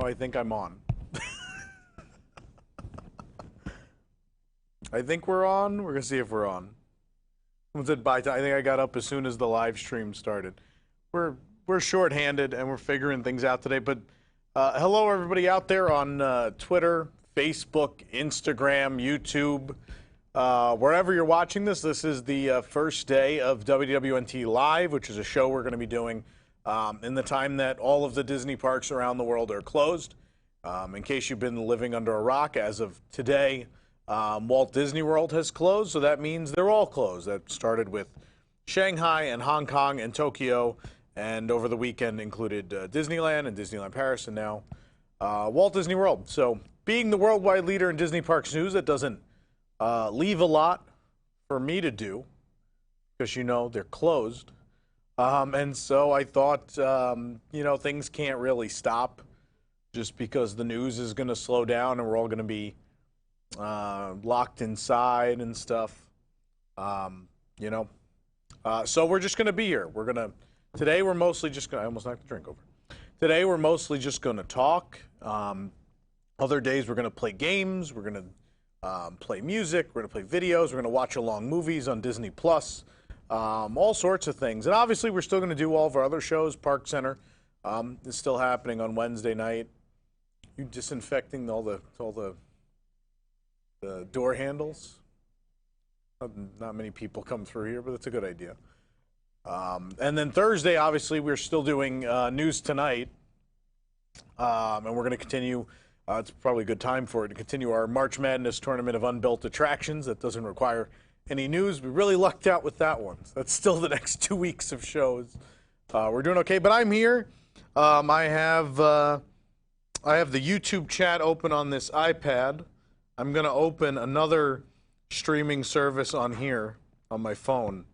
I think I'm on. I think we're on. We're going to see if we're on. Someone said bye. I think I got up as soon as the live stream started. We're shorthanded and we're figuring things out today. But hello, everybody out there on Twitter, Facebook, Instagram, YouTube. Wherever you're watching this, this is the first day of WDWNT Live, which is a show we're going to be doing in the time that all of the Disney parks around the world are closed. In case you've been living under a rock, as of today, Walt Disney World has closed, so that means they're all closed. That started with Shanghai and Hong Kong and Tokyo, and over the weekend included Disneyland and Disneyland Paris, and now Walt Disney World. So being the worldwide leader in Disney Parks news, that doesn't leave a lot for me to do, because, you know, they're closed. And so I thought, you know, things can't really stop just because the news is going to slow down and we're all going to be locked inside and stuff, you know. So we're just going to be here. Today we're mostly just going to, I almost knocked the drink over. Today we're mostly just going to talk. Other days we're going to play games. We're going to play music. We're going to play videos. We're going to watch along movies on Disney Plus. All sorts of things. And obviously we're still going to do all of our other shows. Park Center is still happening on Wednesday night. You disinfecting all the door handles. Not many people come through here, but it's a good idea. And then Thursday, obviously, we're still doing News Tonight. And we're going to continue, it's probably a good time for it, to continue our March Madness Tournament of Unbuilt Attractions. That doesn't require any news. We really lucked out with that one. So that's still the next 2 weeks of shows. We're doing okay, but I'm here. I have the YouTube chat open on this iPad. I'm going to open another streaming service on here on my phone.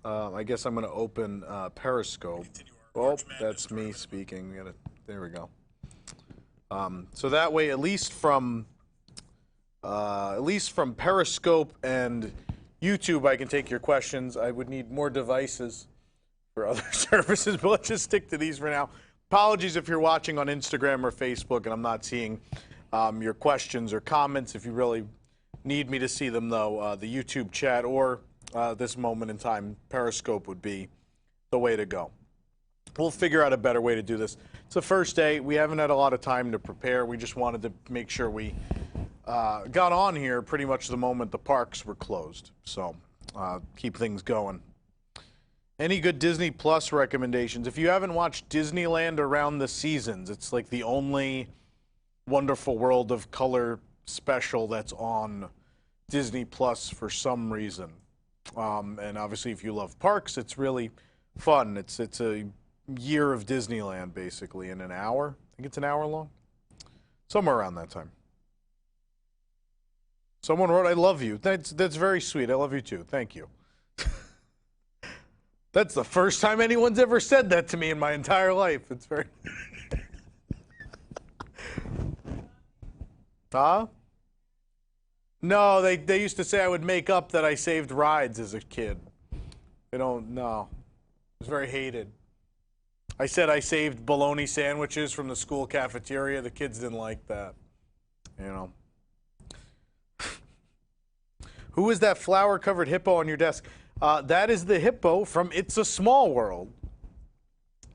I guess I'm going to open Periscope. Oh, that's me speaking. There we go. So that way, at least from Periscope and YouTube, I can take your questions. I would need more devices for other services, but let's just stick to these for now. Apologies if you're watching on Instagram or Facebook and I'm not seeing your questions or comments. If you really need me to see them, though, the YouTube chat or this moment in time, Periscope would be the way to go. We'll figure out a better way to do this. It's the first day. We haven't had a lot of time to prepare. We just wanted to make sure we got on here pretty much the moment the parks were closed. So keep things going. Any good Disney Plus recommendations? If you haven't watched Disneyland Around the Seasons, it's like the only Wonderful World of Color special that's on Disney Plus for some reason. And obviously, if you love parks, it's really fun. It's a year of Disneyland, basically, in an hour. I think it's an hour long. Somewhere around that time. Someone wrote, "I love you." That's very sweet. I love you too. Thank you. That's the first time anyone's ever said that to me in my entire life. It's very... Huh? No, they used to say I would make up that I saved rides as a kid. They don't, no. It was very hated. I said I saved bologna sandwiches from the school cafeteria. The kids didn't like that. You know. Who is that flower-covered hippo on your desk? That is the hippo from It's a Small World.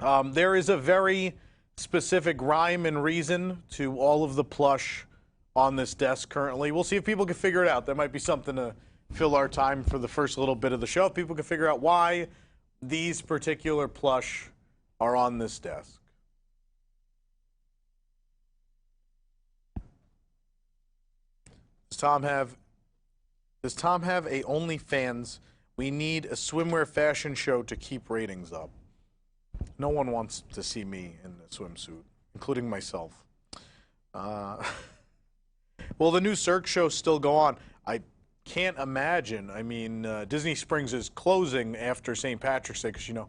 There is a very specific rhyme and reason to all of the plush on this desk currently. We'll see if people can figure it out. That might be something to fill our time for the first little bit of the show. If people can figure out why these particular plush are on this desk. Does Tom have a OnlyFans? We need a swimwear fashion show to keep ratings up. No one wants to see me in a swimsuit, including myself. Will the new Cirque show still go on? I can't imagine. I mean, Disney Springs is closing after St. Patrick's Day because, you know,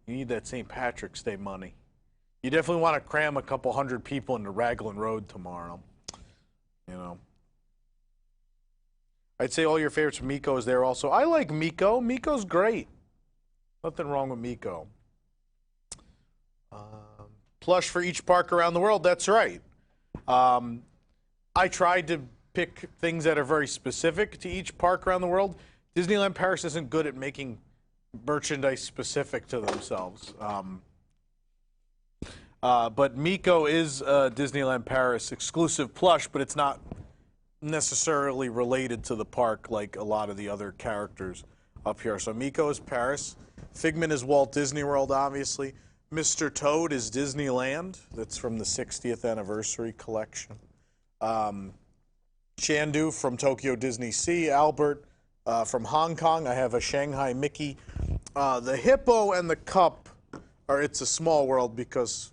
you need that St. Patrick's Day money. You definitely want to cram a couple hundred people into Raglan Road tomorrow. You know. I'd say all your favorites from Miko is there also. I like Miko. Miko's great. Nothing wrong with Miko. plush for each park around the world. That's right. I tried to pick things that are very specific to each park around the world. Disneyland Paris isn't good at making merchandise specific to themselves. But Miko is Disneyland Paris exclusive plush, but it's not necessarily related to the park like a lot of the other characters up here. So Miko is Paris. Figment is Walt Disney World, obviously. Mr. Toad is Disneyland. That's from the 60th anniversary collection. Chandu from Tokyo Disney Sea. Albert from Hong Kong. I have a Shanghai Mickey. The hippo and the cup are It's a Small World because,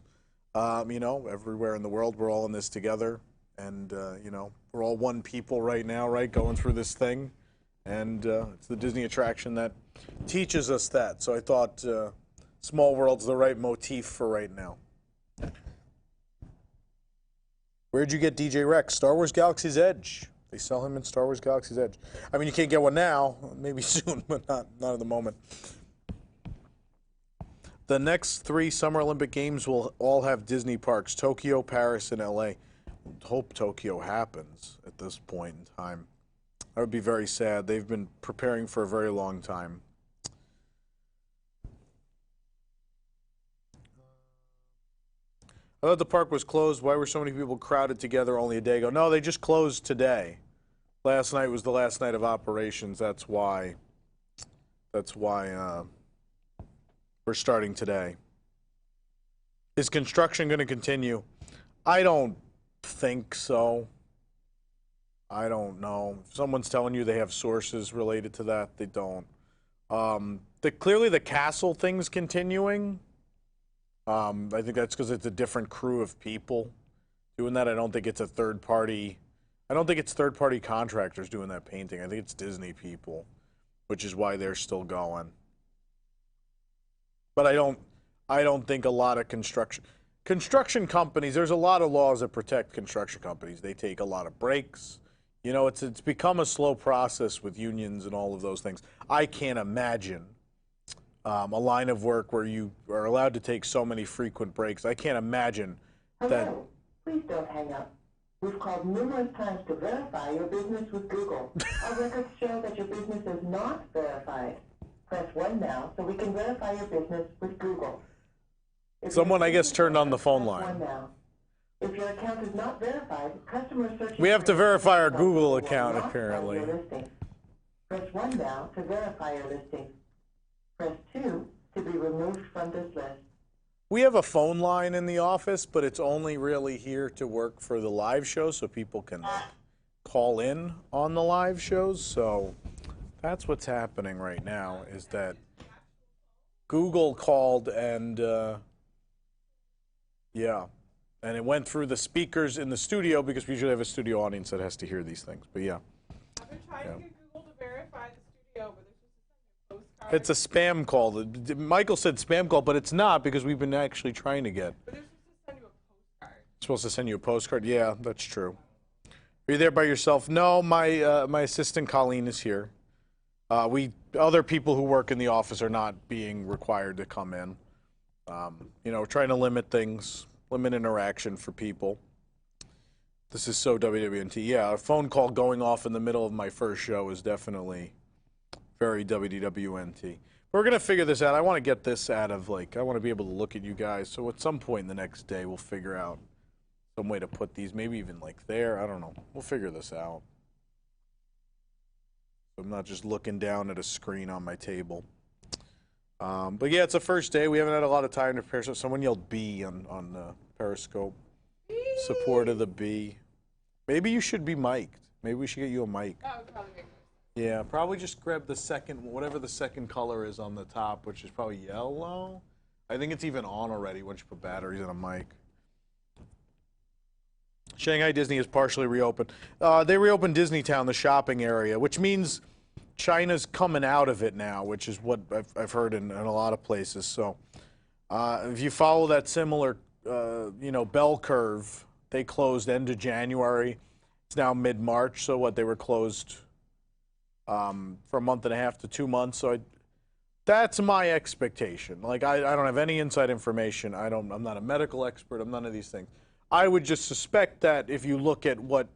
you know, everywhere in the world we're all in this together. And, you know, we're all one people right now, right, going through this thing. And it's the Disney attraction that teaches us that. So I thought Small World's the right motif for right now. Where'd you get DJ Rex? Star Wars Galaxy's Edge. They sell him in Star Wars Galaxy's Edge. I mean, you can't get one now. Maybe soon, but not at the moment. The next 3 Summer Olympic Games will all have Disney parks. Tokyo, Paris, and LA. Hope Tokyo happens at this point in time. That would be very sad. They've been preparing for a very long time. I thought the park was closed. Why were so many people crowded together only a day ago? No, they just closed today. Last night was the last night of operations. That's why we're starting today. Is construction going to continue? I don't think so. I don't know. If someone's telling you they have sources related to that, they don't. Clearly the castle thing's continuing. I think that's because it's a different crew of people doing that. I don't think it's a third party. I don't think it's third party contractors doing that painting. I think it's Disney people, which is why they're still going. But I don't think a lot of construction companies, there's a lot of laws that protect construction companies. They take a lot of breaks. You know, it's become a slow process with unions and all of those things. I can't imagine a line of work where you are allowed to take so many frequent breaks. I can't imagine that. Hello, please don't hang up. We've called numerous times to verify your business with Google. Our records show that your business is not verified. Press 1 now so we can verify your business with Google. Someone, I guess, turned on the phone Press line. 1 now. If your account is not verified, customer search. We have to verify our Google account, apparently. Press 1 now to verify your listing. Press 2 to be removed from this list. We have a phone line in the office, but it's only really here to work for the live show so people can call in on the live shows. So that's what's happening right now is that Google called and, yeah. And it went through the speakers in the studio because we usually have a studio audience that has to hear these things. But yeah. I've been trying to get Google to verify the studio, but they're supposed to send me a postcard. It's a spam call. Michael said spam call, but it's not because we've been actually trying to get. But they're supposed to send you a postcard. Supposed to send you a postcard? Yeah, that's true. Are you there by yourself? No, my assistant Colleen is here. Other people who work in the office are not being required to come in. You know, we're trying to limit things. Limit interaction for people. This is so WDWNT. Yeah, a phone call going off in the middle of my first show is definitely very WDWNT. We're going to figure this out. I want to get this out of, like, I want to be able to look at you guys. So at some point the next day, we'll figure out some way to put these, maybe even like there. I don't know. We'll figure this out. I'm not just looking down at a screen on my table. But yeah, it's the first day. We haven't had a lot of time to prepare. So someone yelled B on Periscope. Support of the B. Maybe you should be mic'd. Maybe we should get you a mic. That would probably make sense. Yeah, probably just grab the second, whatever the second color is on the top, which is probably yellow. I think it's even on already once you put batteries in a mic. Shanghai Disney is partially reopened. They reopened Disneytown, the shopping area, which means China's coming out of it now, which is what I've heard in a lot of places. So if you follow that similar, you know, bell curve, they closed end of January. It's now mid-March. So what, they were closed for a month and a half to 2 months. So That's my expectation. Like, I don't have any inside information. I'm not a medical expert. I'm none of these things. I would just suspect that if you look at what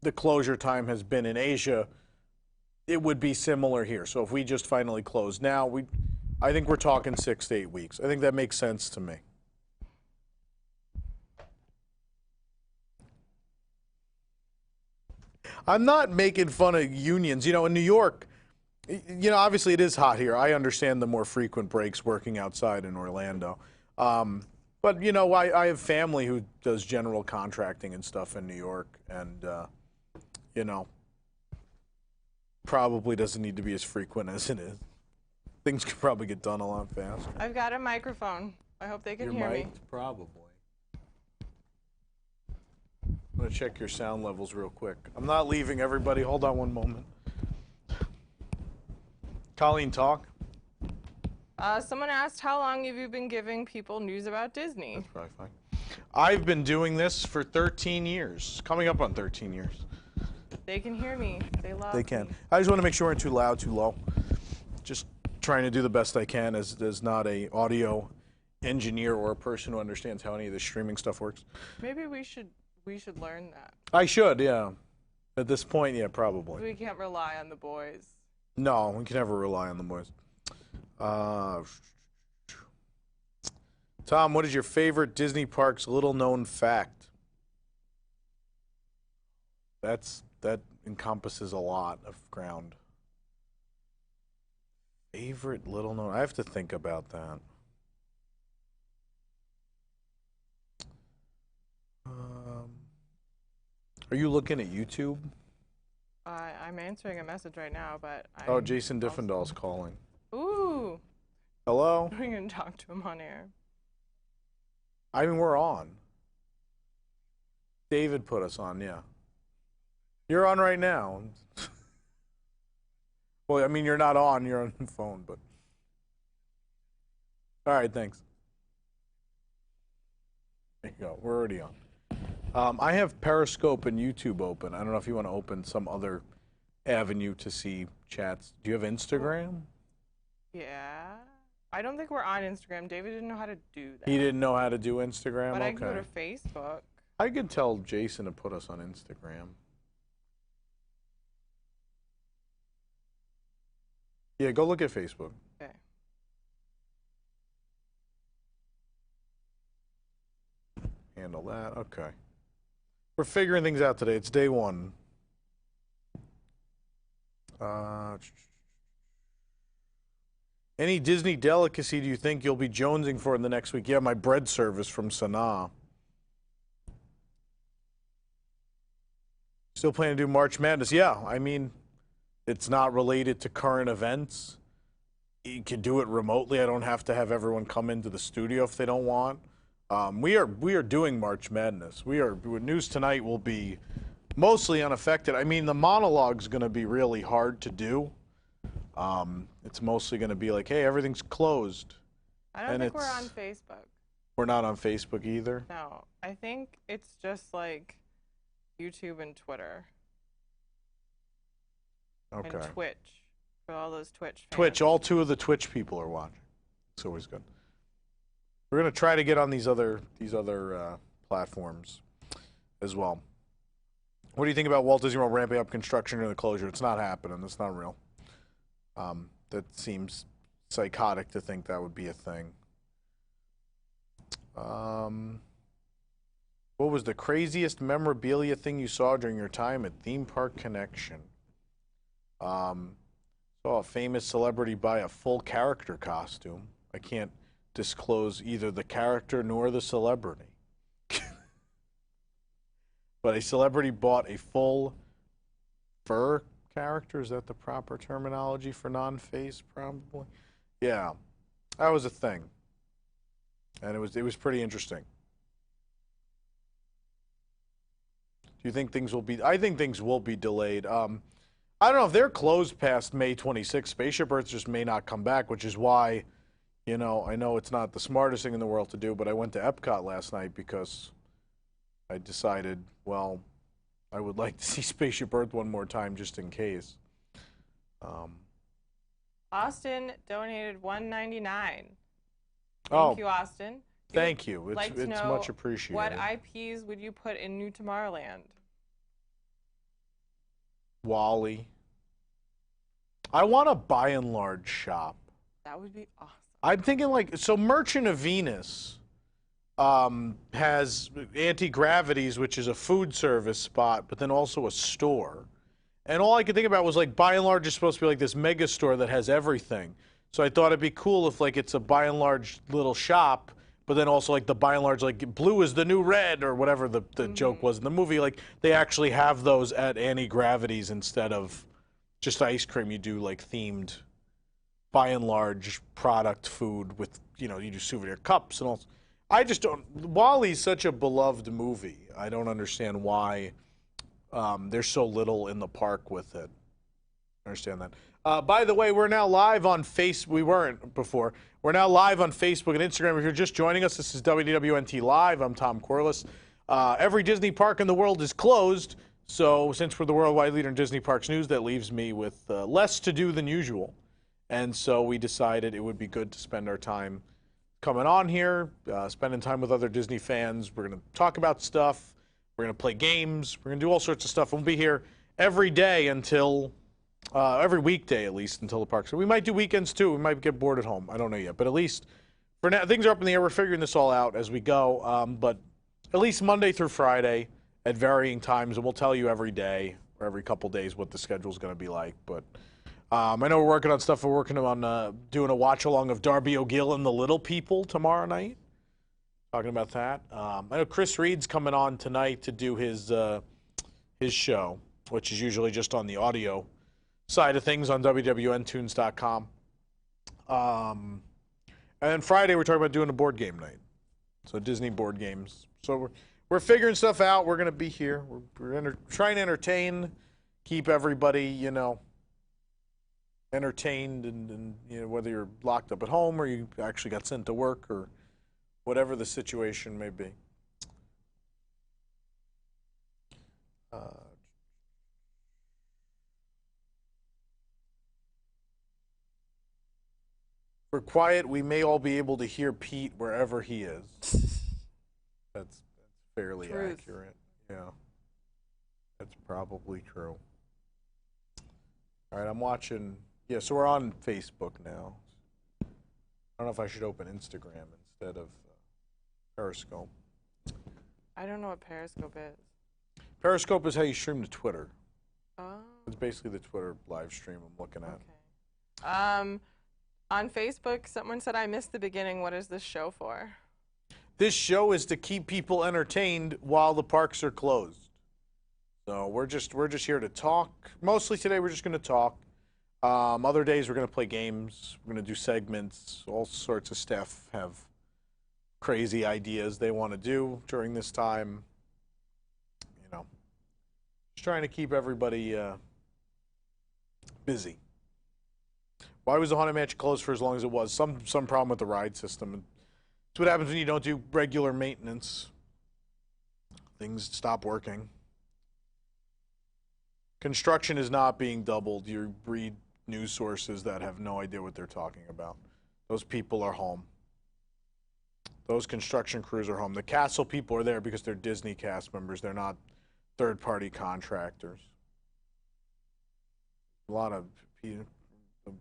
the closure time has been in Asia, it would be similar here. So if we just finally close now, I think we're talking 6 to 8 weeks. I think that makes sense to me. I'm not making fun of unions. You know, in New York, you know, obviously it is hot here. I understand the more frequent breaks working outside in Orlando. But, you know, I have family who does general contracting and stuff in New York, and, you know, probably doesn't need to be as frequent as it is. Things could probably get done a lot faster. I've got a microphone. I hope they can hear me. Probably. I'm going to check your sound levels real quick. I'm not leaving, everybody. Hold on one moment. Colleen, talk. Someone asked, how long have you been giving people news about Disney? That's probably fine. I've been doing this for 13 years, coming up on 13 years. They can hear me. They love They can. me. I just want to make sure we're too loud, too low. Just trying to do the best I can as not a audio engineer or a person who understands how any of this streaming stuff works. Maybe we should learn that. I should, yeah. At this point, yeah, probably. We can't rely on the boys. No, we can never rely on the boys. Tom, what is your favorite Disney park's little-known fact? That encompasses a lot of ground. Favorite little-known... I have to think about that. Are you looking at YouTube? I'm answering a message right now, but Oh, Jason Diffendahl's calling. Ooh. Hello? We're going to talk to him on air. I mean, we're on. David put us on, yeah. You're on right now. Well, I mean, you're not on. You're on the phone, but... All right, thanks. There you go. We're already on. I have Periscope and YouTube open. I don't know if you want to open some other avenue to see chats. Do you have Instagram? Yeah. I don't think we're on Instagram. David didn't know how to do that. He didn't know how to do Instagram? But okay. I can go to Facebook. I could tell Jason to put us on Instagram. Yeah, go look at Facebook. Okay. Handle that. Okay. We're figuring things out today. It's day one. Any Disney delicacy do you think you'll be jonesing for in the next week? Yeah, my bread service from Sanaa. Still planning to do March Madness? Yeah, I mean, it's not related to current events. You can do it remotely. I don't have to have everyone come into the studio if they don't want. We are doing March Madness. News Tonight will be mostly unaffected. I mean, the monologue's going to be really hard to do. It's mostly going to be like, hey, everything's closed. I don't think we're on Facebook. We're not on Facebook either? No. I think it's just like YouTube and Twitter. Okay. And Twitch. For all those Twitch fans. Twitch, all two of the Twitch people are watching. It's always good. We're going to try to get on these other platforms as well. What do you think about Walt Disney World ramping up construction during the closure? It's not happening. That's not real. That seems psychotic to think that would be a thing. What was the craziest memorabilia thing you saw during your time at Theme Park Connection? Saw a famous celebrity buy a full character costume. I can't disclose either the character nor the celebrity. But a celebrity bought a full fur character. Is that the proper terminology for non-face, probably? Yeah, that was a thing. And it was pretty interesting. Do you think things will be... I think things will be delayed. I don't know if they're closed past May 26th. Spaceship Earth just may not come back, which is why, you know, I know it's not the smartest thing in the world to do, but I went to Epcot last night because I decided, well, I would like to see Spaceship Earth one more time just in case. Austin donated $1.99. Oh, Thank you, Austin. thank you. Like It's to know much appreciated. what IPs would you put in New Tomorrowland? Wally. I want a By and Large shop. That would be awesome. I'm thinking like, so Merchant of Venus has Anti-Gravities, which is a food service spot, but then also a store. And all I could think about was like By and Large is supposed to be like this mega store that has everything. So I thought it'd be cool if like it's a By and Large little shop, but then also like the By and Large, like blue is the new red or whatever the joke was in the movie. Like they actually have those at Anti-Gravities instead of just ice cream. You do like themed By and Large product food with, you know, you do souvenir cups and all. I just don't. Wally's such a beloved movie. I don't understand why there's so little in the park with it. I understand that. By the way, we're now live on Facebook. We weren't before. We're now live on Facebook and Instagram. If you're just joining us, this is WDWNT Live. I'm Tom Corliss. Every Disney park in the world is closed. So since we're the worldwide leader in Disney parks news, that leaves me with less to do than usual. And so we decided it would be good to spend our time coming on here, spending time with other Disney fans. We're going to talk about stuff. We're going to play games. We're going to do all sorts of stuff. We'll be here every day until, every weekday at least, until the parks. So we might do weekends too. We might get bored at home. I don't know yet. But at least for now, things are up in the air. We're figuring this all out as we go. But at least Monday through Friday at varying times. And we'll tell you every day or every couple days what the schedule is going to be like. But I know we're working on stuff. We're working on doing a watch-along of Darby O'Gill and the Little People tomorrow night. Talking about that. I know Chris Reed's coming on tonight to do his show, which is usually just on the audio side of things on WDWNtunes.com. And then Friday we're talking about doing a board game night. So Disney board games. So we're figuring stuff out. We're going to be here. We're trying to entertain, keep everybody, you know, entertained, and you know, whether you're locked up at home or you actually got sent to work or whatever the situation may be. For quiet, we may all be able to hear Pete wherever he is. That's fairly accurate. Yeah, that's probably true. All right, I'm watching. Yeah, so we're on Facebook now. I don't know if I should open Instagram instead of Periscope. I don't know what Periscope is. Periscope is how you stream to Twitter. Oh. It's basically the Twitter live stream I'm looking at. Okay. On Facebook, someone said I missed the beginning. What is this show for? This show is to keep people entertained while the parks are closed. So we're just here to talk. Mostly today we're just going to talk. Other days we're going to play games. We're going to do segments. All sorts of staff have crazy ideas they want to do during this time. You know, just trying to keep everybody busy. Why was the Haunted Mansion closed for as long as it was? Some problem with the ride system. It's what happens when you don't do regular maintenance. Things stop working. Construction is not being doubled. You read news sources that have no idea what they're talking about. Those people are home. Those construction crews are home. The castle people are there because they're Disney cast members. They're not third-party contractors. A lot of the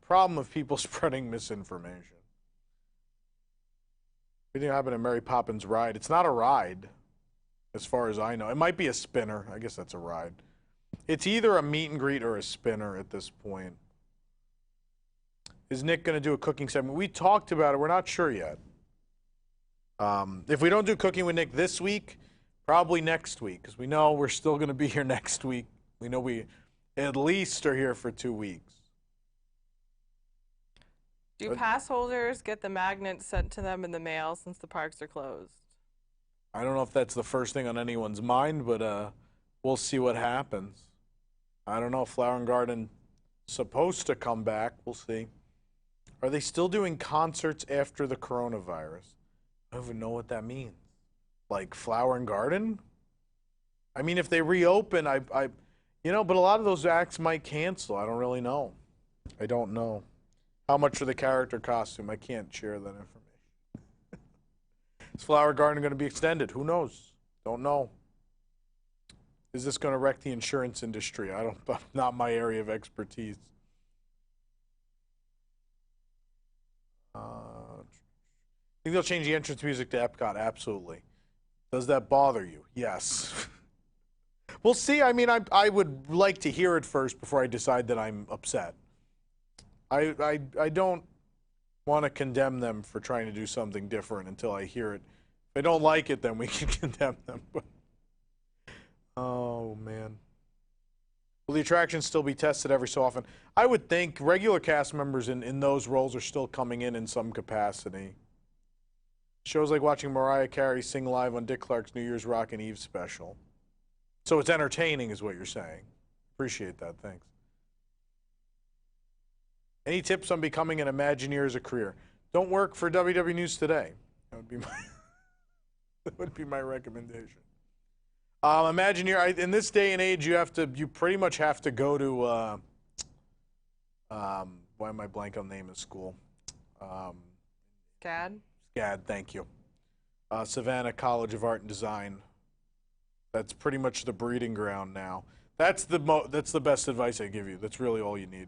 problem of people spreading misinformation. Anything happened at Mary Poppins ride? It's not a ride, as far as I know. It might be a spinner. I guess that's a ride. It's either a meet and greet or a spinner at this point. Is Nick going to do a cooking segment? We talked about it. We're not sure yet. If we don't do cooking with Nick this week, probably next week, because we know we're still going to be here next week. We know we at least are here for 2 weeks. Do pass holders get the magnets sent to them in the mail since the parks are closed? I don't know if that's the first thing on anyone's mind, but we'll see what happens. I don't know. Flower and Garden supposed to come back. We'll see. Are they still doing concerts after the coronavirus? I don't even know what that means. Like Flower and Garden? I mean, if they reopen, you know, but a lot of those acts might cancel. I don't really know. I don't know. How much for the character costume? I can't share that information. Is Flower Garden going to be extended? Who knows? Don't know. Is this going to wreck the insurance industry? I don't. Not my area of expertise. Think they'll change the entrance music to Epcot? Absolutely. Does that bother you? Yes. We'll see. I mean, I would like to hear it first before I decide that I'm upset. I don't want to condemn them for trying to do something different until I hear it. If I don't like it, then we can condemn them. Oh, man. Will the attractions still be tested every so often? I would think regular cast members in those roles are still coming in some capacity. Shows like watching Mariah Carey sing live on Dick Clark's New Year's Rockin' Eve special. So it's entertaining is what you're saying. Appreciate that. Thanks. Any tips on becoming an Imagineer as a career? Don't work for WDW News Today. That would be my recommendation. Imagineer, in this day and age, you pretty much have to go to, why am I blank on the name of school? SCAD? SCAD, thank you. Savannah College of Art and Design. That's pretty much the breeding ground now. That's the best advice I give you. That's really all you need.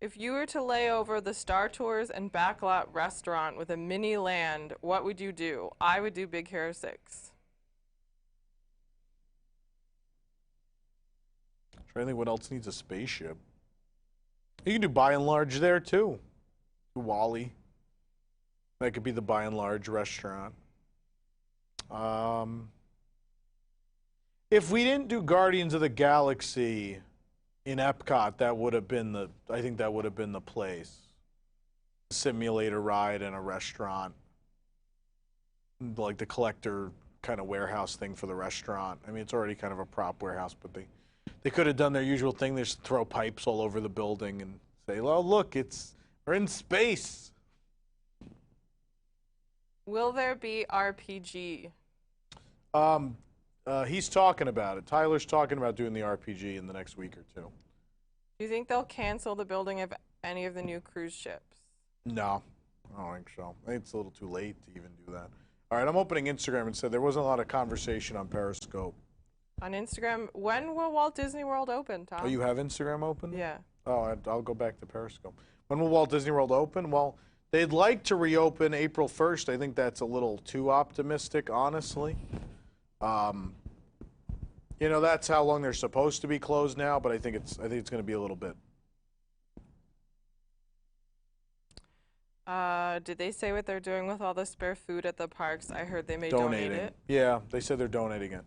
If you were to lay over the Star Tours and Backlot restaurant with a mini land, what would you do? I would do Big Hero 6. Trying to think what else needs a spaceship. You can do By and Large there too. Wally. That could be the By and Large restaurant. If we didn't do Guardians of the Galaxy in Epcot, that would have been I think that would have been the place. A simulator ride and a restaurant. Like the collector kind of warehouse thing for the restaurant. I mean, it's already kind of a prop warehouse, but they could have done their usual thing. They just throw pipes all over the building and say, well, look, we're in space. Will there be RPG? He's talking about it. Tyler's talking about doing the RPG in the next week or two. Do you think they'll cancel the building of any of the new cruise ships? No, I don't think so. I think it's a little too late to even do that. All right, I'm opening Instagram and said there wasn't a lot of conversation on Periscope. On Instagram, when will Walt Disney World open, Tom? Oh, you have Instagram open? Yeah. Oh, I'll go back to Periscope. When will Walt Disney World open? Well, they'd like to reopen April 1st. I think that's a little too optimistic, honestly. You know, that's how long they're supposed to be closed now, but I think it's going to be a little bit. Did they say what they're doing with all the spare food at the parks? I heard they may donate it. Yeah, they said they're donating it.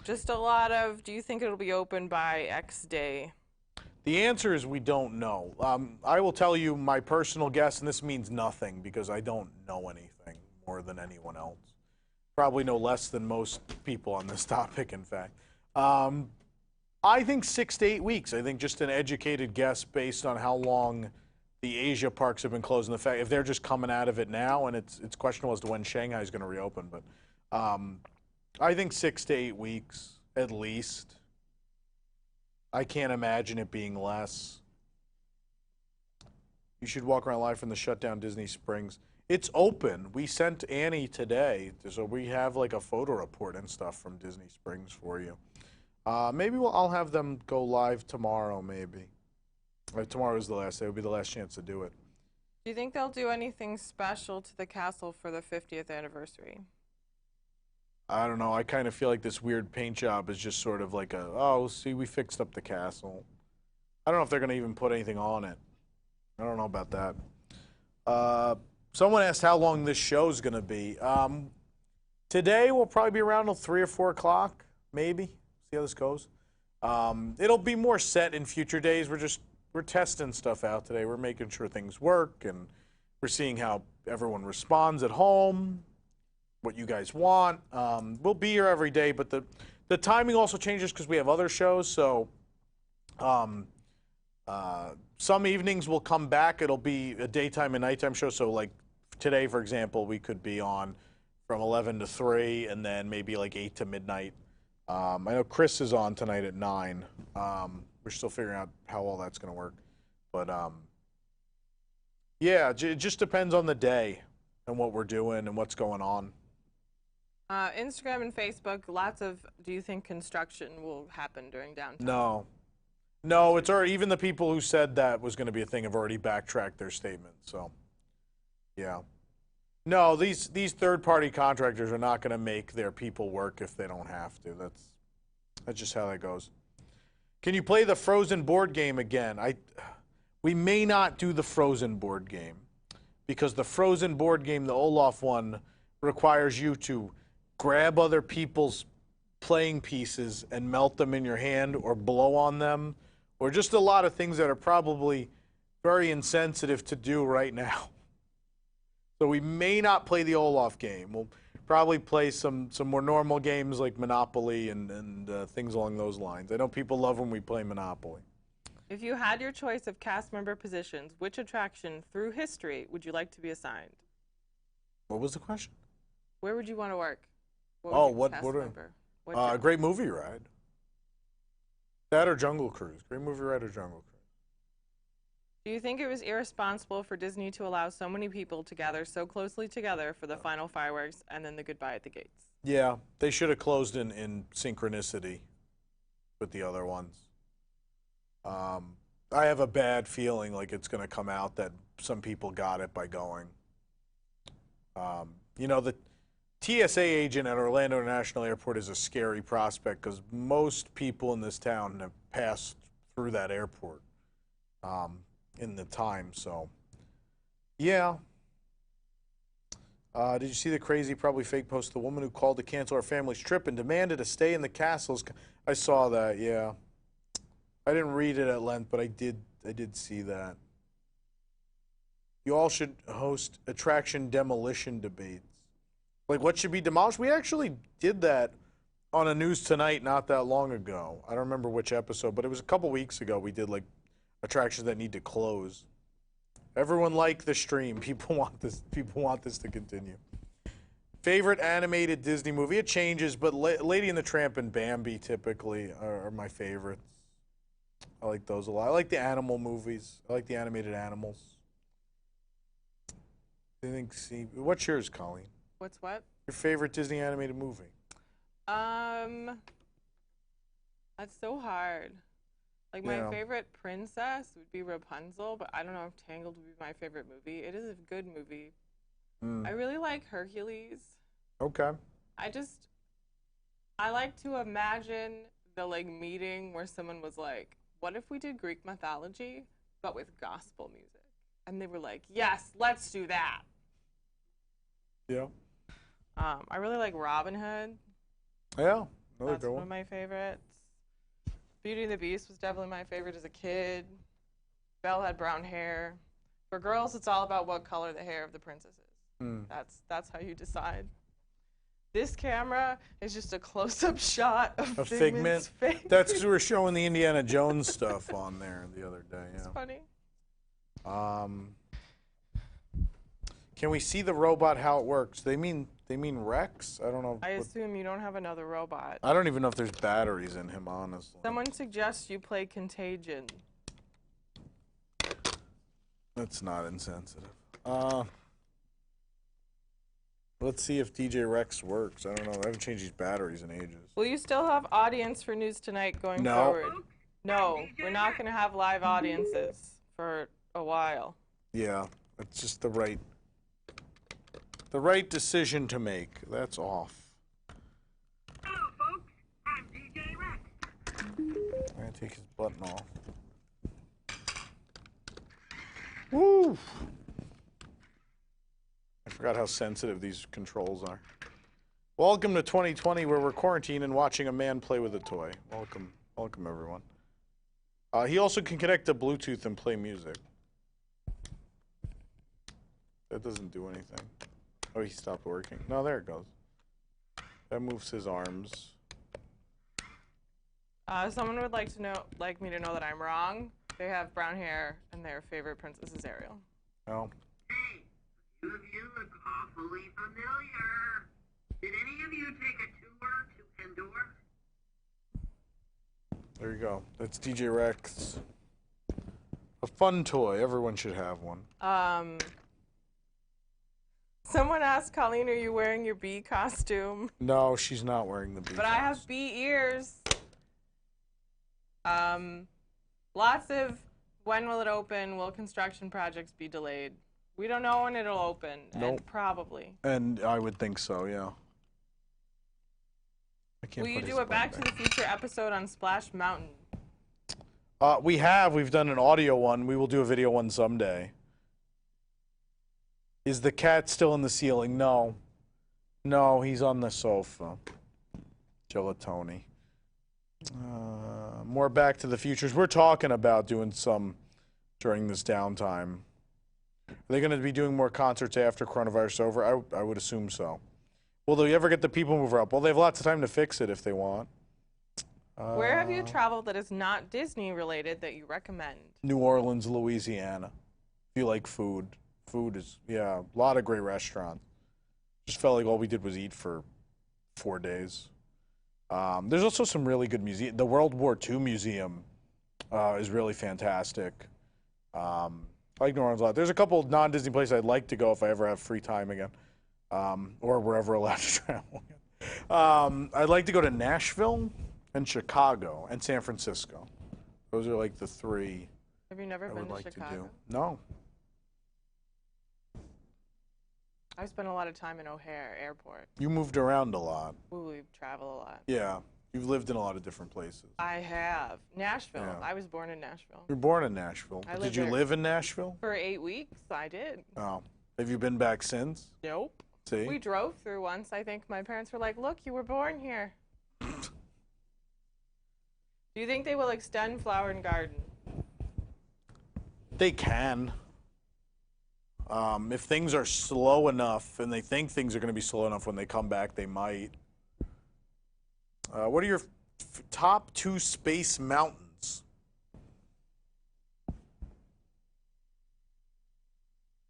Just a lot of, do you think it'll be open by X day? The answer is we don't know. I will tell you my personal guess, and this means nothing because I don't know anything more than anyone else. Probably no less than most people on this topic, in fact. I think 6 to 8 weeks. I think just an educated guess based on how long the Asia parks have been closed, and the fact if they're just coming out of it now, and it's questionable as to when Shanghai is going to reopen. But I think 6 to 8 weeks at least. I can't imagine it being less. You should walk around live from the shutdown Disney Springs. It's open. We sent Annie today, so we have like a photo report and stuff from Disney Springs for you. Maybe I'll have them go live tomorrow, maybe. Tomorrow is the last day. It will be the last chance to do it. Do you think they'll do anything special to the castle for the 50th anniversary? I don't know. I kind of feel like this weird paint job is just sort of like oh, see, we fixed up the castle. I don't know if they're going to even put anything on it. I don't know about that. Someone asked how long this show's going to be. Today we'll probably be around till 3 or 4 o'clock, maybe. See how this goes. It'll be more set in future days. We're testing stuff out today. We're making sure things work, and we're seeing how everyone responds at home, what you guys want. We'll be here every day, but the timing also changes because we have other shows. So some evenings will come back. It'll be a daytime and nighttime show. So like today, for example, we could be on from 11 to 3 and then maybe like 8 to midnight. I know Chris is on tonight at 9. We're still figuring out how all that's going to work. But, yeah, it just depends on the day and what we're doing and what's going on. Instagram and Facebook, lots of, do you think construction will happen during downtown? No. No, it's already, even the people who said that was going to be a thing have already backtracked their statement. So, yeah. No, these third-party contractors are not going to make their people work if they don't have to. That's just how that goes. Can you play the Frozen board game again? We may not do the Frozen board game because the Frozen board game, the Olaf one, requires you to grab other people's playing pieces and melt them in your hand or blow on them, or just a lot of things that are probably very insensitive to do right now. So we may not play the Olaf game. We'll probably play some more normal games like Monopoly and things along those lines. I know people love when we play Monopoly. If you had your choice of cast member positions, which attraction through history would you like to be assigned? What was the question? Where would you want to work? What What great movie ride. That or Jungle Cruise. Great movie ride or Jungle Cruise. Do you think it was irresponsible for Disney to allow so many people to gather so closely together for the final fireworks and then the goodbye at the gates? Yeah, they should have closed in synchronicity with the other ones. I have a bad feeling like it's going to come out that some people got it by going. You know, the TSA agent at Orlando International Airport is a scary prospect because most people in this town have passed through that airport in the time. So, yeah. Did you see the crazy, probably fake post? The woman who called to cancel her family's trip and demanded a stay in the castles. I saw that, yeah. I didn't read it at length, but I did see that. You all should host attraction demolition debates. Like, what should be demolished? We actually did that on a News Tonight not that long ago. I don't remember which episode, but it was a couple weeks ago. We did, like, attractions that need to close. Everyone liked the stream. People want this to continue. Favorite animated Disney movie? It changes, but Lady and the Tramp and Bambi typically are my favorites. I like those a lot. I like the animal movies. I like the animated animals. What's yours, Colleen? What's what? Your favorite Disney animated movie? That's so hard. Like, my favorite princess would be Rapunzel, but I don't know if Tangled would be my favorite movie. It is a good movie. I really like Hercules. Okay. I like to imagine the, like, meeting where someone was like, what if we did Greek mythology, but with gospel music? And they were like, yes, let's do that. Yeah. I really like Robin Hood. Yeah. That's one of my favorites. Beauty and the Beast was definitely my favorite as a kid. Belle had brown hair. For girls, it's all about what color the hair of the princess is. That's how you decide. This camera is just a close-up shot of Figment's face. That's because we were showing the Indiana Jones stuff on there the other day. Yeah. It's funny. Can we see the robot how it works? They mean Rex? I don't know. I assume you don't have another robot. I don't even know if there's batteries in him, honestly. Someone suggests you play Contagion. That's not insensitive. Let's see if DJ Rex works. I don't know. I haven't changed these batteries in ages. Will you still have audience for News Tonight going forward? No, we're not going to have live audiences for a while. Yeah, it's just the right decision to make. That's off. Hello, folks. I'm DJ Rex. I'm going to take his button off. Woo! I forgot how sensitive these controls are. Welcome to 2020, where we're quarantined and watching a man play with a toy. Welcome, everyone. He also can connect to Bluetooth and play music. That doesn't do anything. Oh, he stopped working. No, there it goes. That moves his arms. Someone would like me to know that I'm wrong. They have brown hair, and their favorite princess is Ariel. Oh. Hey, a few of you look awfully familiar. Did any of you take a tour to Endor? There you go. That's DJ Rex. A fun toy. Everyone should have one. Someone asked Colleen, "Are you wearing your bee costume?" No, she's not wearing the bee. But I have bee ears. Lots of when will it open? Will construction projects be delayed? We don't know when it'll open. Nope. And probably. And I would think so, yeah. I can't Will you put do his a Back button to the Future episode on Splash Mountain? back. We've done an audio one. We will do a video one someday. Is the cat still in the ceiling? No. No, he's on the sofa. Gelatoni. More Back to the Futures. We're talking about doing some during this downtime. Are they going to be doing more concerts after coronavirus is over? I would assume so. Will they ever get the People Mover up? Well, they have lots of time to fix it if they want. Where have you traveled that is not Disney related that you recommend? New Orleans, Louisiana. If you like food. Food is, yeah, a lot of great restaurants. Just felt like all we did was eat for 4 days. There's also some really good museum. The World War II Museum is really fantastic. I like New Orleans a lot. There's a couple of non-Disney places I'd like to go if I ever have free time again, or we're ever allowed to travel again. I'd like to go to Nashville and Chicago and San Francisco. Those are like the three Have you never I been would to like Chicago? to do. No. I've spent a lot of time in O'Hare Airport. You moved around a lot. Ooh, we travel a lot. Yeah. You've lived in a lot of different places. I have. Nashville. Yeah. I was born in Nashville. You were born in Nashville. I Did lived you there. live in Nashville? For 8 weeks, I did. Oh. Have you been back since? Nope. See? We drove through once. I think my parents were like, "Look, you were born here." Do you think they will extend Flower and Garden? They can. If things are slow enough, and they think things are going to be slow enough when they come back, they might. What are your top 2 space mountains?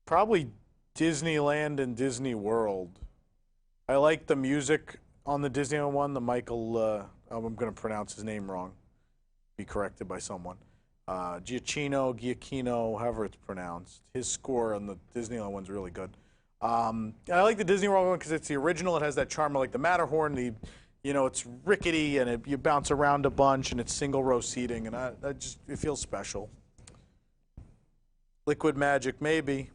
Probably Disneyland and Disney World. I like the music on the Disneyland one, the Michael, I'm going to pronounce his name wrong. Be corrected by someone. Giacchino, however it's pronounced. His score on the Disneyland one's really good. I like the Disney World one because it's the original. It has that charm of like the Matterhorn. It's rickety and you bounce around a bunch and it's single row seating and it feels special. Liquid Magic, maybe.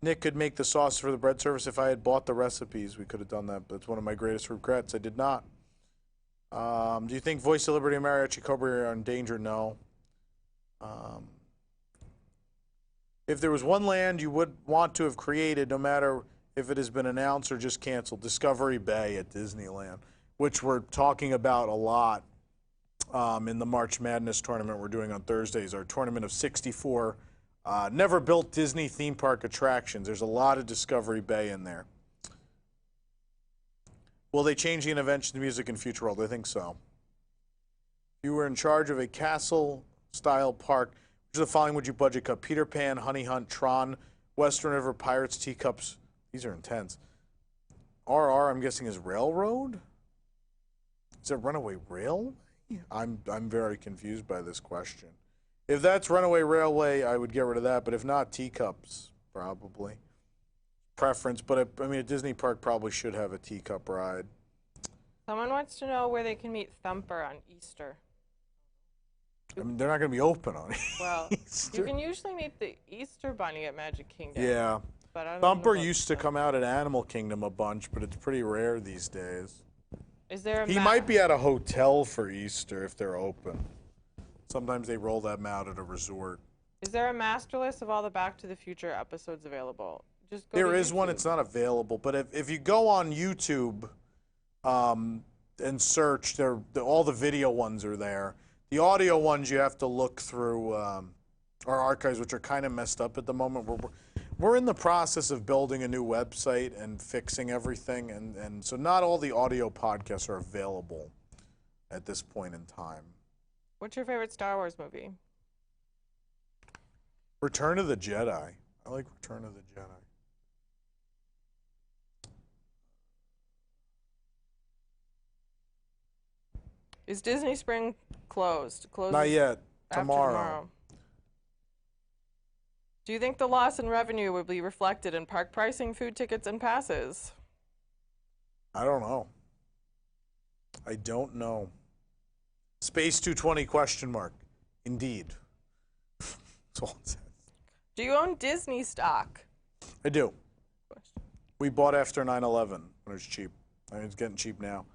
Nick could make the sauce for the bread service. If I had bought the recipes, we could have done that. But it's one of my greatest regrets. I did not. Do you think Voice of Liberty and Mariachi Cobra are in danger? No. If there was one land you would want to have created, no matter if it has been announced or just canceled, Discovery Bay at Disneyland, which we're talking about a lot in the March Madness tournament we're doing on Thursdays, our tournament of 64 never built Disney theme park attractions. There's a lot of Discovery Bay in there. Will they change the intervention to music in Future World? I think so. If you were in charge of a castle-style park, which of the following would you budget cut? Peter Pan, Honey Hunt, Tron, Western River, Pirates, Teacups. These are intense. RR, I'm guessing, is Railroad? Is that Runaway Railway? I'm very confused by this question. If that's Runaway Railway, I would get rid of that. But if not, Teacups, probably. Preference, but a Disney park probably should have a teacup ride. Someone wants to know where they can meet Thumper on Easter. They're not going to be open on Well, Easter. you can usually meet the Easter Bunny at Magic Kingdom. Yeah. But I don't Thumper know about used to the- come out at Animal Kingdom a bunch, but it's pretty rare these days. Is there a He might be at a hotel for Easter if they're open. Sometimes they roll them out at a resort. Is there a master list of all the Back to the Future episodes available? Just go There to is one. YouTube. It's not available, but if you go on YouTube and search, all the video ones are there. The audio ones you have to look through our archives, which are kind of messed up at the moment. We're in the process of building a new website and fixing everything, and so not all the audio podcasts are available at this point in time. What's your favorite Star Wars movie? Return of the Jedi. I like Return of the Jedi. Is Disney Spring closed? Closes Not yet. after Tomorrow. Do you think the loss in revenue will be reflected in park pricing, food tickets, and passes? I don't know. I don't know. Space 220 question mark. Indeed. That's all it says. Do you own Disney stock? I do. We bought after 9/11 when it was cheap. I mean, it's getting cheap now.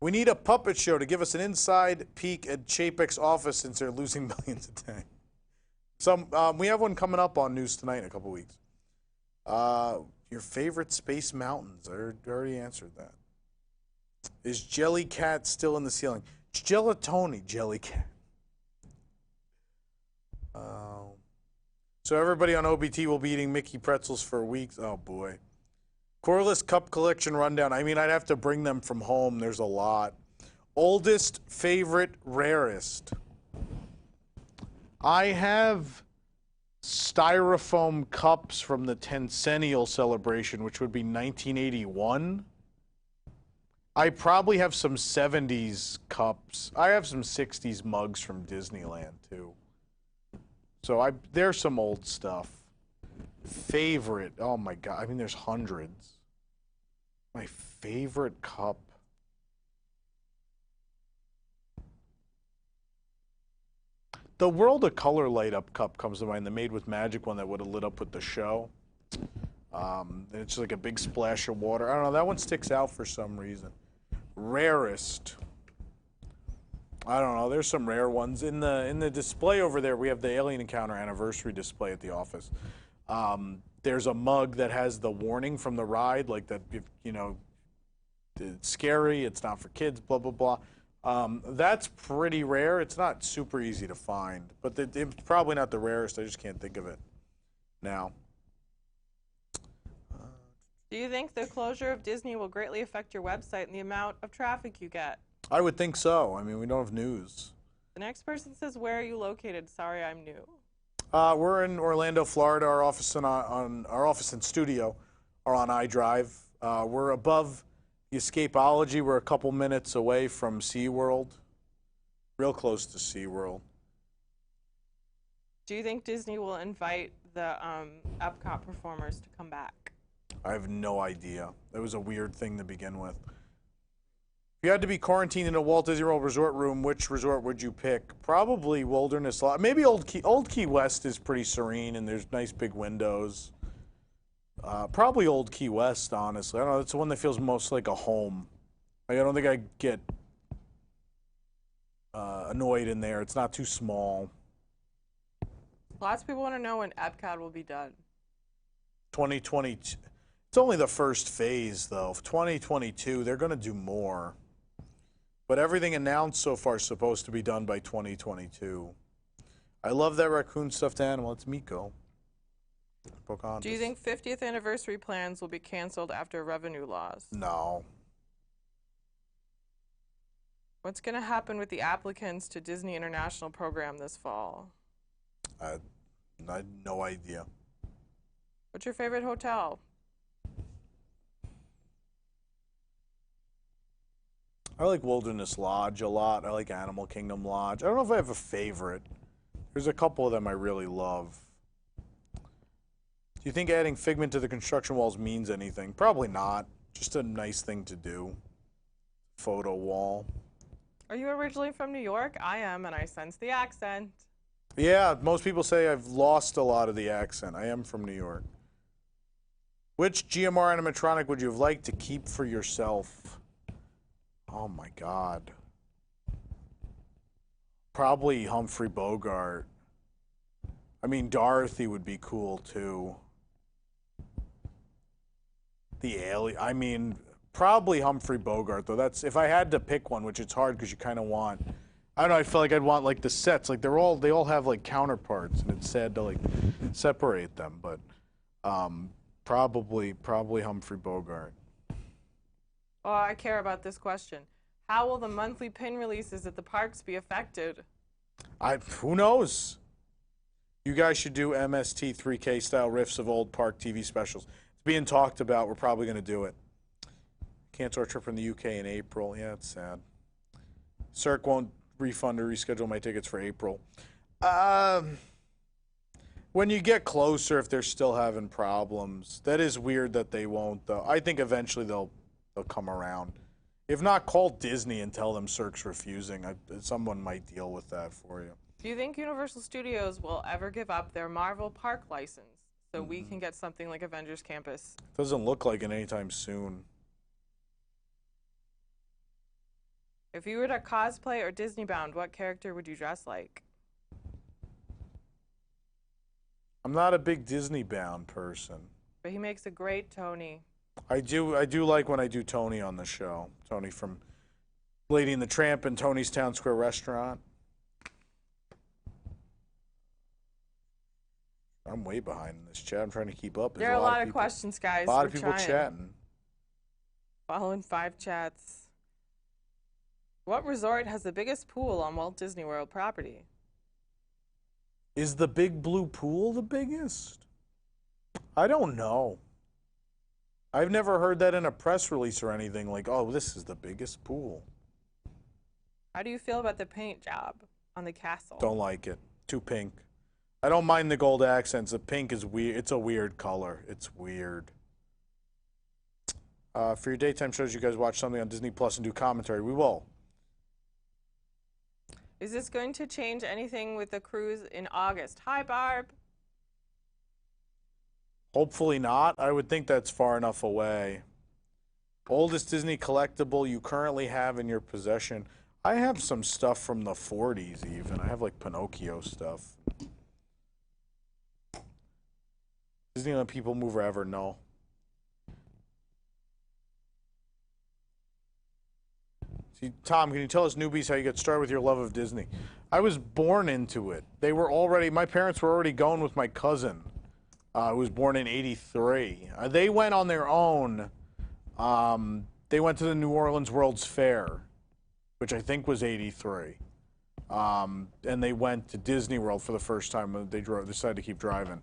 We need a puppet show to give us an inside peek at Chapek's office since they're losing millions a day. We have one coming up on News Tonight in a couple weeks. Your favorite space mountains? I already answered that. Is Jellycat still in the ceiling? Gelatoni Jellycat. So everybody on OBT will be eating Mickey pretzels for weeks. Oh boy. Corliss Cup Collection rundown. I mean, I'd have to bring them from home. There's a lot. Oldest, favorite, rarest. I have styrofoam cups from the Tencennial celebration, which would be 1981. I probably have some 70s cups. I have some 60s mugs from Disneyland, too. So there's some old stuff. Favorite. Oh, my God. I mean, there's hundreds. My favorite cup. The World of Color Light Up cup comes to mind, the Made with Magic one that would have lit up with the show. And it's like a big splash of water. I don't know, that one sticks out for some reason. Rarest. I don't know, there's some rare ones. In the display over there, we have the Alien Encounter anniversary display at the office. There's a mug that has the warning from the ride, like that, you know, it's scary, it's not for kids, blah, blah, blah. That's pretty rare. It's not super easy to find, but it's probably not the rarest. I just can't think of it now. Do you think the closure of Disney will greatly affect your website and the amount of traffic you get? I would think so. I mean, we don't have news. The next person says, where are you located? Sorry, I'm new. We're in Orlando, Florida. Our office and our office and studio are on iDrive. We're above the Escapology. We're a couple minutes away from SeaWorld, real close to SeaWorld. Do you think Disney will invite the Epcot performers to come back? I have no idea. That was a weird thing to begin with. If you had to be quarantined in a Walt Disney World resort room, which resort would you pick? Probably Wilderness Lodge. Maybe Old Key West is pretty serene and there's nice big windows. Probably Old Key West, honestly. I don't know. It's the one that feels most like a home. Like, I don't think I get annoyed in there. It's not too small. Lots of people want to know when Epcot will be done. 2022. It's only the first phase, though. 2022, they're going to do more. But everything announced so far is supposed to be done by 2022. I love that raccoon stuffed animal. It's Miko. Pocahontas. Do you think 50th anniversary plans will be canceled after revenue loss? No. What's going to happen with the applicants to Disney International program this fall? I had no idea. What's your favorite hotel? I like Wilderness Lodge a lot. I like Animal Kingdom Lodge. I don't know if I have a favorite. There's a couple of them I really love. Do you think adding Figment to the construction walls means anything? Probably not. Just a nice thing to do. Photo wall. Are you originally from New York? I am, and I sense the accent. Yeah, most people say I've lost a lot of the accent. I am from New York. Which GMR animatronic would you have liked to keep for yourself? Oh my God. Probably Humphrey Bogart. I mean, Dorothy would be cool too. The alien. I mean, probably Humphrey Bogart though. That's if I had to pick one, which it's hard because you kind of want. I don't know. I feel like I'd want like the sets. Like they all have like counterparts, and it's sad to like separate them. But probably Humphrey Bogart. Oh, I care about this question. How will the monthly pin releases at the parks be affected? Who knows? You guys should do MST 3K style riffs of old park TV specials. It's being talked about. We're probably going to do it. Cancel our trip from the UK in April. Yeah, it's sad. Cirque won't refund or reschedule my tickets for April. When you get closer, if they're still having problems, that is weird that they won't, though. I think eventually they'll come around. If not, call Disney and tell them Cirque's refusing. Someone might deal with that for you. Do you think Universal Studios will ever give up their Marvel Park license so we can get something like Avengers Campus? Doesn't look like it anytime soon. If you were to cosplay or Disney bound, what character would you dress like? I'm not a big Disney bound person. But he makes a great Tony. I do like when I do Tony on the show. Tony from Lady and the Tramp and Tony's Town Square Restaurant. I'm way behind in this chat. I'm trying to keep up. There are a lot of questions, guys. A lot of people chatting. Following 5 chats. What resort has the biggest pool on Walt Disney World property? Is the Big Blue Pool the biggest? I don't know. I've never heard that in a press release or anything, like, oh, this is the biggest pool. How do you feel about the paint job on the castle? Don't like it. Too pink. I don't mind the gold accents. The pink is weird. It's a weird color. It's weird. For your daytime shows, you guys watch something on Disney Plus and do commentary. We will. Is this going to change anything with the cruise in August? Hi, Barb. Hopefully not. I would think that's far enough away. Oldest Disney collectible you currently have in your possession. I have some stuff from the 40s even. I have like Pinocchio stuff. Disneyland people move forever? No. See, Tom, can you tell us newbies how you got started with your love of Disney? I was born into it. My parents were already going with my cousin, who was born in '83. They went on their own. They went to the New Orleans World's Fair, which I think was '83. And they went to Disney World for the first time. They decided to keep driving.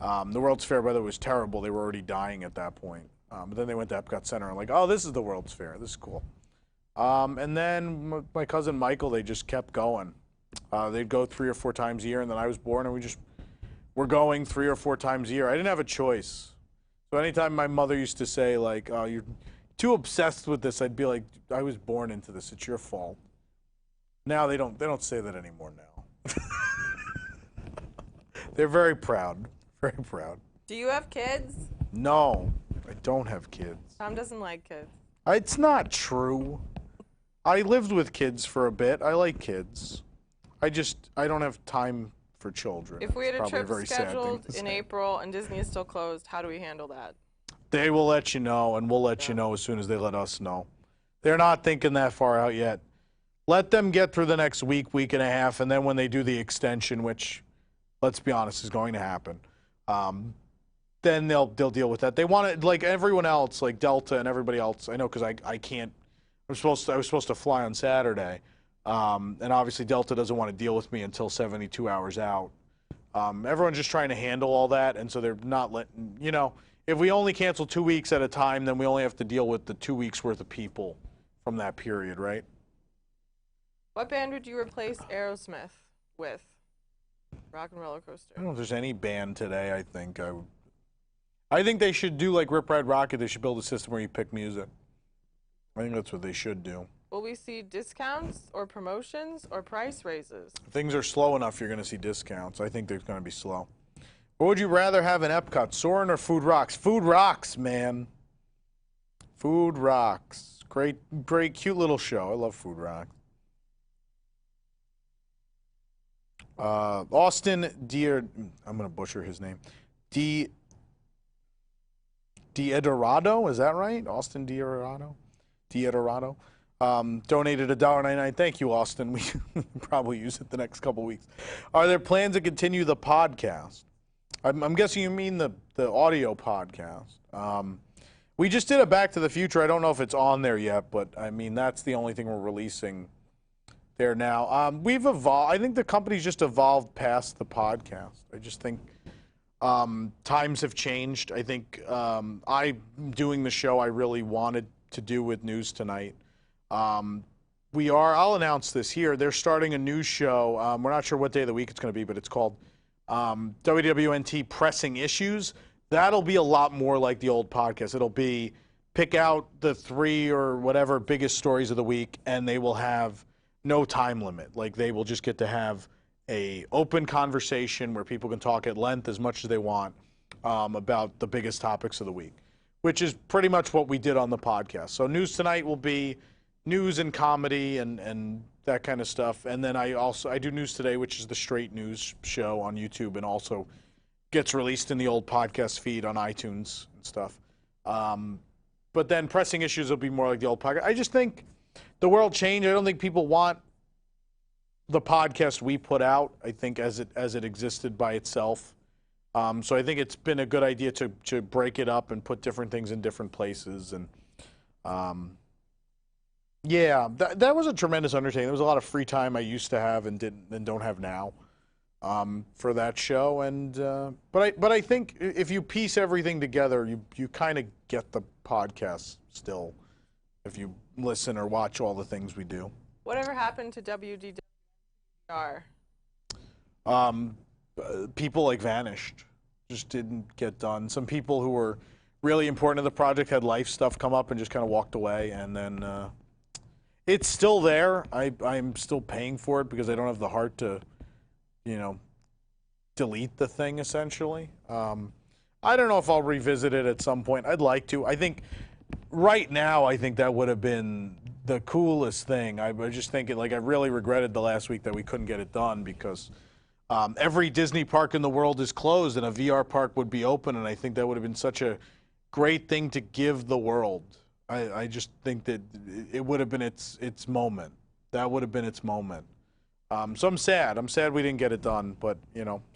The World's Fair, by the way, was terrible. They were already dying at that point. But then they went to Epcot Center and like, oh, this is the World's Fair. This is cool. And then my cousin Michael, they just kept going. They'd go 3 or 4 times a year, and then I was born, and we just were going 3 or 4 times a year. I didn't have a choice. So anytime my mother used to say, like, oh, you're too obsessed with this, I'd be like, I was born into this. It's your fault. Now they don't say that anymore now. They're very proud. Very proud. Do you have kids? No, I don't have kids. Tom doesn't like kids. It's not true. I lived with kids for a bit. I like kids. I don't have time for children. If we had It's a trip probably very sad thing scheduled to in say. April and Disney is still closed, how do we handle that? They will let you know, and we'll let you know as soon as they let us know. They're not thinking that far out yet. Let them get through the next week, week and a half, and then when they do the extension, which, let's be honest, is going to happen, then they'll deal with that. They want it like everyone else, like Delta and everybody else. I know because I can't. I was supposed to fly on Saturday, and obviously Delta doesn't want to deal with me until 72 hours out. Everyone's just trying to handle all that, and so they're not letting. You know, if we only cancel 2 weeks at a time, then we only have to deal with the 2 weeks worth of people from that period, right? What band would you replace Aerosmith with? Rock and Roller Coaster. I don't know if there's any band today. I think they should do like Rip Ride Rocket. They should build a system where you pick music. I think that's what they should do. Will we see discounts or promotions or price raises? If things are slow enough, you're going to see discounts. I think they're going to be slow. What would you rather have in Epcot, Soarin' or Food Rocks? Food Rocks, man. Food Rocks. Great, cute little show. I love Food Rocks. Austin Deer, I'm going to butcher his name. Diedorado, is that right? Austin Diedorado? Donated $1.99. Thank you, Austin. We probably use it the next couple weeks. Are there plans to continue the podcast? I'm guessing you mean the audio podcast. We just did a Back to the Future. I don't know if it's on there yet, but I mean, that's the only thing we're releasing there now. We've evolved. I think the company's just evolved past the podcast. I just think times have changed. I think I doing the show I really wanted to do with News Tonight I'll announce this here. They're starting a new show. We're not sure what day of the week it's going to be, but it's called WDWNT Pressing Issues. That'll be a lot more like the old podcast. It'll be pick out the 3 or whatever biggest stories of the week, and they will have no time limit. Like, they will just get to have a open conversation where people can talk at length as much as they want about the biggest topics of the week, which is pretty much what we did on the podcast. So News Tonight will be news and comedy and that kind of stuff. And then I do News Today, which is the straight news show on YouTube and also gets released in the old podcast feed on iTunes and stuff. But then Pressing Issues will be more like the old podcast. I just think the world changed. I don't think people want the podcast we put out, I think, as it existed by itself. So I think it's been a good idea to break it up and put different things in different places. And yeah, that was a tremendous undertaking. There was a lot of free time I used to have and don't have now for that show. And but I think if you piece everything together, you kind of get the podcast still if you listen or watch all the things we do. Whatever happened to WDWNT? People like vanished, just didn't get done. Some people who were really important to the project had life stuff come up and just kind of walked away. And then it's still there. I'm still paying for it because I don't have the heart to, delete the thing essentially. I don't know if I'll revisit it at some point. I'd like to. I think right now, I think that would have been the coolest thing. I was just thinking, like, I really regretted the last week that we couldn't get it done because every Disney park in the world is closed and a VR park would be open, and I think that would have been such a great thing to give the world. I just think that it would have been its moment. That would have been its moment. So I'm sad. I'm sad we didn't get it done, but,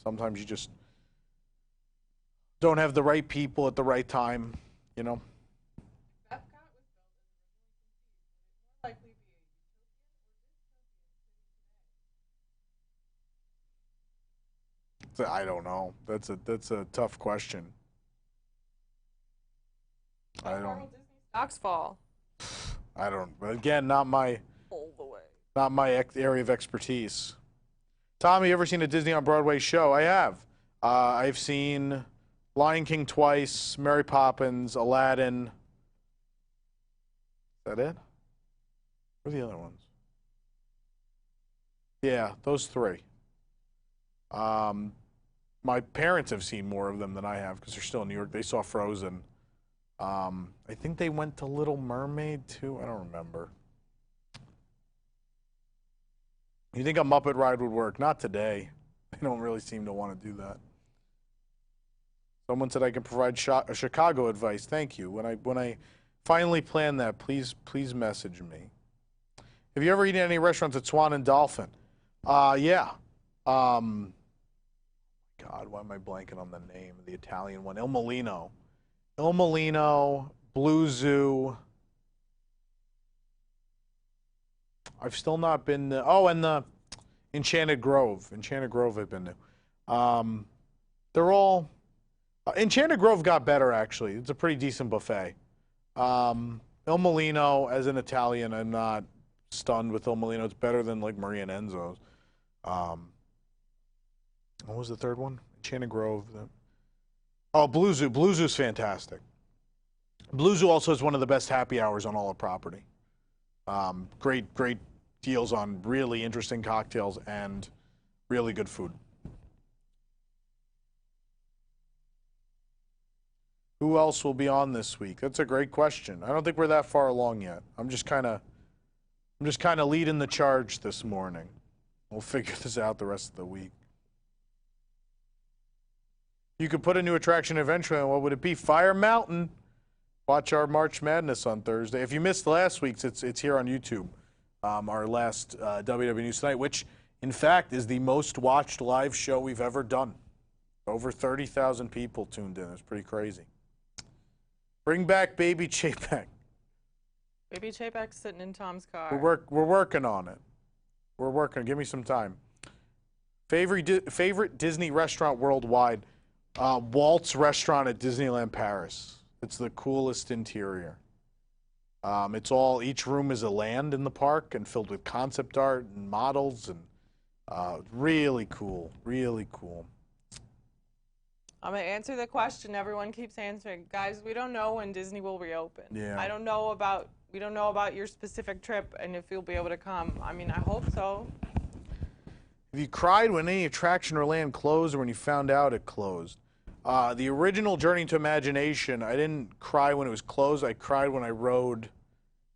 sometimes you just don't have the right people at the right time, Epcot was built as likely be a utopian or dystopian city today. I don't know. That's a tough question. I don't. Disney stocks fall I don't. Again, not my all the way. area of expertise. Tommy, you ever seen a Disney on Broadway show? I have. I've seen Lion King twice, Mary Poppins, Aladdin. Is that it? What are the other ones? Yeah, those 3. My parents have seen more of them than I have because they're still in New York. They saw Frozen. I think they went to Little Mermaid too. I don't remember. You think a Muppet ride would work? Not today. They don't really seem to want to do that. Someone said I can provide Chicago advice. Thank you. When I finally plan that, please message me. Have you ever eaten any restaurants at Swan and Dolphin? Yeah. God, why am I blanking on the name of the Italian one? Il Molino, Blue Zoo. I've still not been to, and the Enchanted Grove. Enchanted Grove I've been to. They're all, Enchanted Grove got better, actually. It's a pretty decent buffet. Il Molino, as an Italian, I'm not stunned with Il Molino. It's better than, like, Maria and Enzo's. What was the third one? Enchanted Grove. Blue Zoo. Blue Zoo's fantastic. Blue Zoo also has one of the best happy hours on all the property. Great deals on really interesting cocktails and really good food. Who else will be on this week? That's a great question. I don't think we're that far along yet. I'm just kind of leading the charge this morning. We'll figure this out the rest of the week. You could put a new attraction eventually, and what would it be? Fire Mountain. Watch our March Madness on Thursday. If you missed last week's, it's here on YouTube. Our last WDW News Tonight, which, in fact, is the most watched live show we've ever done. Over 30,000 people tuned in. It's pretty crazy. Bring back Baby Chapek. Baby Chapek's sitting in Tom's car. We're working on it. We're working. Give me some time. Favorite Disney restaurant worldwide? Walt's restaurant at Disneyland Paris. It's the coolest interior. Each room is a land in the park and filled with concept art and models, and really cool, really cool. I'm going to answer the question everyone keeps answering. Guys, we don't know when Disney will reopen. Yeah. We don't know about your specific trip and if you'll be able to come. I mean, I hope so. Have you cried when any attraction or land closed or when you found out it closed? The original Journey to Imagination, I didn't cry when it was closed. I cried when I rode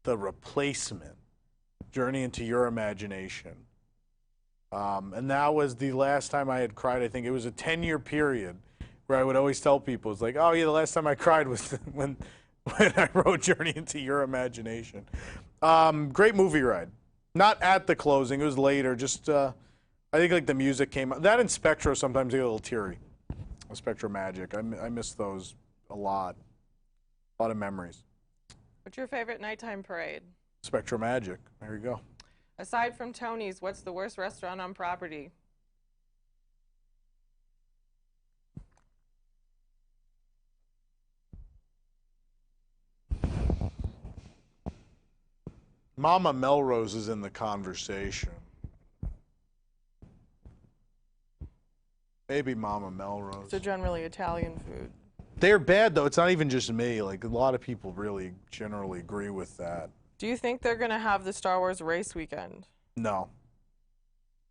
the replacement, Journey into Your Imagination. And that was the last time I had cried. I think it was a 10-year period where I would always tell people, it's like, oh yeah, the last time I cried was when I rode Journey into Your Imagination. Great movie ride. Not at the closing, it was later. Just, I think like the music came out. That and Spectro sometimes get a little teary. Spectro Magic. I miss those a lot. A lot of memories. What's your favorite nighttime parade? Spectro Magic. There you go. Aside from Tony's, what's the worst restaurant on property? Mama Melrose is in the conversation. Maybe Mama Melrose. So generally Italian food. They're bad, though. It's not even just me. Like, a lot of people really generally agree with that. Do you think they're going to have the Star Wars race weekend? No.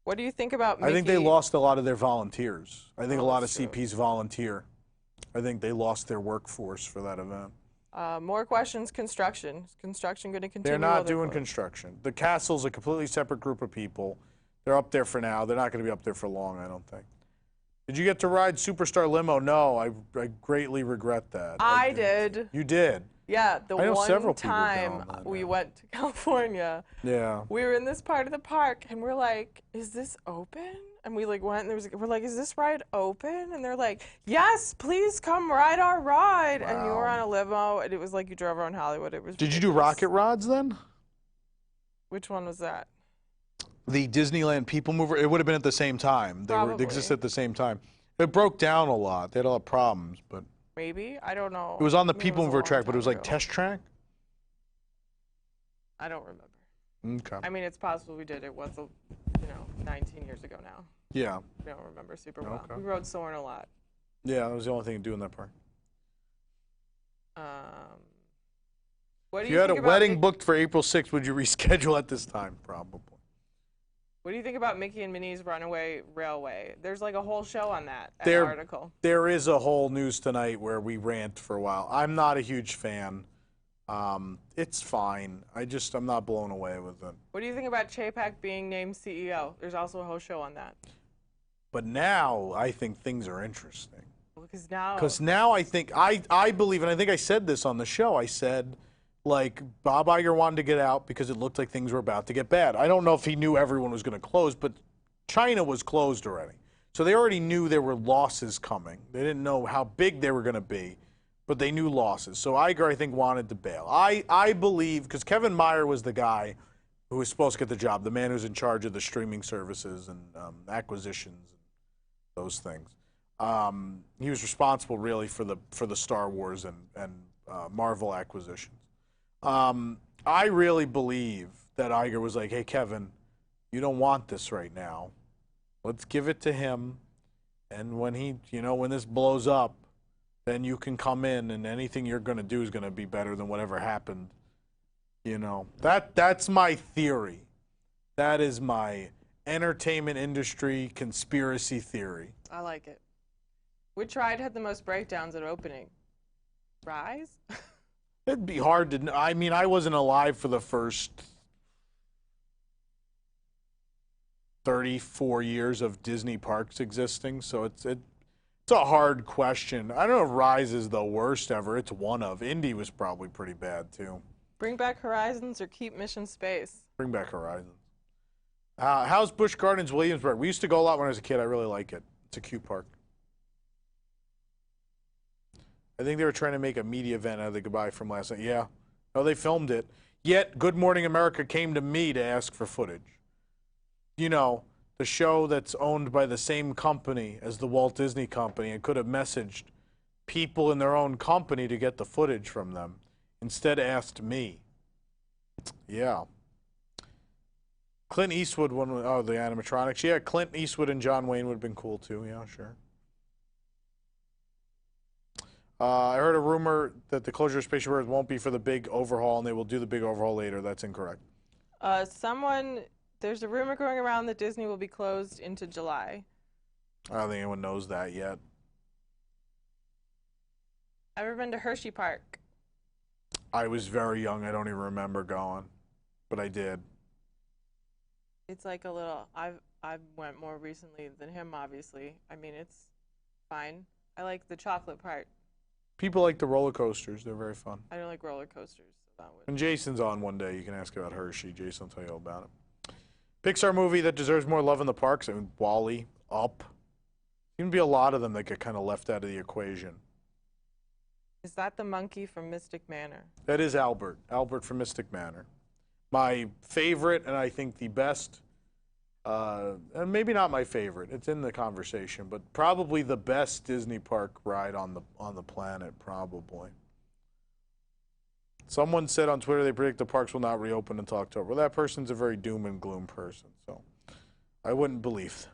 What do you think about Mickey? I think they lost a lot of their volunteers. I think a lot of that's true. CPs volunteer. I think they lost their workforce for that event. More questions, construction. Is construction going to continue? They're not doing construction. The castle's a completely separate group of people. They're up there for now. They're not going to be up there for long, I don't think. Did you get to ride Superstar Limo? No, I greatly regret that. I did. You did? Yeah, the I know one several people time down that we day. went to California, Yeah. we were in this part of the park, and we're like, is this open? And we like went, and we're like, is this ride open? And they're like, yes, please come ride our ride. Wow. And you were on a limo, and it was like you drove around Hollywood. It was Did you do ridiculous. Rocket Rods then? Which one was that? The Disneyland People Mover? It would have been at the same time. They Probably. existed at the same time. It broke down a lot. They had a lot of problems, but Maybe? I don't know. it was on the Maybe it People was a Mover long track, but it time was like ago. test track? I don't remember. Okay. I mean, it's possible we did. It was, 19 years ago now. Yeah. I don't remember super well. Okay. We rode Soarin' a lot. Yeah, that was the only thing to do in that park. What do If you had a think about wedding booked for April 6th, would you reschedule at this time? Probably. What do you think about Mickey and Minnie's Runaway Railway? There's like a whole show on that article. There is a whole News Tonight where we rant for a while. I'm not a huge fan. It's fine. I'm not blown away with it. What do you think about Chapek being named CEO? There's also a whole show on that. But now I think things are interesting. Because Now I think, I believe, and I think I said this on the show, I said, like, Bob Iger wanted to get out because it looked like things were about to get bad. I don't know if he knew everyone was going to close, but China was closed already. So they already knew there were losses coming. They didn't know how big they were going to be, but they knew losses. So Iger, I think, wanted to bail. I believe, because Kevin Meyer was the guy who was supposed to get the job, the man who's in charge of the streaming services and acquisitions and those things. He was responsible, really, for the Star Wars and Marvel acquisitions. I really believe that Iger was like, hey, Kevin, you don't want this right now. Let's give it to him. And when when this blows up, then you can come in and anything you're going to do is going to be better than whatever happened. That's my theory. That is my entertainment industry conspiracy theory. I like it. Which ride had the most breakdowns at opening? Rise? It'd be hard to know. I mean, I wasn't alive for the first 34 years of Disney parks existing, so it's a hard question. I don't know if Rise is the worst ever. It's one of. Indy was probably pretty bad, too. Bring back Horizons or keep Mission Space? Bring back Horizons. How's Busch Gardens Williamsburg? We used to go a lot when I was a kid. I really like it. It's a cute park. I think they were trying to make a media event out of the goodbye from last night. Yeah. No, they filmed it. Yet, Good Morning America came to me to ask for footage. The show that's owned by the same company as the Walt Disney Company and could have messaged people in their own company to get the footage from them. Instead asked me. Yeah. Clint Eastwood one. Oh, the animatronics. Yeah, Clint Eastwood and John Wayne would have been cool too. Yeah, sure. I heard a rumor that the closure of Spaceship Earth won't be for the big overhaul, and they will do the big overhaul later. That's incorrect. There's a rumor going around that Disney will be closed into July. I don't think anyone knows that yet. Ever been to Hershey Park? I was very young. I don't even remember going, but I did. It's like a little. I went more recently than him, obviously. I mean, it's fine. I like the chocolate part. People like the roller coasters. They're very fun. I don't like roller coasters. So that would. When Jason's on one day, you can ask about Hershey. Jason will tell you all about it. Pixar movie that deserves more love in the parks. I mean, Wall-E, Up. Seem to be a lot of them that get kind of left out of the equation. Is that the monkey from Mystic Manor? That is Albert. Albert from Mystic Manor. My favorite, and I think the best, and maybe not my favorite. It's in the conversation, but probably the best Disney park ride on the planet, probably. Someone said on Twitter they predict the parks will not reopen until October. Well, that person's a very doom and gloom person, so I wouldn't believe them.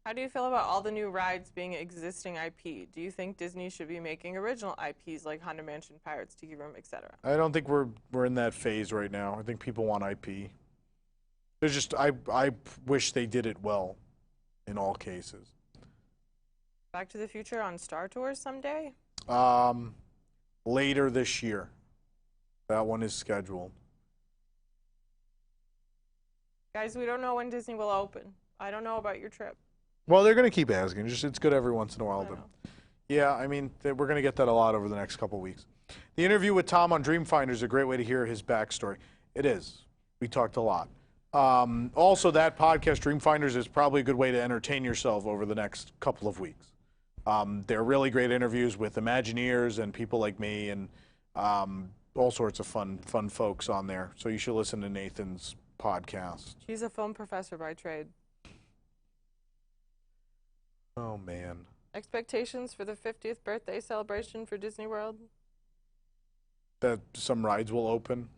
How do you feel about all the new rides being existing IP? Do you think Disney should be making original IPs like Haunted Mansion, Pirates, Tiki Room, etc.? I don't think we're in that phase right now. I think people want IP. There's just I wish they did it well in all cases. Back to the Future on Star Tours someday? Later this year. That one is scheduled. Guys, we don't know when Disney will open. I don't know about your trip. Well, they're going to keep asking. It's good every once in a while. I know. Yeah, I mean, we're going to get that a lot over the next couple weeks. The interview with Tom on Dreamfinder is a great way to hear his backstory. It is. We talked a lot. Also, that podcast, Dreamfinders, is probably a good way to entertain yourself over the next couple of weeks. They're really great interviews with Imagineers and people like me and all sorts of fun folks on there. So you should listen to Nathan's podcast. He's a film professor by trade. Oh, man. Expectations for the 50th birthday celebration for Disney World? That some rides will open.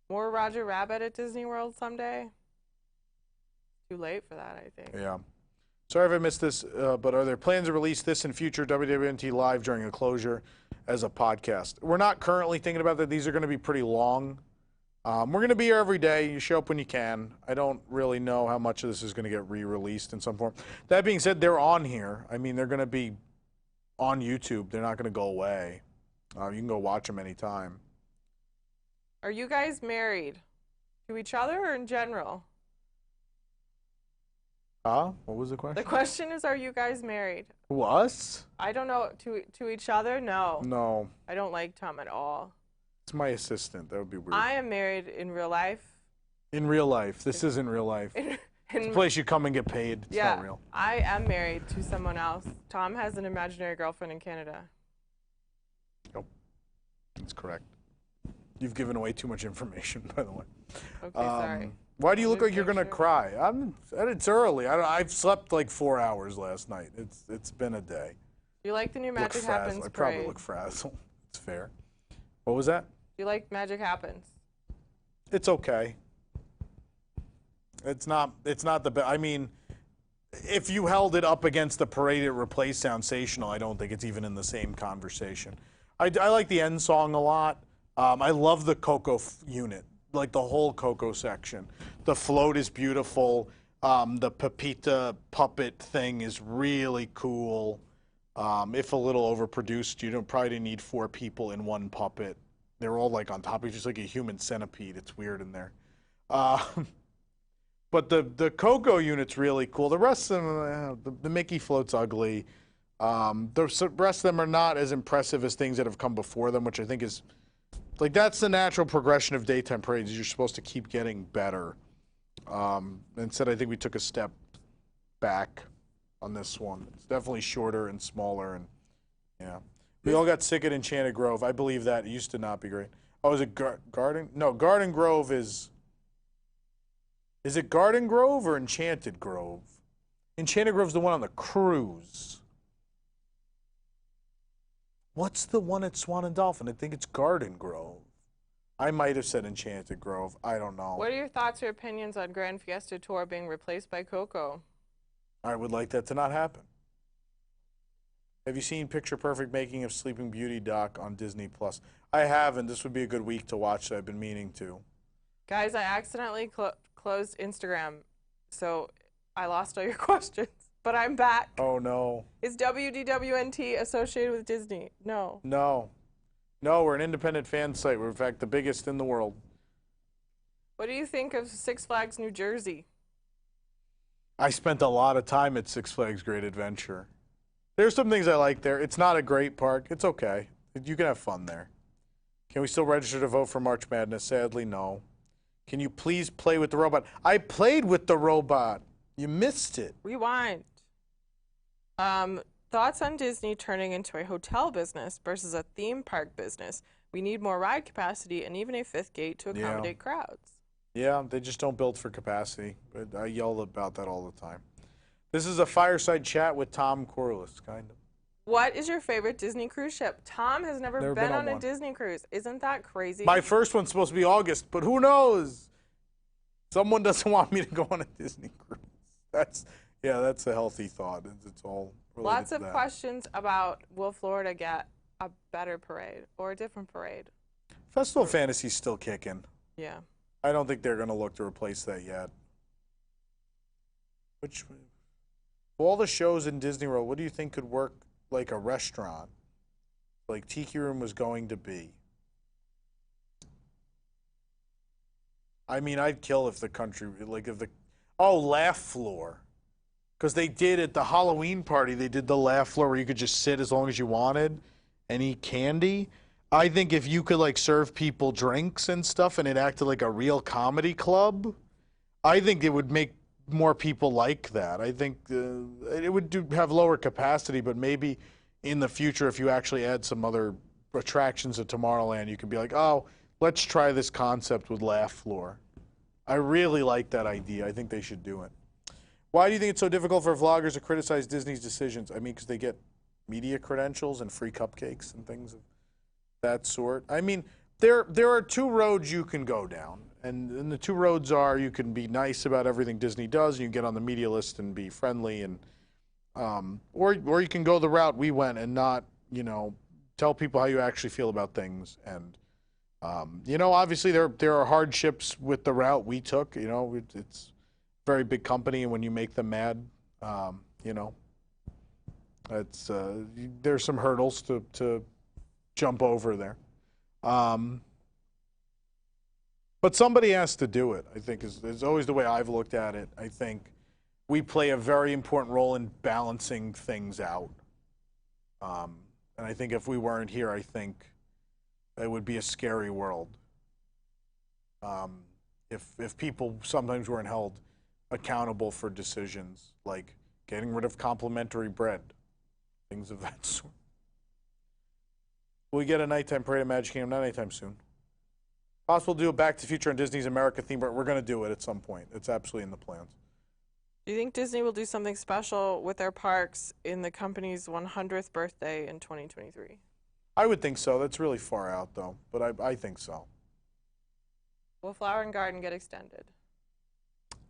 More Roger Rabbit at Disney World someday? Too late for that, I think. Yeah. Sorry if I missed this, but are there plans to release this in future WDWNT Live during a closure as a podcast? We're not currently thinking about that. These are going to be pretty long. We're going to be here every day. You show up when you can. I don't really know how much of this is going to get re-released in some form. That being said, they're on here. I mean, they're going to be on YouTube. They're not going to go away. You can go watch them anytime. Are you guys married? To each other or in general? What was the question? The question is, are you guys married? Who, us? I don't know. To each other? No. No. I don't like Tom at all. It's my assistant. That would be weird. I am married in real life. In real life. This isn't real life. It's a place you come and get paid. It's not real. I am married to someone else. Tom has an imaginary girlfriend in Canada. Nope. That's correct. You've given away too much information, by the way. Okay, sorry. Why do you look like you're gonna cry? It's early. I've slept like 4 hours last night. It's been a day. You like the new Magic Happens I parade? probably look frazzled. It's fair. What was that? You like Magic Happens? It's okay. It's not the best. I mean, if you held it up against the parade it replaced Soundsational, I don't think it's even in the same conversation. I like the end song a lot. I love the Coco unit, like the whole Coco section. The float is beautiful. The Pepita puppet thing is really cool. If a little overproduced, you probably need 4 people in one puppet. They're all like on top of just like a human centipede. It's weird in there. But the Coco unit's really cool. The rest of them, the Mickey float's ugly. The rest of them are not as impressive as things that have come before them, which I think is, like, that's the natural progression of daytime parades. You're supposed to keep getting better. Instead, I think we took a step back on this one. It's definitely shorter and smaller, and yeah. We all got sick at Enchanted Grove. I believe that. It used to not be great. Oh, is it Garden? No, Garden Grove is... Is it Garden Grove or Enchanted Grove? Enchanted Grove's the one on the cruise. What's the one at Swan and Dolphin? I think it's Garden Grove. I might have said Enchanted Grove. I don't know. What are your thoughts or opinions on Grand Fiesta Tour being replaced by Coco? I would like that to not happen. Have you seen Picture Perfect Making of Sleeping Beauty doc on Disney Plus? I haven't. This would be a good week to watch. I've been meaning to. Guys, I accidentally closed Instagram, so I lost all your questions. But I'm back. Oh, no. Is WDWNT associated with Disney? No. No. No, we're an independent fan site. We're, in fact, the biggest in the world. What do you think of Six Flags New Jersey? I spent a lot of time at Six Flags Great Adventure. There's some things I like there. It's not a great park. It's okay. You can have fun there. Can we still register to vote for March Madness? Sadly, no. Can you please play with the robot? I played with the robot. You missed it. Rewind. Thoughts on Disney turning into a hotel business versus a theme park business? We need more ride capacity and even a fifth gate to accommodate crowds. Yeah, they just don't build for capacity. I yell about that all the time. This is a fireside chat with Tom Corliss, kind of. What is your favorite Disney cruise ship? Tom has never been on a Disney cruise. Isn't that crazy? My first one's supposed to be August, but who knows? Someone doesn't want me to go on a Disney cruise. That's a healthy thought. It's all related Lots to of that. questions about will Florida get a better parade or a different parade? Festival of Fantasy's still kicking. Yeah. I don't think they're going to look to replace that yet. Of all the shows in Disney World, what do you think could work like a restaurant, like Tiki Room was going to be? I mean, I'd kill if the country, Laugh Floor. Because they did at the Halloween party, they did the Laugh Floor where you could just sit as long as you wanted and eat candy. I think if you could serve people drinks and stuff and it acted like a real comedy club, I think it would make more people like that. I think it would have lower capacity, but maybe in the future, if you actually add some other attractions at Tomorrowland, you could be like, oh, let's try this concept with Laugh Floor. I really like that idea. I think they should do it. Why do you think it's so difficult for vloggers to criticize Disney's decisions? I mean, because they get media credentials and free cupcakes and things of that sort. I mean, there are two roads you can go down. And the two roads are you can be nice about everything Disney does, and you can get on the media list and be friendly, and or you can go the route we went and not, tell people how you actually feel about things. And obviously there are hardships with the route we took. It's a very big company, and when you make them mad, it's there's some hurdles to jump over there. But somebody has to do it, I think, is always the way I've looked at it. I think we play a very important role in balancing things out. And I think if we weren't here, I think it would be a scary world. If people sometimes weren't held accountable for decisions like getting rid of complimentary bread, things of that sort. Will we get a nighttime parade at Magic Kingdom? Not anytime soon. Possible to do a Back to the Future on Disney's America theme, but we're going to do it at some point. It's absolutely in the plans. Do you think Disney will do something special with their parks in the company's 100th birthday in 2023? I would think so. That's really far out, though, but I think so. Will Flower and Garden get extended?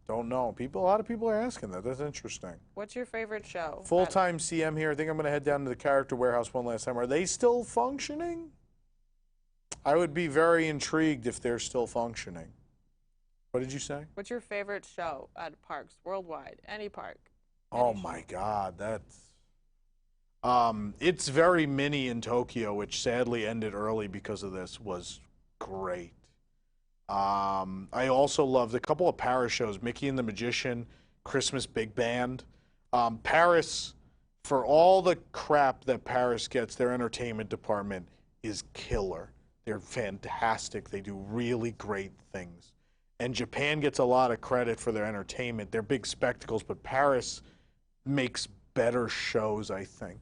Don't know. A lot of people are asking that. That's interesting. What's your favorite show? Full-time CM here. I think I'm going to head down to the Character Warehouse one last time. Are they still functioning? I would be very intrigued if they're still functioning. What did you say? What's your favorite show at parks worldwide? Any park? Oh my God, that's it's Very Mini in Tokyo, which sadly ended early because of this, was great. I also loved a couple of Paris shows, Mickey and the Magician, Christmas Big Band. Paris, for all the crap that Paris gets, their entertainment department is killer. They're fantastic. They do really great things. And Japan gets a lot of credit for their entertainment. They're big spectacles, but Paris makes better shows, I think.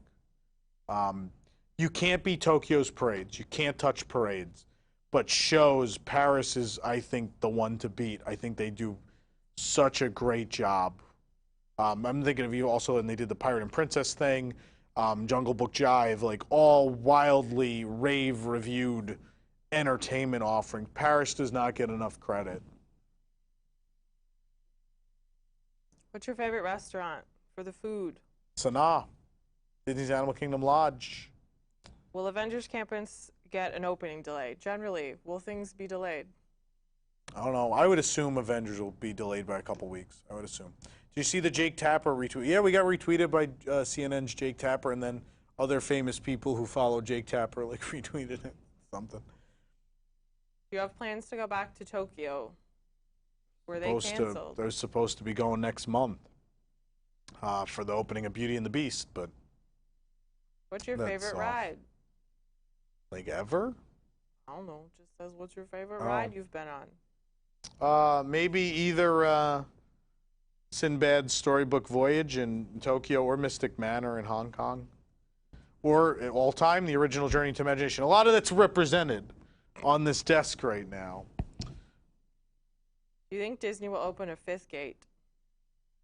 You can't beat Tokyo's parades. You can't touch parades. But shows, Paris is, I think, the one to beat. I think they do such a great job. I'm thinking of you also, and they did the Pirate and Princess thing. Jungle Book Jive, like all wildly rave-reviewed entertainment offering. Paris does not get enough credit. What's your favorite restaurant for the food? Sanaa, Disney's Animal Kingdom Lodge. Will Avengers Campus get an opening delay? Generally, will things be delayed? I don't know. I would assume Avengers will be delayed by a couple weeks. I would assume. Do you see the Jake Tapper retweet? Yeah, we got retweeted by CNN's Jake Tapper, and then other famous people who follow Jake Tapper like retweeted it. Something. Do you have plans to go back to Tokyo? Were they canceled? They're supposed to be going next month for the opening of Beauty and the Beast, but What's your favorite off. ride? Like ever? I don't know. It just says what's your favorite ride you've been on? Maybe either Sinbad's Storybook Voyage in Tokyo or Mystic Manor in Hong Kong. Or all time, the original Journey to Imagination. A lot of that's represented on this desk right now. Do you think Disney will open a fifth gate?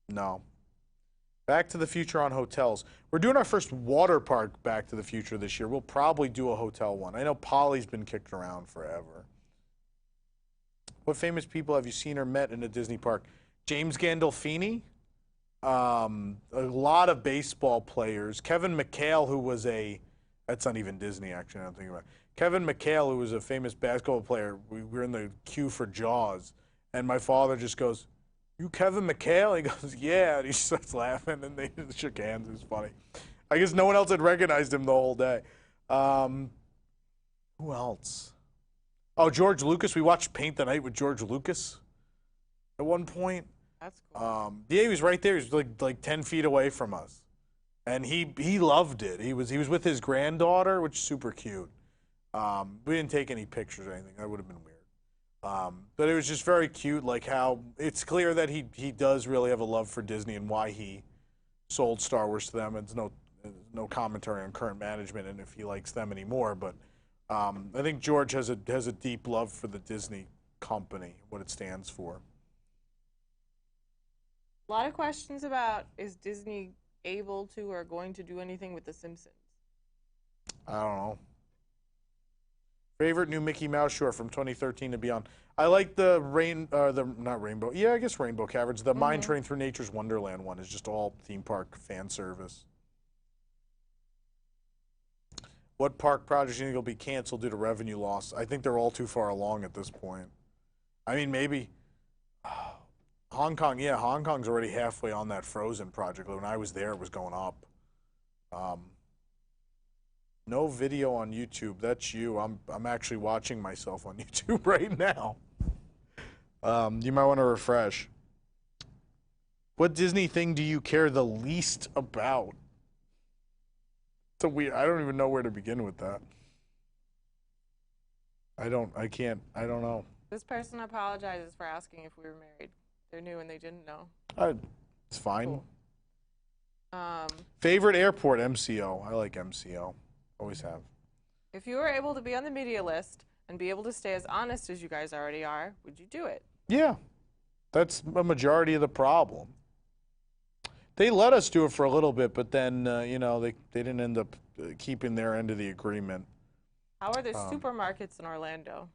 No. Back to the Future on hotels. We're doing our first water park Back to the Future this year. We'll probably do a hotel one. I know Polly's been kicked around forever. What famous people have you seen or met in a Disney park? James Gandolfini. A lot of baseball players. Kevin McHale, who was that's not even Disney, actually, I don't think about it. Kevin McHale, who was a famous basketball player. We were in the queue for Jaws, and my father just goes, "You Kevin McHale?" He goes, "Yeah," and he starts laughing, and they just shook hands. It was funny. I guess no one else had recognized him the whole day. Who else? Oh, George Lucas. We watched Paint the Night with George Lucas at one point. That's cool. Yeah, he was right there. He was like 10 feet away from us, and he loved it. He was with his granddaughter, which is super cute. We didn't take any pictures or anything. That would have been weird. But it was just very cute, like how it's clear that he does really have a love for Disney and why he sold Star Wars to them. It's no commentary on current management and if he likes them anymore. But I think George has a deep love for the Disney company, what it stands for. A lot of questions about, is Disney able to or going to do anything with The Simpsons? I don't know. Favorite new Mickey Mouse short from 2013 and beyond. I like the Rainbow Caverns. The Mine Train Through Nature's Wonderland one is just all theme park fan service. What park projects do you think will be canceled due to revenue loss? I think they're all too far along at this point. I mean, maybe Hong Kong. Yeah, Hong Kong's already halfway on that Frozen project. When I was there, it was going up. No video on YouTube. That's you. I'm actually watching myself on YouTube right now. You might want to refresh. What Disney thing do you care the least about? It's a weird. I don't even know where to begin with that. I don't know. This person apologizes for asking if we were married. They're new and they didn't know. It's fine. Cool. Favorite airport? MCO. I like MCO. Always have. If you were able to be on the media list and be able to stay as honest as you guys already are, would you do it? Yeah. That's a majority of the problem. They let us do it for a little bit, but then, they didn't end up keeping their end of the agreement. How are the supermarkets in Orlando?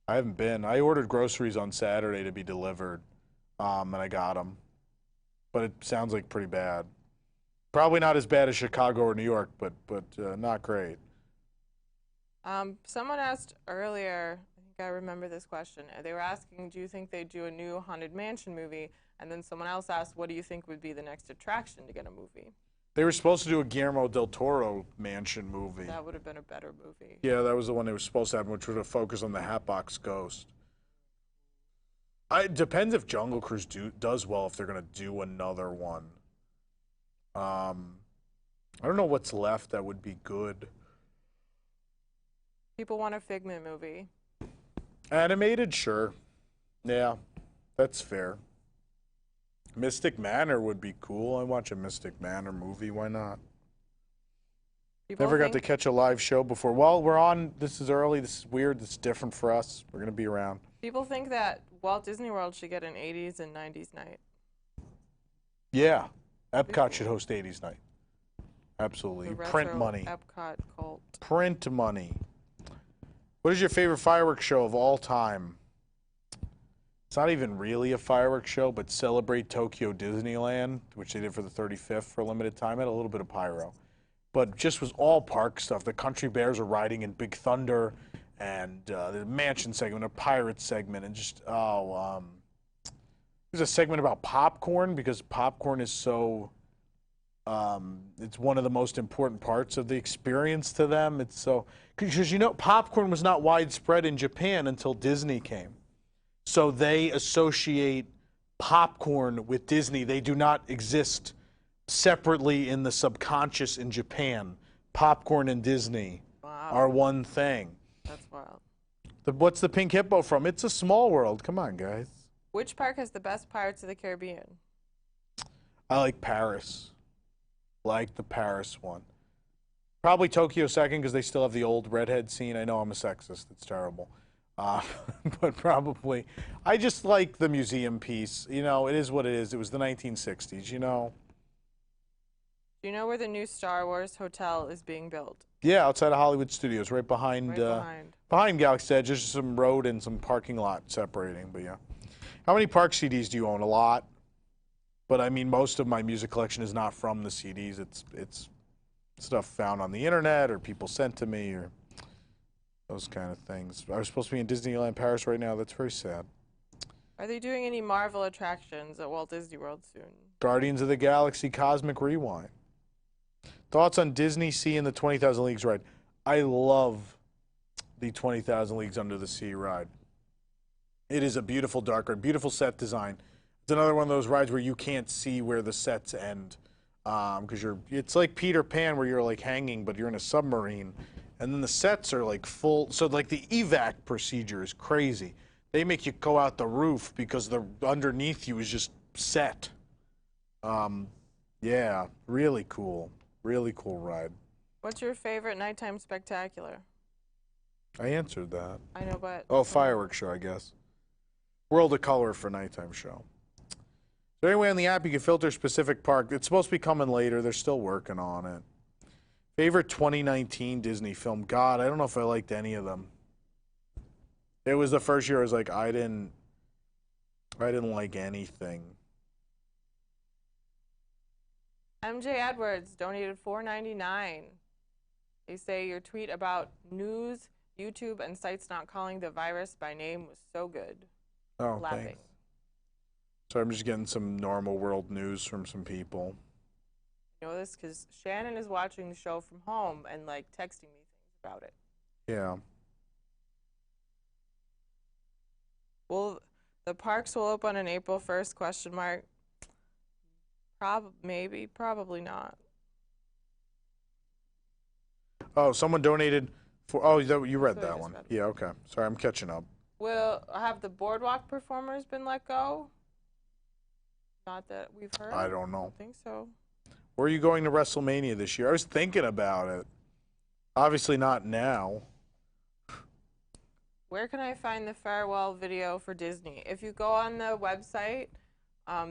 I haven't been. I ordered groceries on Saturday to be delivered, and I got them. But it sounds like pretty bad. Probably not as bad as Chicago or New York, but not great. Someone asked earlier, I think I remember this question. They were asking, do you think they'd do a new Haunted Mansion movie? And then someone else asked, what do you think would be the next attraction to get a movie? They were supposed to do a Guillermo del Toro mansion movie. That would have been a better movie. Yeah, that was the one they were supposed to have, which would have focused on the Hatbox Ghost. It depends if Jungle Cruise does well, if they're going to do another one. I don't know what's left that would be good. People want a Figment movie. Animated, sure. Yeah, that's fair. Mystic Manor would be cool. I'd watch a Mystic Manor movie. Why not? Never got to catch a live show before. Well, we're on. This is early. This is weird. This is different for us. We're going to be around. People think that Walt Disney World should get an 80s and 90s night. Yeah. Epcot should host 80s night. Absolutely. The Print retro money. Epcot cult. Print money. What is your favorite fireworks show of all time? It's not even really a fireworks show, but Celebrate Tokyo Disneyland, which they did for the 35th for a limited time, had a little bit of pyro. But just was all park stuff. The Country Bears were riding in Big Thunder, and the Mansion segment, a Pirate segment, and just, there's a segment about popcorn, because popcorn is so, it's one of the most important parts of the experience to them. It's so, because popcorn was not widespread in Japan until Disney came. So they associate popcorn with Disney. They do not exist separately in the subconscious in Japan. Popcorn and Disney are one thing. That's wild. What's the pink hippo from? It's a Small World. Come on, guys. Which park has the best Pirates of the Caribbean? I like Paris. Like the Paris one. Probably Tokyo second, because they still have the old redhead scene. I know I'm a sexist. It's terrible. But probably, I just like the museum piece. It is what it is. It was the 1960s, Do you know where the new Star Wars hotel is being built? Yeah, outside of Hollywood Studios, right behind Galaxy's Edge. There's some road and some parking lot separating, but yeah. How many park CDs do you own? A lot. But I mean, most of my music collection is not from the CDs. It's stuff found on the internet or people sent to me or those kind of things. I was supposed to be in Disneyland Paris right now. That's very sad. Are they doing any Marvel attractions at Walt Disney World soon? Guardians of the Galaxy Cosmic Rewind. Thoughts on Disney Sea and the 20,000 Leagues ride? I love the 20,000 Leagues Under the Sea ride. It is a beautiful dark ride, beautiful set design. It's another one of those rides where you can't see where the sets end, because it's like Peter Pan where you're like hanging, but you're in a submarine. And then the sets are like full, so like the evac procedure is crazy. They make you go out the roof because the underneath you is just set. Yeah, really cool ride. What's your favorite nighttime spectacular? I answered that. I know, but... Oh, fireworks show, I guess. World of Color for nighttime show. So anyway, on the app, you can filter specific park. It's supposed to be coming later. They're still working on it. Favorite 2019 Disney film? God, I don't know if I liked any of them. It was the first year I was like, I didn't like anything. MJ Edwards donated $4.99. They say your tweet about news, YouTube, and sites not calling the virus by name was so good. Oh, laughing. Thanks. So I'm just getting some normal world news from some people. You know this because Shannon is watching the show from home and like texting me things about it. Yeah. Well, the parks will open on April 1st, question mark. Maybe, probably not. Oh, someone donated for, oh, you read that one. Yeah, okay. Sorry, I'm catching up. Have the boardwalk performers been let go? Not that we've heard. I don't know. I don't think so. Where are you going to WrestleMania this year? I was thinking about it. Obviously not now. Where can I find the farewell video for Disney? If you go on the website,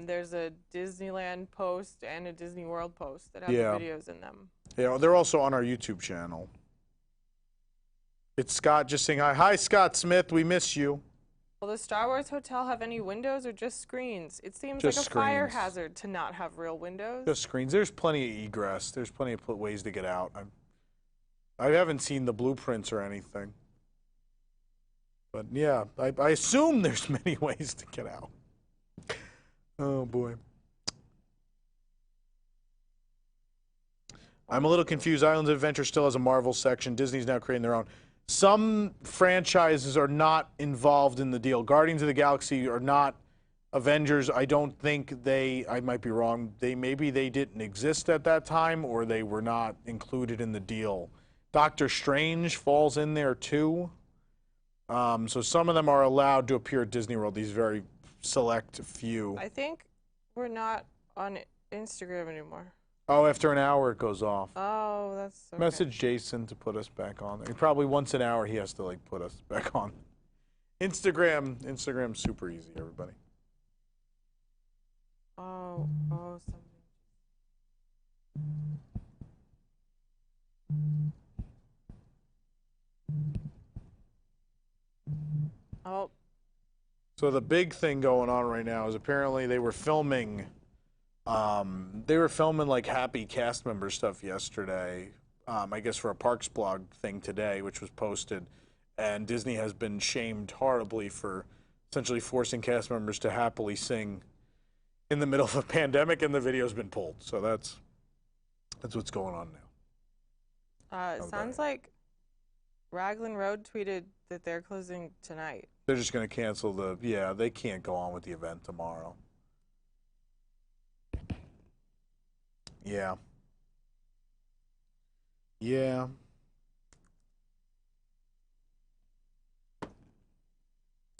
there's a Disneyland post and a Disney World post that have the videos in them. Yeah, they're also on our YouTube channel. It's Scott just saying hi. Hi, Scott Smith. We miss you. Will the Star Wars Hotel have any windows or just screens? It seems just like a screens. fire hazard to not have real windows. Just screens. There's plenty of egress. There's plenty of ways to get out. I haven't seen the blueprints or anything. But yeah, I assume there's many ways to get out. Oh boy. I'm a little confused. Islands of Adventure still has a Marvel section. Disney's now creating their own. Some franchises are not involved in the deal. Guardians of the Galaxy are not Avengers. I don't think I might be wrong, maybe they didn't exist at that time or they were not included in the deal. Doctor Strange falls in there too. So some of them are allowed to appear at Disney World, these very select few. I think we're not on Instagram anymore. Oh, after an hour it goes off. Oh, that's okay. Message Jason to put us back on there. Probably once an hour he has to like put us back on. Instagram's super easy, everybody. Oh, something. So the big thing going on right now is apparently they were filming like happy cast member stuff yesterday. I guess for a Parks blog thing today, which was posted, and Disney has been shamed horribly for essentially forcing cast members to happily sing in the middle of a pandemic, and the video's been pulled. So that's what's going on now. It sounds like Raglan Road tweeted that they're closing tonight. They're just going to cancel they can't go on with the event tomorrow. Yeah. Yeah.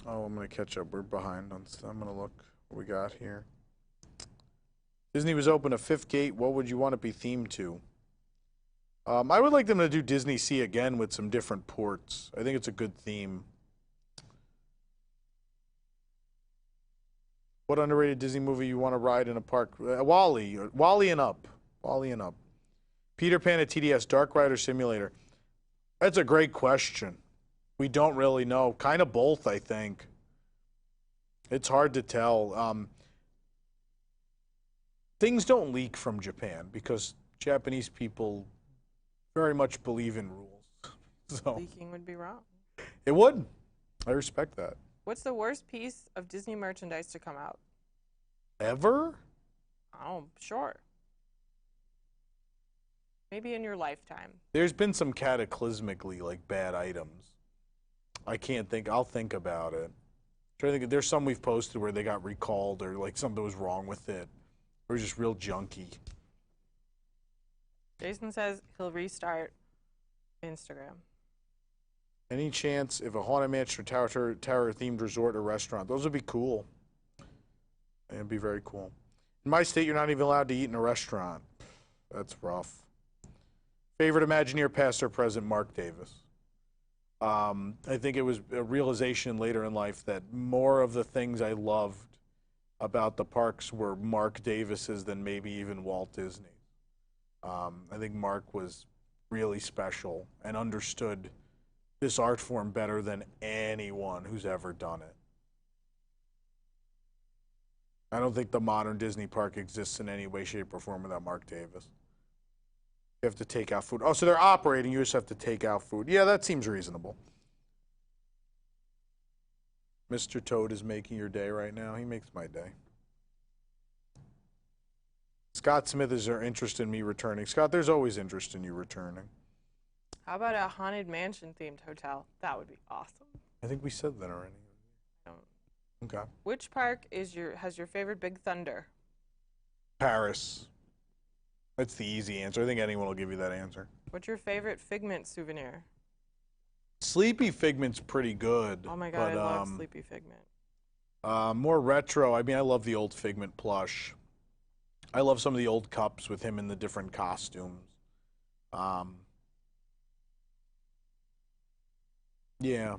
Oh, I'm going to catch up. We're behind on stuff. I'm going to look what we got here. Disney was open a fifth gate. What would you want to be themed to? I would like them to do Disney Sea again with some different ports. I think it's a good theme. What underrated Disney movie you want to ride in a park? WALL-E and Up. WALL-E and Up. Peter Pan at TDS, Dark Rider Simulator. That's a great question. We don't really know. Kind of both, I think. It's hard to tell. Things don't leak from Japan because Japanese people very much believe in rules. So Leaking would be wrong. it would. I respect that. What's the worst piece of Disney merchandise to come out? Ever? Oh, sure. Maybe in your lifetime. There's been some cataclysmically like bad items. I can't think. I'll think about it. Trying to think. There's some we've posted where they got recalled or like something was wrong with it. Or just real junky. Jason says he'll restart Instagram. Any chance if a Haunted Mansion or Tower themed resort or restaurant? Those would be cool. It'd be very cool. In my state, you're not even allowed to eat in a restaurant. That's rough. Favorite Imagineer, past or present, Mark Davis. I think it was a realization later in life that more of the things I loved about the parks were Mark Davis's than maybe even Walt Disney. I think Mark was really special and understood this art form better than anyone who's ever done it. I don't think the modern Disney park exists in any way, shape, or form without Mark Davis. You have to take out food. Oh, so they're operating. You just have to take out food. Yeah, that seems reasonable. Mr. Toad is making your day right now. He makes my day. Scott Smith, is there interest in me returning? Scott, there's always interest in you returning. How about a Haunted Mansion themed hotel? That would be awesome. I think we said that already. Okay. Which park has your favorite Big Thunder? Paris. That's the easy answer. I think anyone will give you that answer. What's your favorite Figment souvenir? Sleepy Figment's pretty good. Oh my god, but, I love Sleepy Figment. More retro. I mean, I love the old Figment plush. I love some of the old cups with him in the different costumes. Yeah.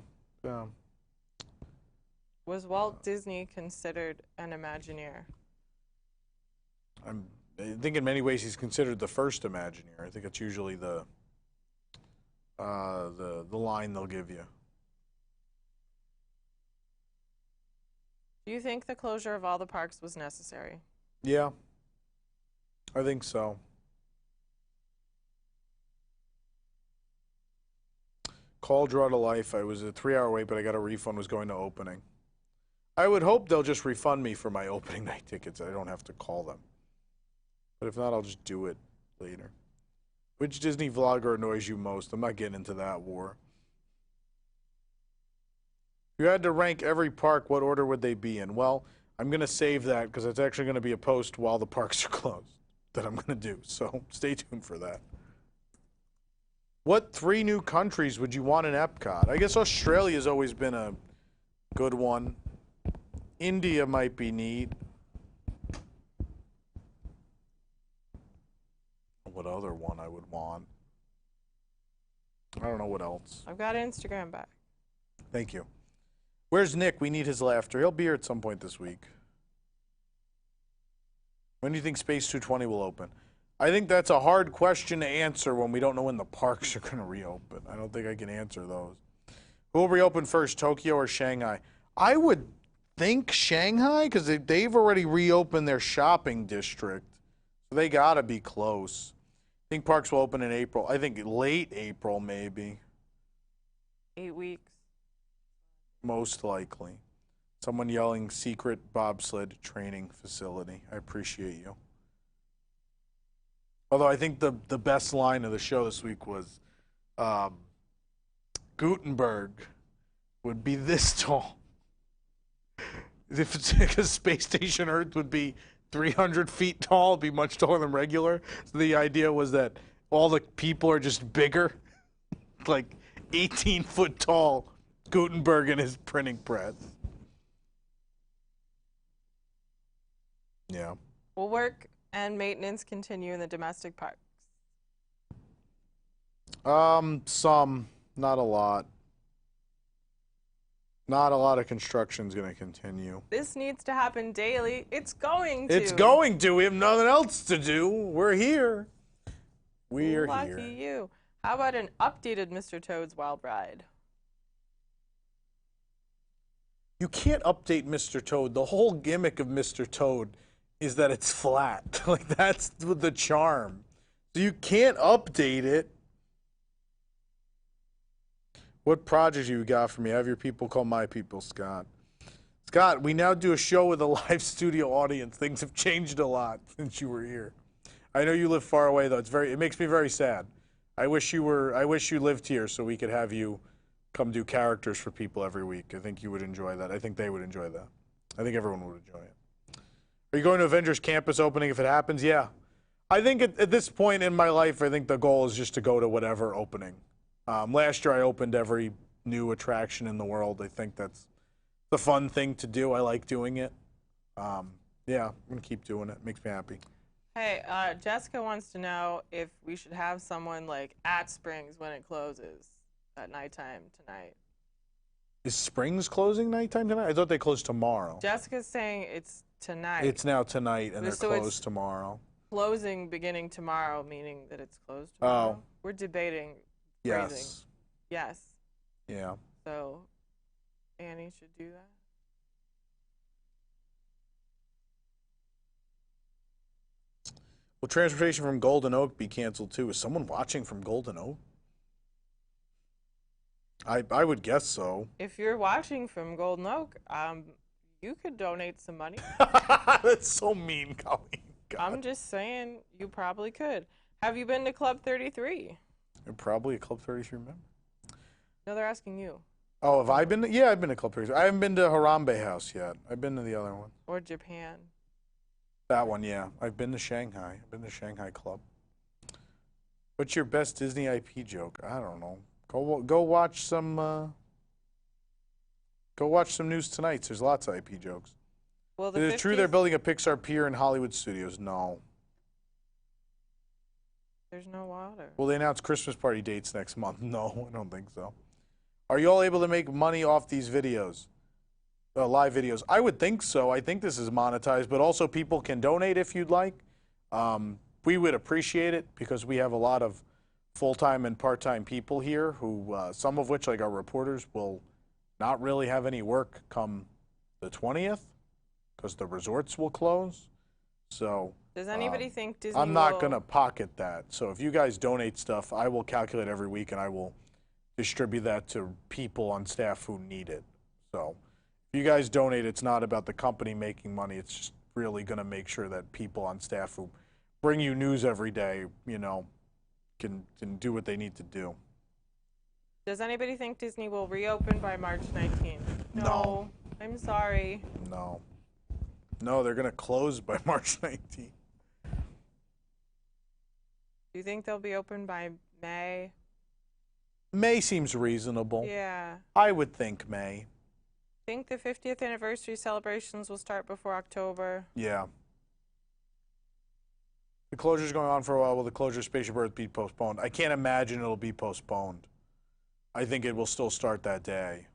Was Walt Disney considered an Imagineer? I think in many ways he's considered the first Imagineer. I think it's usually the line they'll give you. Do you think the closure of all the parks was necessary? Yeah, I think so. Call Draw to Life. I was a 3-hour wait, but I got a refund. Was going to opening. I would hope they'll just refund me for my opening night tickets. I don't have to call them. But if not, I'll just do it later. Which Disney vlogger annoys you most? I'm not getting into that war. If you had to rank every park, what order would they be in? Well, I'm going to save that because it's actually going to be a post while the parks are closed that I'm going to do. So stay tuned for that. What 3 new countries would you want in Epcot? I guess Australia's always been a good one. India might be neat. What other one I would want? I don't know what else. I've got Instagram back. Thank you. Where's Nick? We need his laughter. He'll be here at some point this week. When do you think Space 220 will open? I think that's a hard question to answer when we don't know when the parks are going to reopen. I don't think I can answer those. Who will reopen first, Tokyo or Shanghai? I would think Shanghai, because they've already reopened their shopping district. So they got to be close. I think parks will open in April. I think late April, maybe. 8 weeks. Most likely. Someone yelling secret bobsled training facility. I appreciate you. Although I think the best line of the show this week was Gutenberg would be this tall. If it's because Space Station Earth would be 300 feet tall, it'd be much taller than regular. So the idea was that all the people are just bigger, like 18 foot tall Gutenberg in his printing press. Yeah. Will work and maintenance continue in the domestic parks? Some, not a lot. Not a lot of construction's going to continue. This needs to happen daily. It's going to. It's going to. We have nothing else to do. We're here. We're Lucky here. you. How about an updated Mr. Toad's Wild Ride? You can't update Mr. Toad. The whole gimmick of Mr. Toad is that it's flat. Like, that's the charm. So you can't update it. What project you got for me? Have your people call my people, Scott. Scott, we now do a show with a live studio audience. Things have changed a lot since you were here. I know you live far away, though. It makes me very sad. I wish you lived here so we could have you come do characters for people every week. I think you would enjoy that. I think they would enjoy that. I think everyone would enjoy it. Are you going to Avengers Campus opening if it happens? Yeah. I think at this point in my life, I think the goal is just to go to whatever opening. Last year I opened every new attraction in the world. I think that's the fun thing to do. I like doing it. Yeah, I'm going to keep doing it. Makes me happy. Hey, Jessica wants to know if we should have someone like at Springs when it closes at nighttime tonight. Is Springs closing nighttime tonight? I thought they closed tomorrow. Jessica's saying it's tonight. It's now tonight, and they're So closed it's tomorrow. closing beginning tomorrow, meaning that it's closed tomorrow. Oh. We're debating Yes. phrasing. Yes. Yeah. So Annie should do that. Will transportation from Golden Oak be canceled too? Is someone watching from Golden Oak? I would guess so. If you're watching from Golden Oak, you could donate some money. That's so mean, Colleen. God. I'm just saying you probably could. Have you been to Club 33? You're probably a Club 33 member. No, they're asking you. Oh, have I been? Yeah, I've been to Club 33. I haven't been to Harambe House yet. I've been to the other one. Or Japan. That one, yeah. I've been to Shanghai. I've been to Shanghai Club. What's your best Disney IP joke? I don't know. Go watch some. Go watch some News Tonight. There's lots of IP jokes. Well, Is it true they're building a Pixar Pier in Hollywood Studios? No. There's no water. Will they announce Christmas party dates next month? No, I don't think so. Are you all able to make money off these videos? Live videos? I would think so. I think this is monetized, but also people can donate if you'd like. We would appreciate it because we have a lot of full-time and part-time people here who, some of which, like our reporters, will not really have any work come the 20th because the resorts will close. So Does anybody think Disney I'm not will... going to pocket that. So if you guys donate stuff, I will calculate every week and I will distribute that to people on staff who need it. So if you guys donate, it's not about the company making money. It's just really going to make sure that people on staff who bring you news every day, you know, can do what they need to do. Does anybody think Disney will reopen by March 19th? No. I'm sorry. No. No, they're going to close by March 19th. Do you think they'll be open by May? May seems reasonable. Yeah. I would think May. Think the 50th anniversary celebrations will start before October? Yeah. The closure's going on for a while. Will the closure of Spaceship Earth be postponed? I can't imagine it'll be postponed. I think it will still start that day.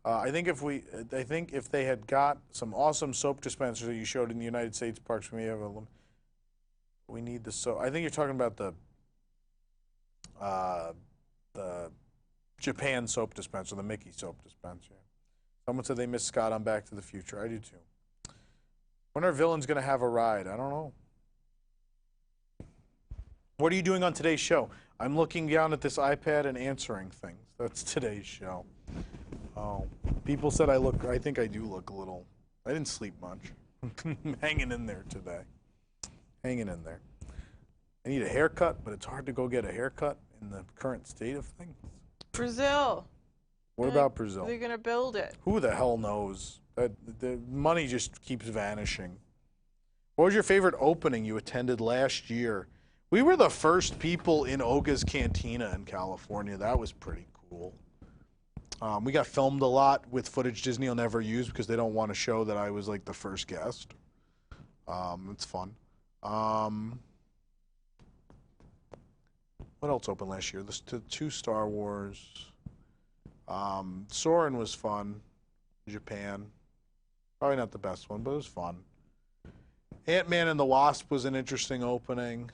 I think if they had got some awesome soap dispensers that you showed in the United States parks, we need the soap. I think you're talking about the Japan soap dispenser, the Mickey soap dispenser. Someone said they miss Scott on Back to the Future. I do too. When are villains going to have a ride? I don't know. What are you doing on today's show? I'm looking down at this iPad and answering things. That's today's show. Oh, people said I think I do look a little. I didn't sleep much. I'm hanging in there today. Hanging in there. I need a haircut, but it's hard to go get a haircut in the current state of things. Brazil. What about Brazil? They're going to build it. Who the hell knows? The money just keeps vanishing. What was your favorite opening you attended last year? We were the first people in Oga's Cantina in California. That was pretty cool. We got filmed a lot with footage Disney will never use because they don't want to show that I was like the first guest. It's fun. What else opened last year? The two Star Wars. Soarin' was fun. Japan. Probably not the best one, but it was fun. Ant-Man and the Wasp was an interesting opening.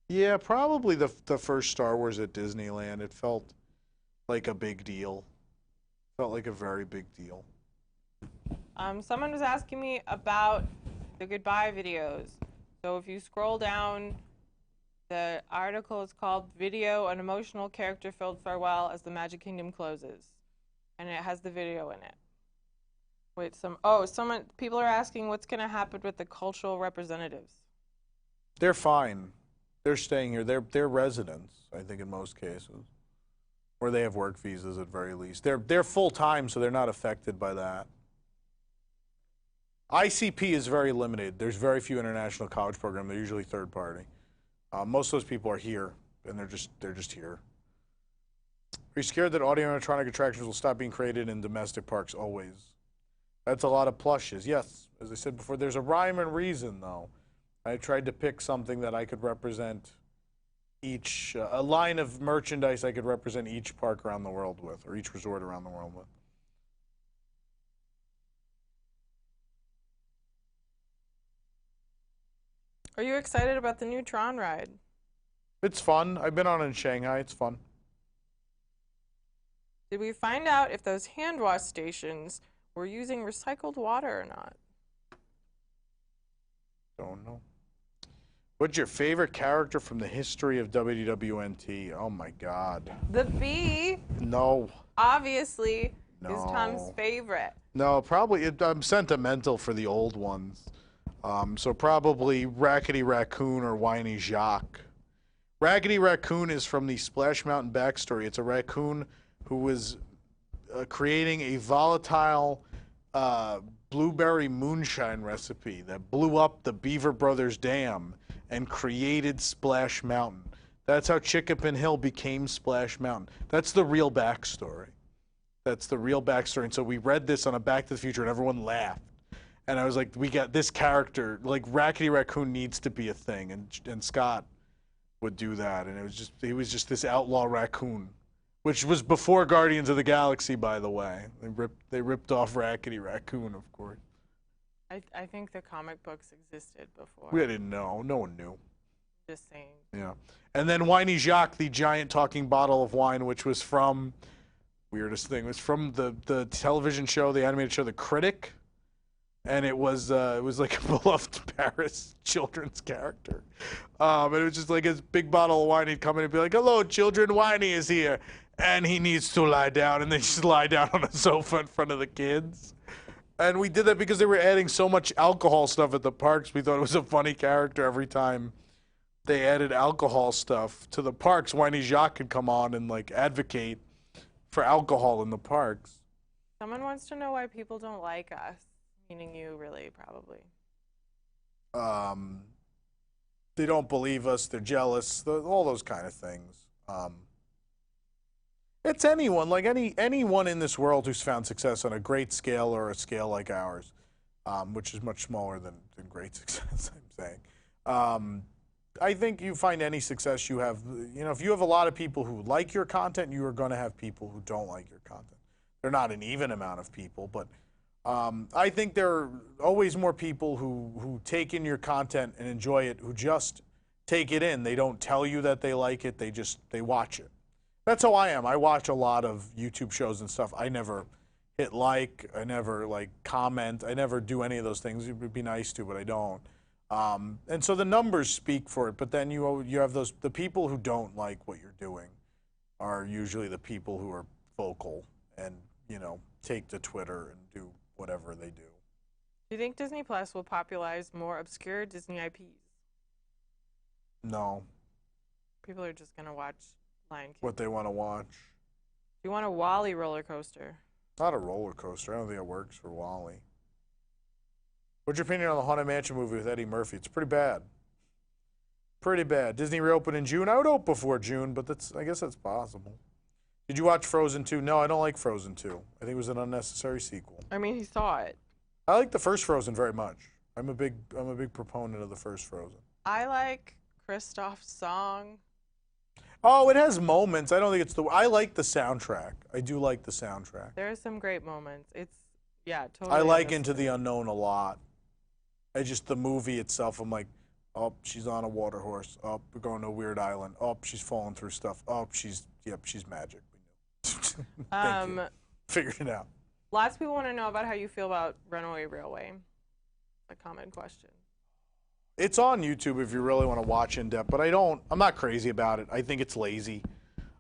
Yeah, probably the first Star Wars at Disneyland. It felt like a big deal. Felt like a very big deal. Someone was asking me about the goodbye videos. So if you scroll down, the article is called Video, an Emotional Character-Filled Farewell as the Magic Kingdom Closes. And it has the video in it. Wait, people are asking what's going to happen with the cultural representatives. They're fine. They're staying here. They're residents, I think, in most cases. Or they have work visas at very least. They're full-time, so they're not affected by that. ICP is very limited. There's very few international college programs. They're usually third party. Most of those people are here, and they're just here. Are you scared that audio animatronic attractions will stop being created in domestic parks? Always. That's a lot of plushes. Yes, as I said before, there's a rhyme and reason, though. I tried to pick something that I could represent each, a line of merchandise I could represent each park around the world with, or each resort around the world with. Are you excited about the new Tron ride? It's fun. I've been on it in Shanghai. It's fun. Did we find out if those hand wash stations were using recycled water or not? Don't know. What's your favorite character from the history of WDWNT? Oh my God. The bee. No. Obviously, No. is Tom's favorite. No, probably. I'm sentimental for the old ones. So probably Raggedy Raccoon or Whiny Jacques. Raggedy Raccoon is from the Splash Mountain backstory. It's a raccoon who was creating a volatile blueberry moonshine recipe that blew up the Beaver Brothers Dam and created Splash Mountain. That's how Chickapin Hill became Splash Mountain. That's the real backstory. That's the real backstory. And so we read this on a Back to the Future and everyone laughed. And I was like, we got this character, like Raggedy Raccoon needs to be a thing. And Scott would do that. And he was just this outlaw raccoon, which was before Guardians of the Galaxy, by the way. They ripped off Raggedy Raccoon, of course. I think the comic books existed before. We didn't know. No one knew. Just saying. Yeah. And then Whiny Jacques, the giant talking bottle of wine, which was from, weirdest thing, was from the television show, the animated show, The Critic. And it was like a beloved Paris children's character. And it was just like his big bottle of wine. He'd come in and be like, hello, children, Whiny is here. And he needs to lie down. And they just lie down on a sofa in front of the kids. And we did that because they were adding so much alcohol stuff at the parks. We thought it was a funny character every time they added alcohol stuff to the parks. Whiny Jacques could come on and like advocate for alcohol in the parks. Someone wants to know why people don't like us. Meaning you, really, probably. They don't believe us. They're jealous. All those kind of things. It's anyone, like anyone in this world who's found success on a great scale or a scale like ours, which is much smaller than great success, I'm saying. I think you find any success you have, if you have a lot of people who like your content, you are going to have people who don't like your content. They're not an even amount of people, but I think there are always more people who take in your content and enjoy it, who just take it in. They don't tell you that they like it. They watch it. That's how I am. I watch a lot of YouTube shows and stuff. I never hit like, I never like comment, I never do any of those things. It would be nice to, but I don't. And so the numbers speak for it, but then you have the people who don't like what you're doing are usually the people who are vocal and, you know, take to Twitter and do whatever they do. Do you think Disney Plus will popularize more obscure Disney IPs? No. People are just going to watch Lion King. What they want to watch. Do you want a Wall-E roller coaster? Not a roller coaster. I don't think it works for Wall-E. What's your opinion on the Haunted Mansion movie with Eddie Murphy? It's pretty bad. Pretty bad. Disney reopened in June. I would hope before June, but I guess that's possible. Did you watch Frozen 2? No, I don't like Frozen 2. I think it was an unnecessary sequel. I mean, he saw it. I like the first Frozen very much. I'm a big proponent of the first Frozen. I like Kristoff's song. Oh, it has moments. I don't think it's I like the soundtrack. I do like the soundtrack. There are some great moments. Yeah, totally. I like Into the Unknown a lot. The movie itself, I'm like, oh, she's on a water horse. Oh, we're going to a weird island. Oh, she's falling through stuff. Oh, she's magic. Thank you. Figured it out. Lots of people want to know about how you feel about Runaway Railway. A common question. It's on YouTube if you really want to watch in depth, but I'm not crazy about it. I think it's lazy.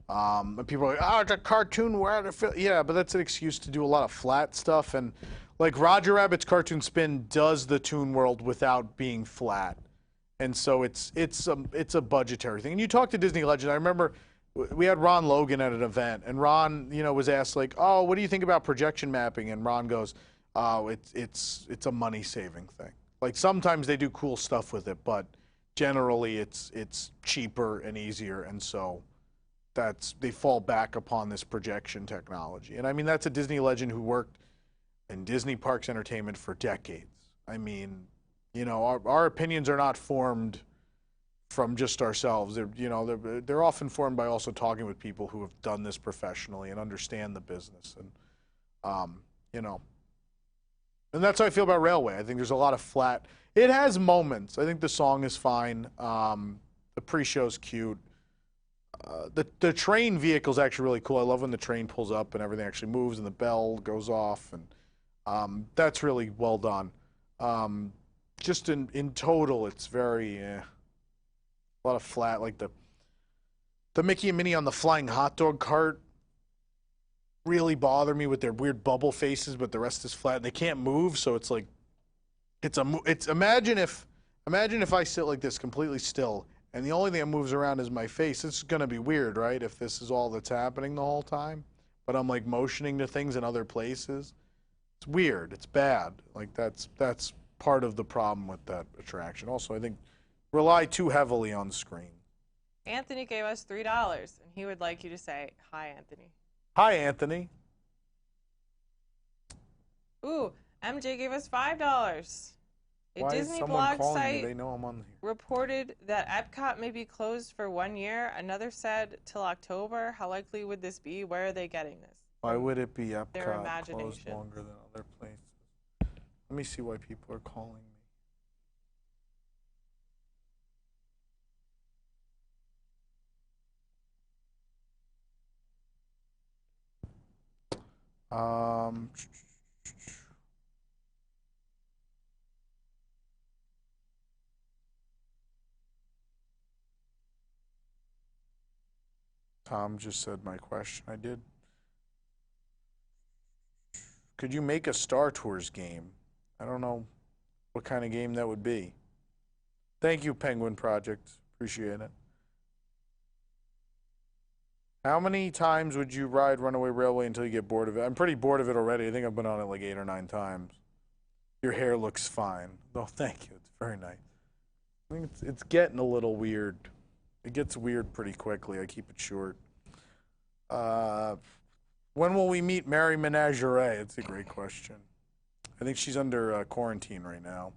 And people are like, oh, it's a cartoon where yeah, but that's an excuse to do a lot of flat stuff. And like Roger Rabbit's Cartoon Spin does the Toon World without being flat. And so it's a budgetary thing. And you talk to Disney Legend. I remember we had Ron Logan at an event, and Ron, was asked like, "Oh, what do you think about projection mapping?" And Ron goes, "Oh, it's a money-saving thing. Like sometimes they do cool stuff with it, but generally it's cheaper and easier, and so they fall back upon this projection technology." And I mean, that's a Disney legend who worked in Disney Parks Entertainment for decades. I mean, our opinions are not formed from just ourselves. They're often formed by also talking with people who have done this professionally and understand the business. And and that's how I feel about Railway. I think there's a lot of flat. It has moments. I think the song is fine. The pre-show's cute. The train vehicle's actually really cool. I love when the train pulls up and everything actually moves and the bell goes off, and that's really well done. Just in total, it's very a lot of flat, like the Mickey and Minnie on the flying hot dog cart really bother me with their weird bubble faces, but the rest is flat. They can't move, so it's like imagine if I sit like this completely still and the only thing that moves around is my face. It's gonna be weird, right? If this is all that's happening the whole time, but I'm like motioning to things in other places. It's weird. It's bad. Like that's part of the problem with that attraction. Also, I think rely too heavily on screen. Anthony gave us $3, and he would like you to say, "Hi, Anthony." Hi, Anthony. Ooh, MJ gave us $5. A Why Disney is someone blog calling site me? They know I'm on here. reported that Epcot may be closed for 1 year. Another said till October. How likely would this be? Where are they getting this? Why would it be Their Epcot closed imagination. longer than other places? Let me see why people are calling me. Tom just said my question. I did. Could you make a Star Tours game? I don't know what kind of game that would be. Thank you, Penguin Project. Appreciate it. How many times would you ride Runaway Railway until you get bored of it? I'm pretty bored of it already. I think I've been on it like 8 or 9 times. Your hair looks fine. Oh, thank you. It's very nice. I think it's getting a little weird. It gets weird pretty quickly. I keep it short. When will we meet Mary Menagerie? It's a great question. I think she's under quarantine right now.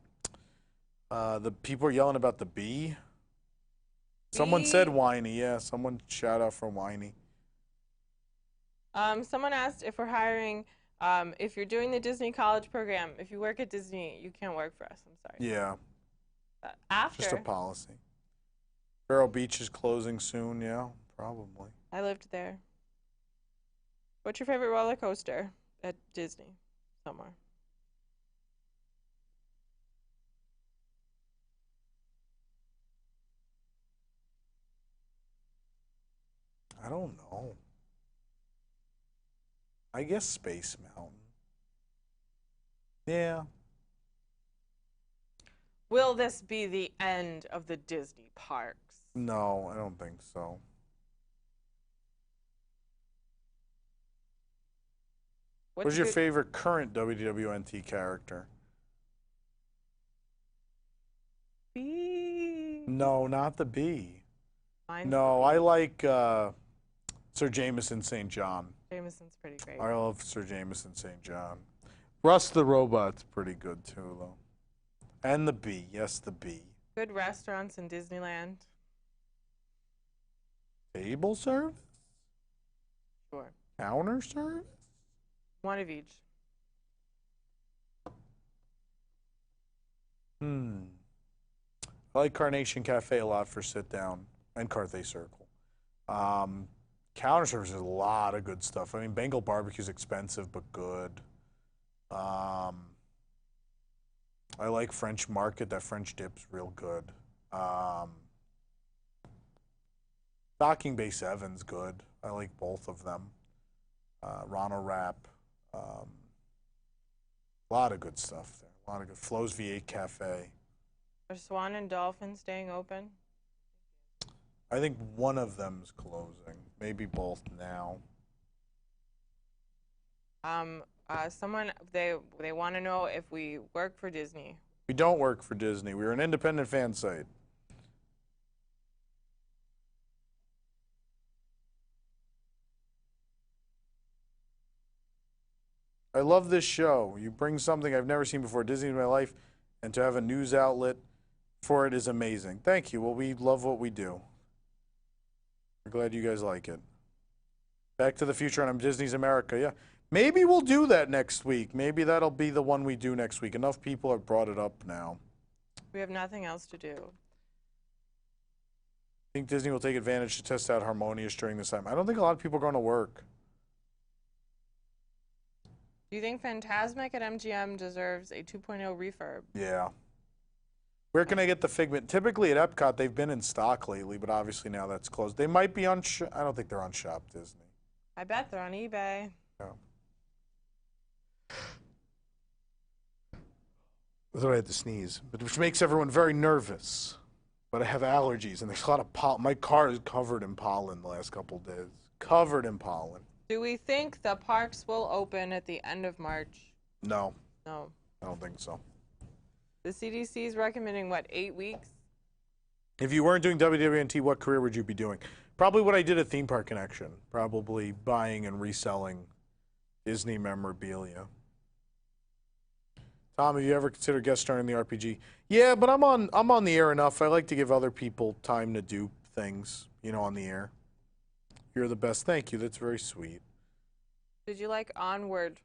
The people are yelling about the bee. Someone said whiny. Yeah, someone shout out for whiny. Someone asked if we're hiring, if you're doing the Disney College program, if you work at Disney, you can't work for us. I'm sorry. Yeah. After. Just a policy. Vero Beach is closing soon. Yeah, probably. I lived there. What's your favorite roller coaster at Disney? Somewhere. I don't know. I guess Space Mountain. Yeah. Will this be the end of the Disney parks? No, I don't think so. What's your favorite current WDWNT character? Bee. No, not the bee. Mine's No, I like Sir Jameson St. John. Jameson's pretty great. I love Sir Jameson St. John. Russ the Robot's pretty good too, though. And the bee. Yes, the bee. Good restaurants in Disneyland. Table service? Sure. Counter service? One of each. I like Carnation Cafe a lot for sit down and Carthay Circle. Counter service is a lot of good stuff. I mean, Bengal barbecue's expensive but good. I like French Market. That French dip's real good. Docking Bay 7's good. I like both of them. Ronald Wrap. A lot of good stuff there. A lot of good. Flo's V8 Cafe. Are Swan and Dolphin staying open? I think one of them's closing. Maybe both now. Someone they want to know if we work for Disney. We don't work for Disney. We're an independent fan site. I love this show. You bring something I've never seen before, Disney, in my life, and to have a news outlet for it is amazing. Thank you. Well, we love what we do. We're glad you guys like it. Back to the Future on Disney's America. Yeah. Maybe we'll do that next week. Maybe that'll be the one we do next week. Enough people have brought it up now. We have nothing else to do. I think Disney will take advantage to test out Harmonious during this time. I don't think a lot of people are going to work. Do you think Fantasmic at MGM deserves a 2.0 refurb? Yeah. Where can I get the Figment? Typically at Epcot, they've been in stock lately, but obviously now that's closed. They might be on, I don't think they're on Shop Disney. I bet they're on eBay. Yeah. I thought I had to sneeze, which makes everyone very nervous. But I have allergies, and there's a lot of pollen. My car is covered in pollen the last couple of days. Covered in pollen. Do we think the parks will open at the end of March? No. No. I don't think so. The CDC is recommending, what, 8 weeks? If you weren't doing WDWNT, what career would you be doing? Probably what I did at Theme Park Connection. Probably buying and reselling Disney memorabilia. Tom, have you ever considered guest starring in the RPG? Yeah, but I'm on the air enough. I like to give other people time to do things, you know, on the air. You're the best. Thank you. That's very sweet. Did you like Onward?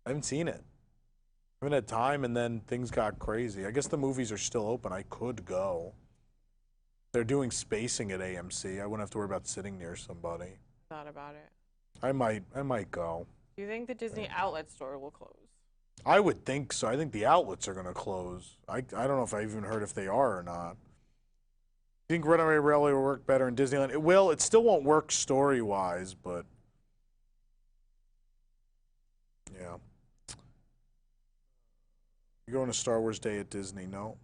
I haven't seen it. I haven't had time, and then things got crazy. I guess the movies are still open. I could go. They're doing spacing at AMC. I wouldn't have to worry about sitting near somebody. Thought about it. I might go. Do you think the Disney outlet store will close? I would think so. I think the outlets are going to close. I don't know if I even heard if they are or not. I think Runaway Railway will work better in Disneyland. It will. It still won't work story-wise, but yeah. You're going to Star Wars Day at Disney, no?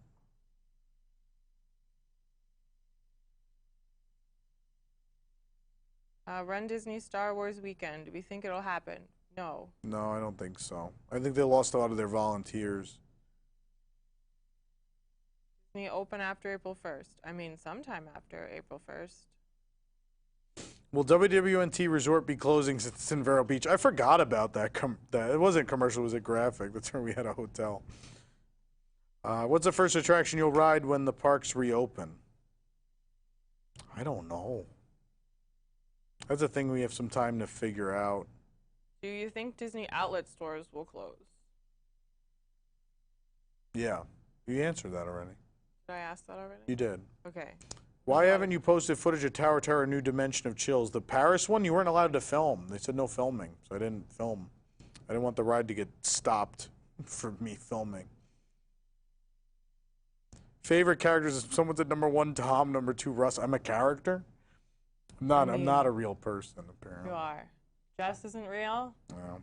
Run Disney Star Wars weekend. Do we think it'll happen? No. No, I don't think so. I think they lost a lot of their volunteers. Disney open after April 1st. I mean, sometime after April 1st. Will WDWNT Resort be closing since it's in Vero Beach? I forgot about that. It wasn't commercial, it was a graphic. That's where we had a hotel. What's the first attraction you'll ride when the parks reopen? I don't know. That's a thing we have some time to figure out. Do you think Disney outlet stores will close? Yeah. You answered that already. Did I ask that already? You did. Okay. Why haven't you posted footage of Tower Terror New Dimension of Chills? The Paris one, you weren't allowed to film. They said no filming, so I didn't film. I didn't want the ride to get stopped for me filming. Favorite characters? Someone said number 1, Tom, number 2, Russ. I'm a character? I'm not a real person, apparently. You are. Jess isn't real? No.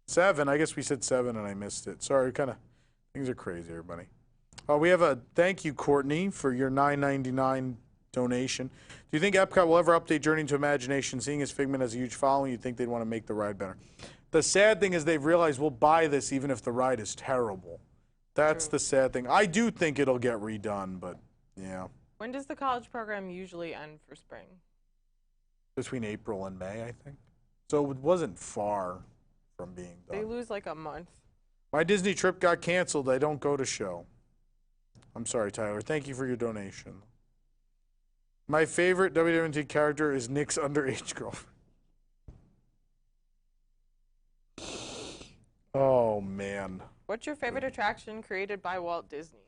7, I guess we said 7 and I missed it. Sorry, things are crazy, everybody. We have a thank you, Courtney, for your $9.99 donation. Do you think Epcot will ever update Journey into Imagination? Seeing as Figment has a huge following, you think they'd want to make the ride better? The sad thing is they've realized we'll buy this even if the ride is terrible. That's the sad thing. I do think it'll get redone, but yeah. When does the college program usually end for spring? Between April and May, I think. So it wasn't far from being done. They lose like a month. My Disney trip got canceled. I don't go to show. I'm sorry, Tyler. Thank you for your donation. My favorite WDWNT character is Nick's underage girlfriend. Oh, man. What's your favorite attraction created by Walt Disney?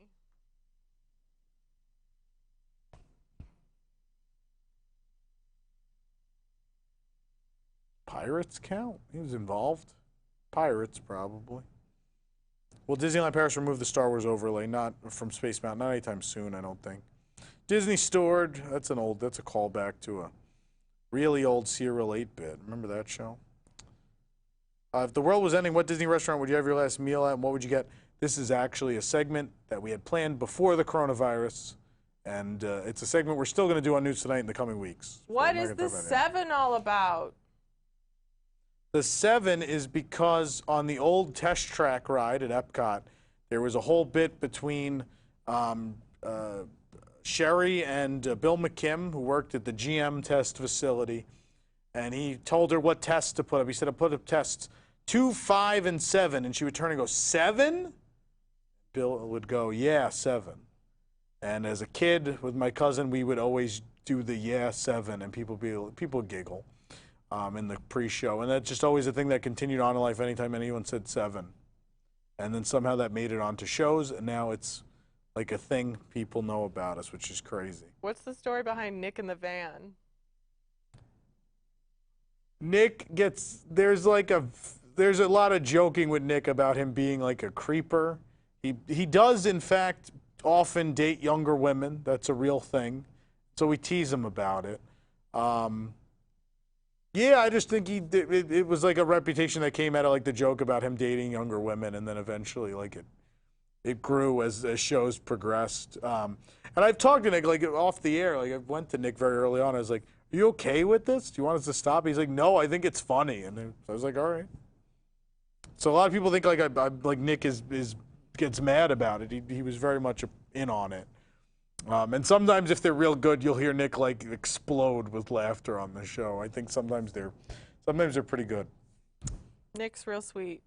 Pirates count? He was involved. Pirates, probably. Will Disneyland Paris remove the Star Wars overlay? Not from Space Mountain. Not anytime soon, I don't think. Disney Stored. That's a callback to a really old Serial 8-bit. Remember that show? If the world was ending, what Disney restaurant would you have your last meal at, and what would you get? This is actually a segment that we had planned before the coronavirus, and it's a segment we're still going to do on News Tonight in the coming weeks. What is the 7 all about? The 7 is because on the old test track ride at Epcot, there was a whole bit between Sherry and Bill McKim, who worked at the GM test facility, and he told her what tests to put up. He said, I put up tests 2, 5, and 7, and she would turn and go, 7? Bill would go, yeah, 7. And as a kid with my cousin, we would always do the yeah, 7, and people giggle in the pre-show. And that's just always a thing that continued on in life anytime anyone said 7. And then somehow that made it onto shows, and now it's like a thing people know about us, which is crazy. What's the story behind Nick in the van? Nick gets, there's a lot of joking with Nick about him being like a creeper. He does, in fact, often date younger women. That's a real thing. So we tease him about it. Yeah, I just think it was like a reputation that came out of like the joke about him dating younger women, and then eventually like it grew as shows progressed. And I've talked to Nick like off the air. Like I went to Nick very early on. I was like, "Are you okay with this? Do you want us to stop?" He's like, "No, I think it's funny." And then, so I was like, "All right." So a lot of people think like like Nick gets mad about it. He was very much in on it. And sometimes if they're real good, you'll hear Nick like explode with laughter on the show. I think sometimes they're pretty good. Nick's real sweet,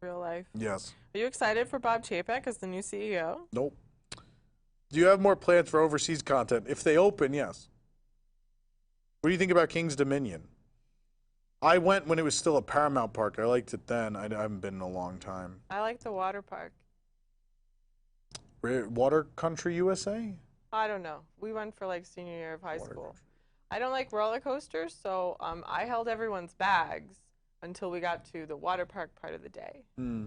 real life. Yes. Are you excited for Bob Chapek as the new CEO? Nope. Do you have more plans for overseas content? If they open, yes. What do you think about King's Dominion? I went when it was still a Paramount park. I liked it then. I haven't been in a long time. I like the water park. Water Country USA? I don't know. We went for like senior year of high school. I don't like roller coasters, so I held everyone's bags until we got to the water park part of the day. So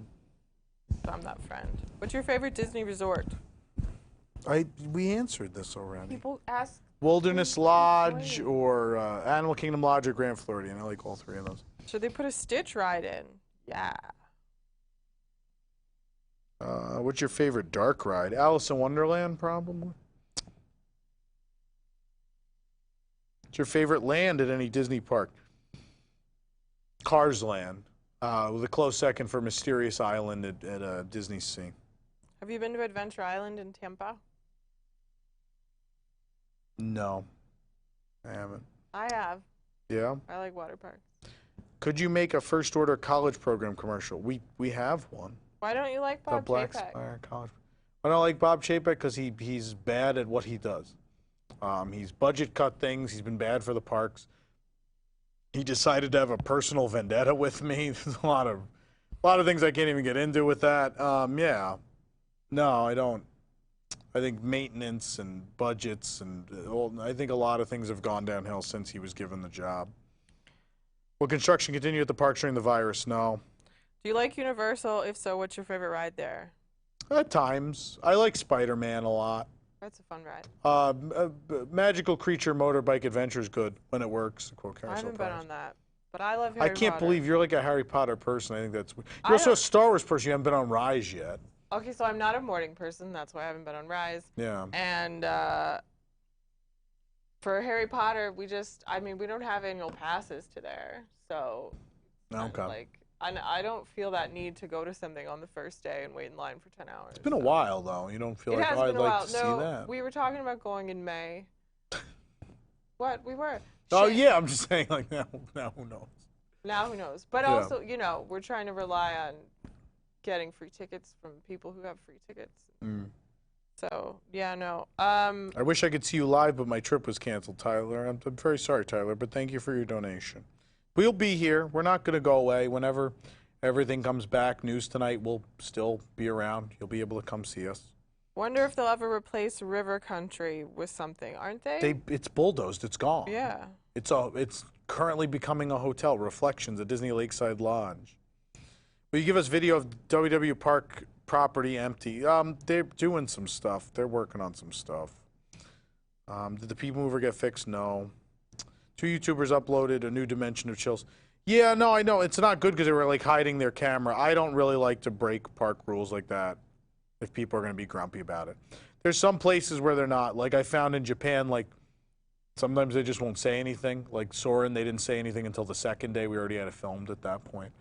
I'm that friend. What's your favorite Disney resort? We answered this already. People ask. Wilderness Lodge or Animal Kingdom Lodge or Grand Floridian. I like all three of those. Should they put a Stitch ride in? Yeah. What's your favorite dark ride? Alice in Wonderland, probably. What's your favorite land at any Disney park? Cars Land, with a close second for Mysterious Island at Disney Sea. Have you been to Adventure Island in Tampa? No, I haven't. I have. Yeah? I like water parks. Could you make a First Order college program commercial? We have one. Why don't you like Bob Chapek? College. I don't like Bob Chapek because he's bad at what he does. He's budget cut things. He's been bad for the parks. He decided to have a personal vendetta with me. There's a lot of things I can't even get into with that. Yeah. No, I don't. I think maintenance and budgets and I think a lot of things have gone downhill since he was given the job. Will construction continue at the parks during the virus? No. Do you like Universal? If so, what's your favorite ride there? At times. I like Spider-Man a lot. That's a fun ride. Magical Creature Motorbike Adventure is good when it works. Quote I haven't been Prize. on that, but I love Harry I can't Potter. believe you're like a Harry Potter person. I think that's weird. You're also a Star Wars person. You haven't been on Rise yet. Okay, so I'm not a morning person. That's why I haven't been on Rise. Yeah. And for Harry Potter, we don't have annual passes to there, so Okay. I don't feel that need to go to something on the first day and wait in line for 10 hours. It's been a while though. You don't feel It like has I'd been a like while. to No, see that. we were talking about going in May. What? We were. Oh Shit. yeah, I'm just saying like now who knows? Now who knows? But Yeah. also, we're trying to rely on getting free tickets from people who have free tickets. So, yeah, no. I wish I could see you live, but my trip was canceled, Tyler. I'm very sorry, Tyler, but thank you for your donation. We'll be here. We're not going to go away. Whenever everything comes back, News Tonight will still be around. You'll be able to come see us. Wonder if they'll ever replace River Country with something, aren't they? It's bulldozed. It's gone. Yeah. It's currently becoming a hotel. Reflections at Disney Lakeside Lodge. Will you give us video of WW Park property empty? They're doing some stuff. They're working on some stuff. Did the People Mover get fixed? No. 2 YouTubers uploaded a new dimension of chills. Yeah, no, I know. It's not good because they were like hiding their camera. I don't really like to break park rules like that if people are going to be grumpy about it. There's some places where they're not. Like I found in Japan, like sometimes they just won't say anything. Like Soarin', they didn't say anything until the second day. We already had it filmed at that point.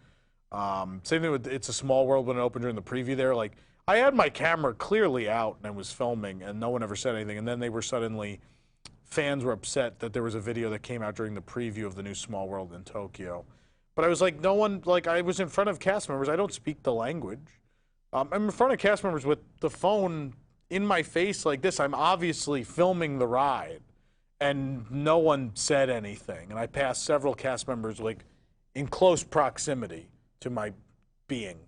Same thing with It's a Small World when it opened during the preview there. Like I had my camera clearly out and I was filming and no one ever said anything. And then they were suddenly, fans were upset that there was a video that came out during the preview of the new Small World in Tokyo. But I was like, no one, like I was in front of cast members. I don't speak the language. I'm in front of cast members with the phone in my face like this. I'm obviously filming the ride and no one said anything. And I passed several cast members like in close proximity to my being.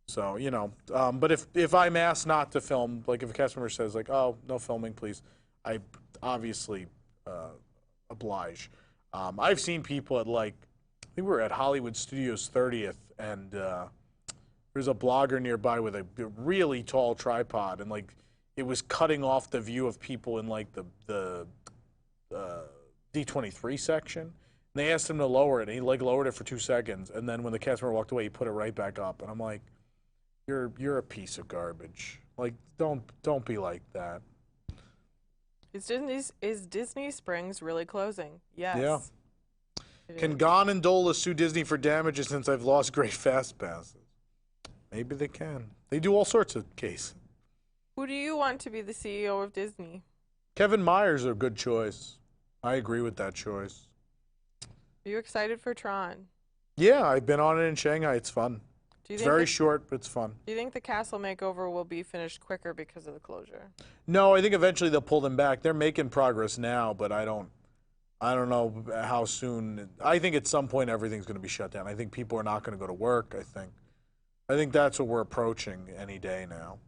So, but if I'm asked not to film, like if a cast member says like, oh, no filming, please, I obviously oblige. I've seen people at like, I think we were at Hollywood Studios 30th and there's a blogger nearby with a really tall tripod and like it was cutting off the view of people in like the D23 section. And they asked him to lower it and he like lowered it for 2 seconds and then when the cast member walked away he put it right back up and I'm like, you're a piece of garbage. Like don't be like that. Is Disney Springs really closing? Yes. Yeah. Can is. Gondola sue Disney for damages since I've lost great fast passes? Maybe they can. They do all sorts of cases. Who do you want to be the CEO of Disney? Kevin Myers is a good choice. I agree with that choice. Are you excited for Tron? Yeah, I've been on it in Shanghai. It's fun. It's very the, short, but it's fun. Do you think the castle makeover will be finished quicker because of the closure? No, I think eventually they'll pull them back. They're making progress now, but I don't know how soon. I think at some point everything's going to be shut down. I think people are not going to go to work, I think that's what we're approaching any day now.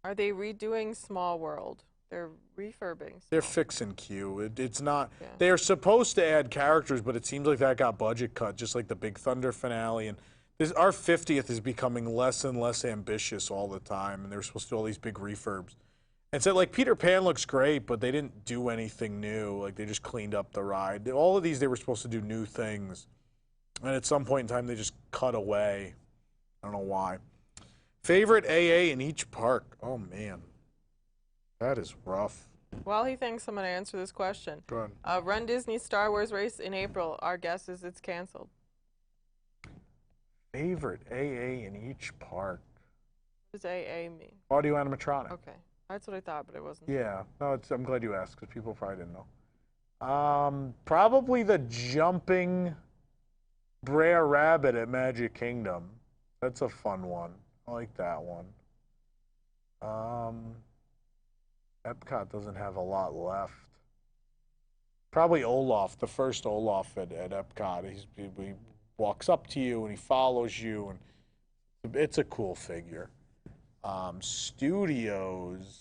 Are they redoing Small World? They're refurbing. They're fixing Q. It's not. Yeah. They are supposed to add characters, but it seems like that got budget cut, just like the Big Thunder finale. And our 50th is becoming less and less ambitious all the time. And they're supposed to do all these big refurbs. And so, like, Peter Pan looks great, but they didn't do anything new. Like, they just cleaned up the ride. All of these, they were supposed to do new things. And at some point in time, they just cut away. I don't know why. Favorite AA in each park? Oh, man. That is rough. While he thinks I'm going to answer this question. Go ahead. Run Disney Star Wars race in April. Our guess is it's canceled. Favorite AA in each park? What does AA mean? Audio animatronic. Okay. That's what I thought, but it wasn't. Yeah. No, I'm glad you asked because people probably didn't know. Probably the jumping Brer Rabbit at Magic Kingdom. That's a fun one. I like that one. Epcot doesn't have a lot left. Probably Olaf, the first Olaf at Epcot. He walks up to you and he follows you, and it's a cool figure. Studios.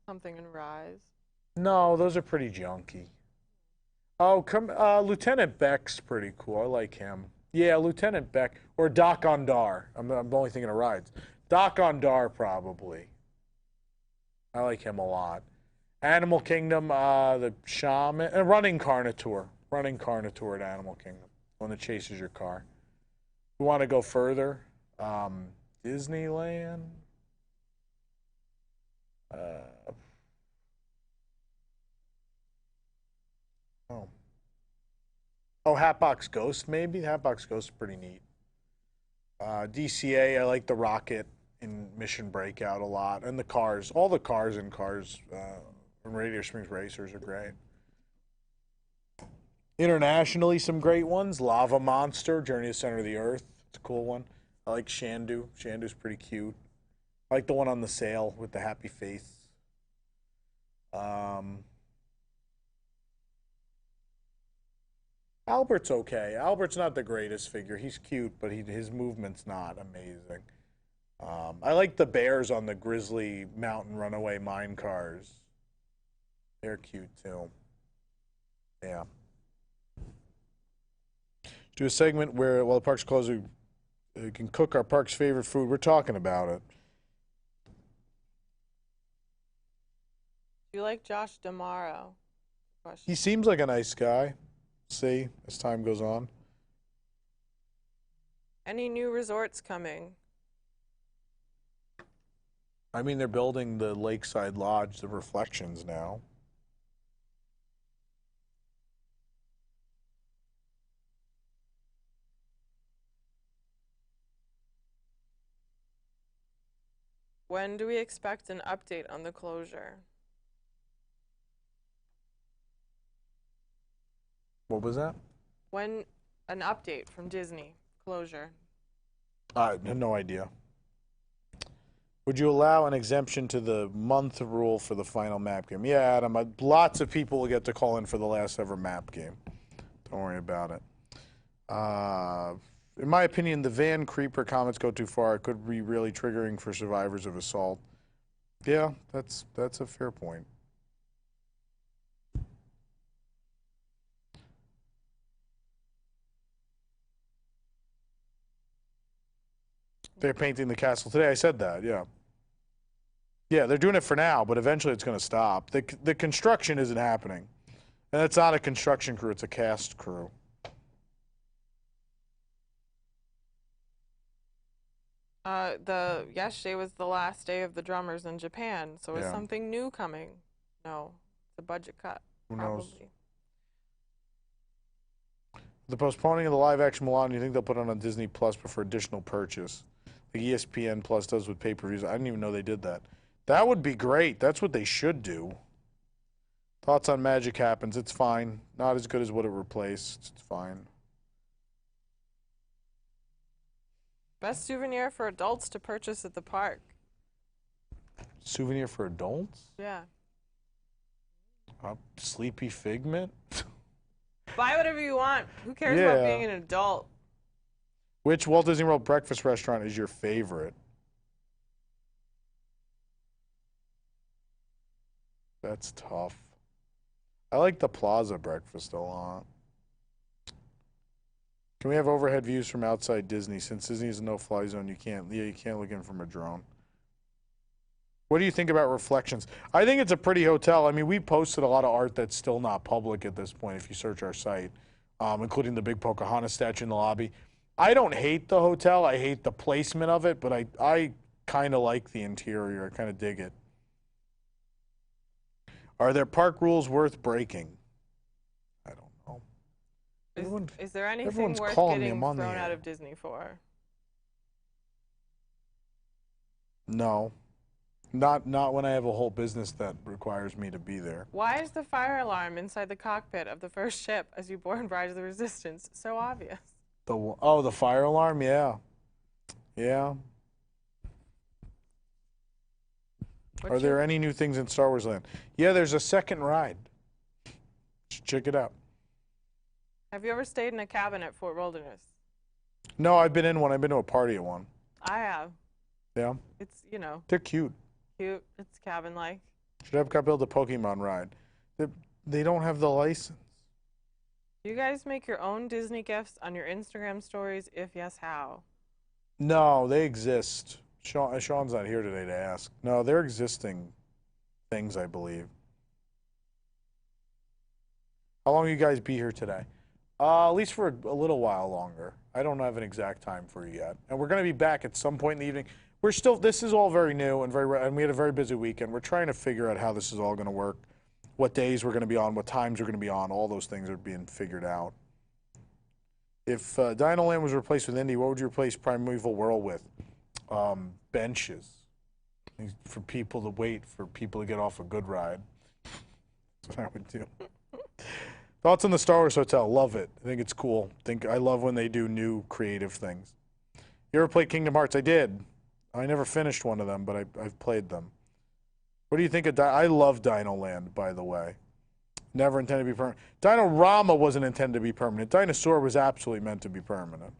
Something in Rise. No, those are pretty junky. Oh, Lieutenant Beck's pretty cool. I like him. Yeah, Lieutenant Beck or Doc Ondar. I'm only thinking of rides. Doc Ondar probably. I like him a lot. Animal Kingdom, the Shaman, Running Carnotaur. Running Carnotaur at Animal Kingdom. One that chases your car. We want to go further. Disneyland. Hatbox Ghost, maybe? Hatbox Ghost is pretty neat. DCA, I like the rocket in Mission Breakout a lot. And the cars. All the cars in Cars and Radiator Springs Racers are great. Internationally, some great ones. Lava Monster, Journey to the Center of the Earth. It's a cool one. I like Shandu. Shandu's pretty cute. I like the one on the sail with the happy face. Albert's okay. Albert's not the greatest figure. He's cute, but his movement's not amazing. I like the bears on the Grizzly Mountain Runaway mine cars. They're cute, too. Yeah. Do a segment where, while the park's closed, we can cook our park's favorite food. We're talking about it. Do you like Josh D'Amaro? He seems like a nice guy. See, as time goes on. Any new resorts coming? I mean, they're building the Lakeside Lodge, the Reflections now. When do we expect an update on the closure? What was that? When an update from Disney closure? I have no idea. Would you allow an exemption to the month rule for the final map game? Yeah, Adam, lots of people will get to call in for the last ever map game. Don't worry about it. In my opinion, the Van Creeper comments go too far. It could be really triggering for survivors of assault. Yeah, that's a fair point. They're painting the castle today. I said that, yeah. Yeah, they're doing it for now, but eventually it's going to stop. The construction isn't happening. And it's not a construction crew, it's a cast crew. Yesterday was the last day of the drummers in Japan, so is something new coming? No, it's a budget cut. Who probably. knows? The postponing of the live-action Mulan, you think they'll put it on Disney Plus but for additional purchase? Like ESPN Plus does with pay-per-views. I didn't even know they did that. That would be great. That's what they should do. Thoughts on Magic Happens. It's fine. Not as good as what it replaced. It's fine. Best souvenir for adults to purchase at the park. Souvenir for adults? Yeah. Sleepy Figment? Buy whatever you want. Who cares about being an adult? Which Walt Disney World breakfast restaurant is your favorite? That's tough. I like the Plaza breakfast a lot. Can we have overhead views from outside Disney? Since Disney is a no-fly zone, you can't look in from a drone. What do you think about Reflections? I think it's a pretty hotel. I mean, we posted a lot of art that's still not public at this point if you search our site, including the big Pocahontas statue in the lobby. I don't hate the hotel. I hate the placement of it, but I kind of like the interior. I kind of dig it. Are there park rules worth breaking? I don't know. Is there anything everyone's worth calling me. getting I'm on thrown the out air. of Disney for? No. Not when I have a whole business that requires me to be there. Why is the fire alarm inside the cockpit of the first ship as you board Rise of the Resistance so obvious? The fire alarm? Yeah. Yeah. Are there any new things in Star Wars Land? Yeah, there's a second ride. Check it out. Have you ever stayed in a cabin at Fort Wilderness? No, I've been in one. I've been to a party at one. I have. Yeah? It's, you know. They're cute. Cute. It's cabin-like. Should Epcot build a Pokemon ride? They don't have the license. Do you guys make your own Disney gifts on your Instagram stories? If yes, how? No, they exist. Sean's not here today to ask. No, they're existing things, I believe. How long will you guys be here today? At least for a little while longer. I don't have an exact time for you yet. And we're going to be back at some point in the evening. This is all very new and and we had a very busy weekend. We're trying to figure out how this is all going to work, what days we're going to be on, what times we're going to be on. All those things are being figured out. If Dino Land was replaced with Indy, what would you replace Primeval World with? Benches. For people to wait, for people to get off a good ride. That's what I would do. Thoughts on the Star Wars Hotel? Love it. I think it's cool. I love when they do new creative things. You ever played Kingdom Hearts? I did. I never finished one of them, but I've played them. What do you think of I love Dino Land, by the way. Never intended to be permanent. Dino-Rama wasn't intended to be permanent. Dinosaur was absolutely meant to be permanent.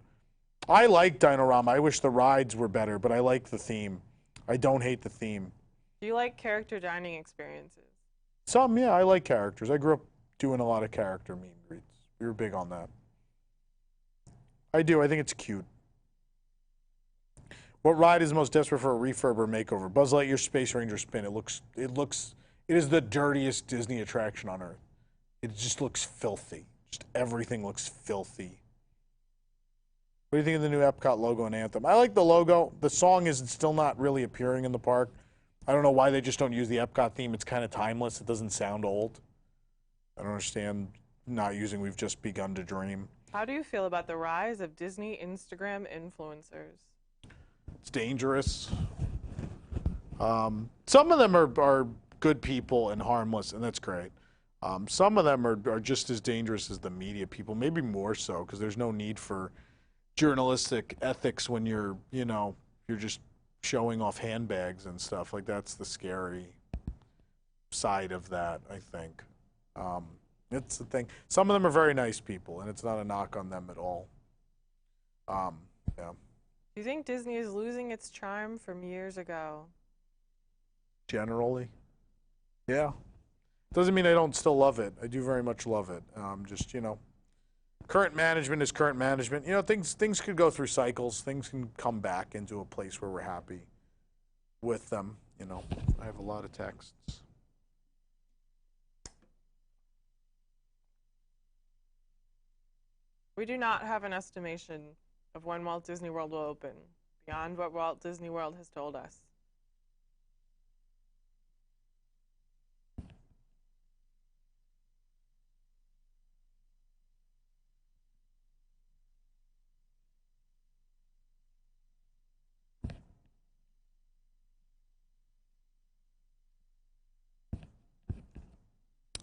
I like Dino-Rama. I wish the rides were better, but I like the theme. I don't hate the theme. Do you like character dining experiences? Some, yeah, I like characters. I grew up doing a lot of character meet and greets. We were big on that. I do. I think it's cute. What ride is most desperate for a refurb or makeover? Buzz Lightyear Space Ranger Spin. It is the dirtiest Disney attraction on earth. It just looks filthy. Just everything looks filthy. What do you think of the new Epcot logo and anthem? I like the logo. The song is still not really appearing in the park. I don't know why they just don't use the Epcot theme. It's kind of timeless. It doesn't sound old. I don't understand not using We've Just Begun to Dream. How do you feel about the rise of Disney Instagram influencers? It's dangerous. Some of them are good people and harmless, and that's great. Some of them are just as dangerous as the media people, maybe more so, because there's no need for journalistic ethics when you're just showing off handbags and stuff. Like, that's the scary side of that, I think. It's the thing. Some of them are very nice people, and it's not a knock on them at all. Yeah. Do you think Disney is losing its charm from years ago? Generally. Yeah. Doesn't mean I don't still love it. I do very much love it. Just, current management is current management. Things could go through cycles. Things can come back into a place where we're happy with them. I have a lot of texts. We do not have an estimation of when Walt Disney World will open, beyond what Walt Disney World has told us.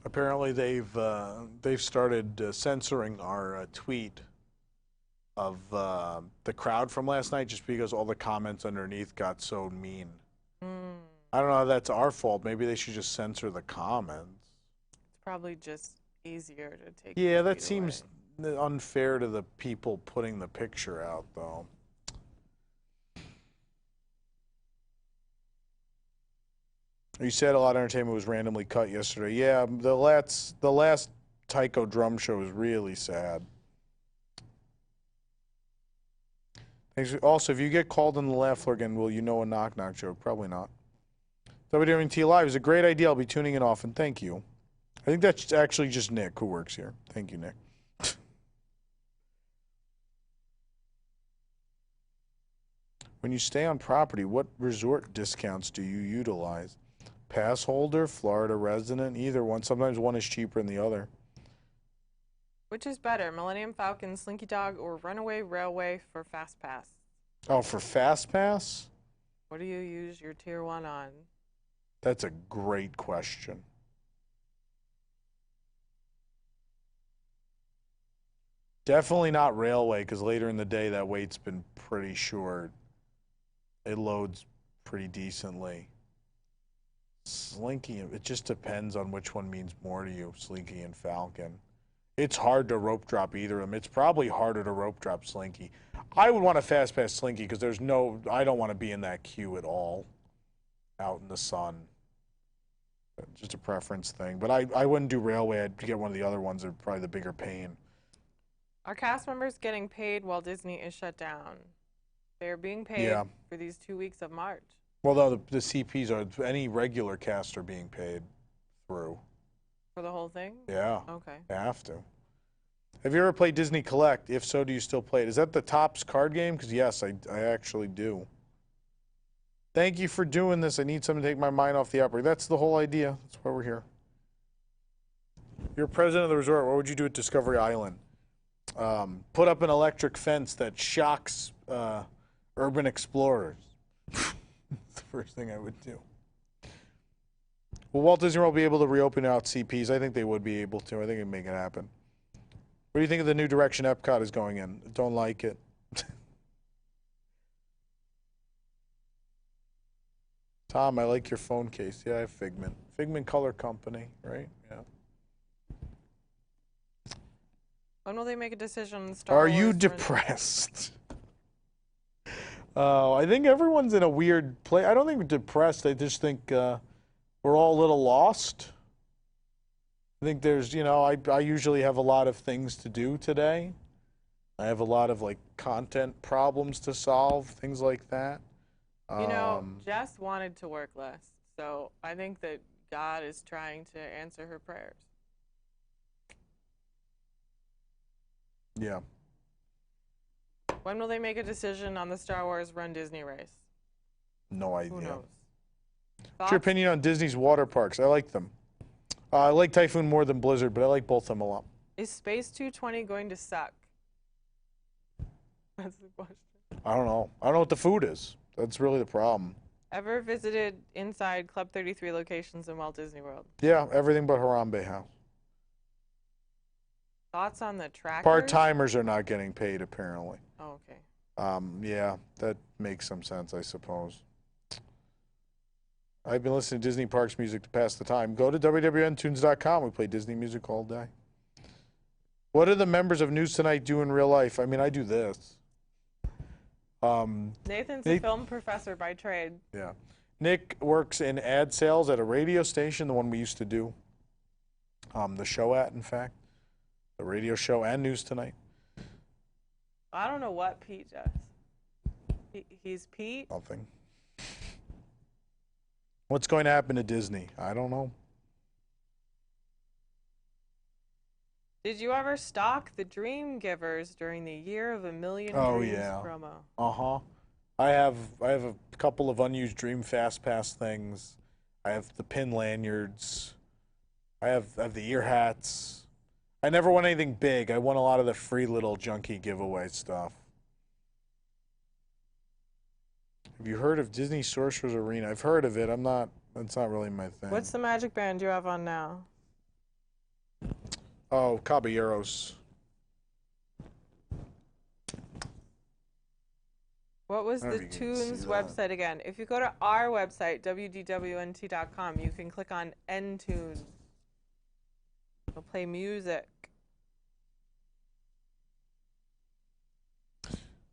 Apparently, they've started censoring our tweet of the crowd from last night, just because all the comments underneath got so mean. I don't know if that's our fault. Maybe they should just censor the comments. It's probably just easier to take. Yeah, that seems unfair to the people putting the picture out, though. You said a lot of entertainment was randomly cut yesterday. Yeah, the last Taiko drum show was really sad. Thanks. Also, if you get called on the laugh floor again, will you know a knock-knock joke? Probably not. WDWNT Live is a great idea. I'll be tuning in often. Thank you. I think that's actually just Nick who works here. Thank you, Nick. When you stay on property, what resort discounts do you utilize? Pass holder, Florida resident, either one. Sometimes one is cheaper than the other. Which is better, Millennium Falcon, Slinky Dog, or Runaway Railway for Fast Pass? Oh, for Fast Pass? What do you use your Tier 1 on? That's a great question. Definitely not Railway, because later in the day that wait's been pretty short. It loads pretty decently. Slinky, it just depends on which one means more to you, Slinky and Falcon. It's hard to rope drop either of them. It's probably harder to rope drop Slinky. I would want to fast pass Slinky because I don't want to be in that queue at all out in the sun. Just a preference thing. But I wouldn't do Railway. I'd get one of the other ones that are probably the bigger pain. Are cast members getting paid while Disney is shut down? They're being paid for these 2 weeks of March. Well, no, the CPs are, any regular cast are being paid through. For the whole thing? Yeah. Okay. They have to. Have you ever played Disney Collect? If so, do you still play it? Is that the Topps card game? Because yes, I actually do. Thank you for doing this. I need something to take my mind off the opera. That's the whole idea. That's why we're here. You're president of the resort. What would you do at Discovery Island? Put up an electric fence that shocks urban explorers. That's the first thing I would do. Will Walt Disney World be able to reopen out CPs? I think they would be able to. I think it'd make it happen. What do you think of the new direction Epcot is going in? Don't like it. Tom, I like your phone case. Yeah, I have Figment. Figment Color Company, right? Yeah. When will they make a decision on Star Wars? Are you depressed? I think everyone's in a weird place. I don't think we're depressed. I just think we're all a little lost. I think there's, you know, I usually have a lot of things to do today. I have a lot of, like, content problems to solve, things like that. You know, Jess wanted to work less, so I think that God is trying to answer her prayers. Yeah. When will they make a decision on the Star Wars Run Disney race? No idea. Who knows? What's your opinion on Disney's water parks? I like them. I like Typhoon more than Blizzard, but I like both of them a lot. Is Space 220 going to suck? That's the question. I don't know. I don't know what the food is. That's really the problem. Ever visited inside Club 33 locations in Walt Disney World? Yeah, everything but Harambe House. Thoughts on the trackers? Part-timers are not getting paid, apparently. Oh, okay. Yeah, that makes some sense, I suppose. I've been listening to Disney Parks music to pass the time. Go to WDWNtunes.com. We play Disney music all day. What do the members of News Tonight do in real life? I mean, I do this. Nathan's a film professor by trade. Yeah. Nick works in ad sales at a radio station, the one we used to do the show at, in fact. The radio show and News Tonight. I don't know what Pete does. He's Pete? Nothing. What's going to happen to Disney? I don't know. Did you ever stalk the Dream Givers during the Year of a Million Dreams promo? Uh-huh. I have a couple of unused Dream Fast Pass things. I have the pin lanyards. I have the ear hats. I never won anything big. I won a lot of the free little junky giveaway stuff. Have you heard of Disney Sorcerer's Arena? I've heard of it. That's not really my thing. What's the magic band you have on now? Oh, Caballeros. What was the Tunes website again? If you go to our website, WDWNT.com, you can click on End Tunes. It'll play music.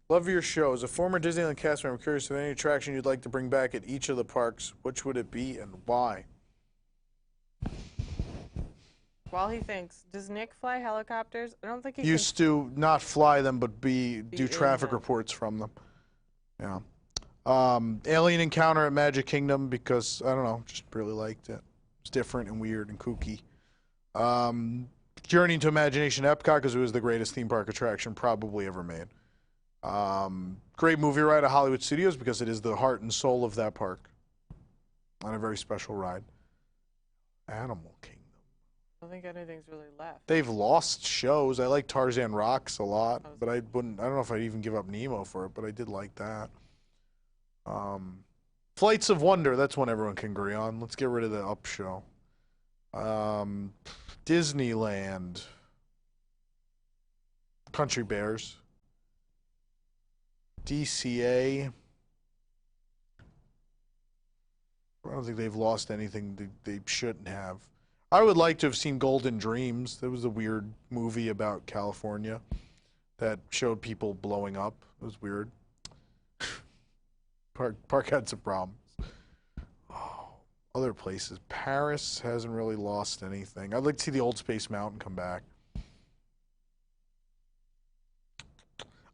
Love your show. As a former Disneyland cast member, I'm curious if any attraction you'd like to bring back at each of the parks. Which would it be and why? While he thinks, does Nick fly helicopters? I don't think he used to not fly them, but do traffic them. reports from them. Yeah. Alien Encounter at Magic Kingdom because, I don't know, just really liked it. It's different and weird and kooky. Journey into Imagination Epcot because it was the greatest theme park attraction probably ever made. Great movie ride at Hollywood Studios because it is the heart and soul of that park. On a very special ride. Animal Kingdom. I don't think anything's really left. They've lost shows. I like Tarzan Rocks a lot, but I don't know if I'd even give up Nemo for it, but I did like that. Flights of Wonder, that's one everyone can agree on. Let's get rid of the Up show. Disneyland. Country Bears. DCA. I don't think they've lost anything they shouldn't have. I would like to have seen Golden Dreams. That was a weird movie about California that showed people blowing up. It was weird. Park had some problems. Oh. Other places. Paris hasn't really lost anything. I'd like to see the old Space Mountain come back.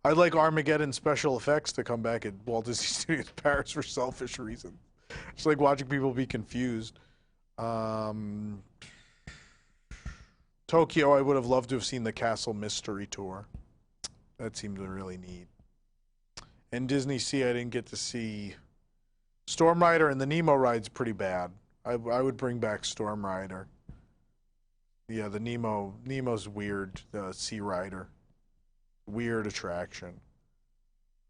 I'd like Armageddon special effects to come back at Walt Disney Studios Paris for selfish reasons. Just like watching people be confused. Tokyo, I would have loved to have seen the Castle Mystery Tour. That seemed really neat. And Disney Sea, I didn't get to see. Storm Rider and the Nemo ride's pretty bad. I would bring back Storm Rider. Yeah, the Nemo's weird. The Sea Rider. Weird attraction.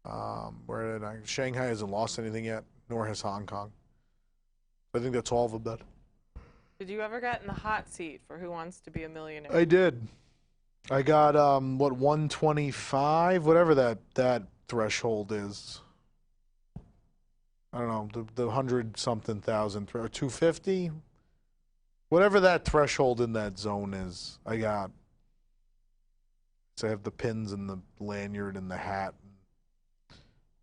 Shanghai hasn't lost anything yet, nor has Hong Kong. I think that's all of them then. Did you ever get in the hot seat for Who Wants to Be a Millionaire? I did. I got 125, whatever that threshold is. I don't know, the 100-something thousand, 250, whatever that threshold in that zone is. I got. So I have the pins and the lanyard and the hat and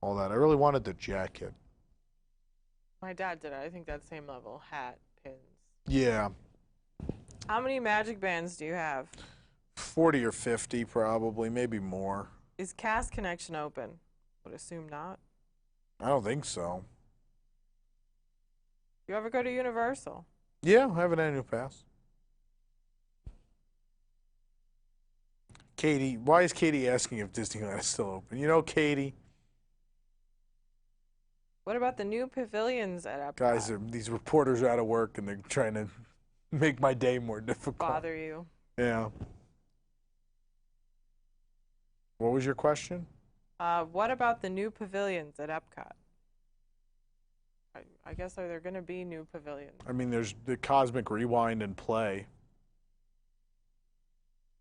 all that. I really wanted the jacket. My dad did it. I think that same level. Hat, pins. Yeah. How many Magic Bands do you have? 40 or 50 probably, maybe more. Is Cast Connection open? Would assume not. I don't think so. You ever go to Universal? Yeah, I have an annual pass. Katie, why is Katie asking if Disneyland is still open? You know, Katie. What about the new pavilions at Epcot? Guys, these reporters are out of work and they're trying to make my day more difficult. Bother you? Yeah. What was your question? What about the new pavilions at Epcot? I guess are there going to be new pavilions? I mean, there's the Cosmic Rewind and Play.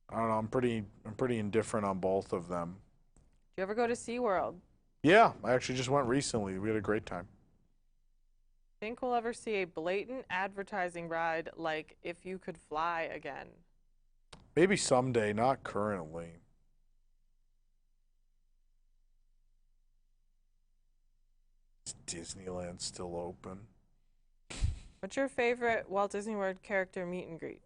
I don't know. I'm pretty indifferent on both of them. Do you ever go to SeaWorld? Yeah, I actually just went recently. We had a great time. Think we'll ever see a blatant advertising ride like If You Could Fly again? Maybe someday, not currently. Is Disneyland still open? What's your favorite Walt Disney World character meet and greet?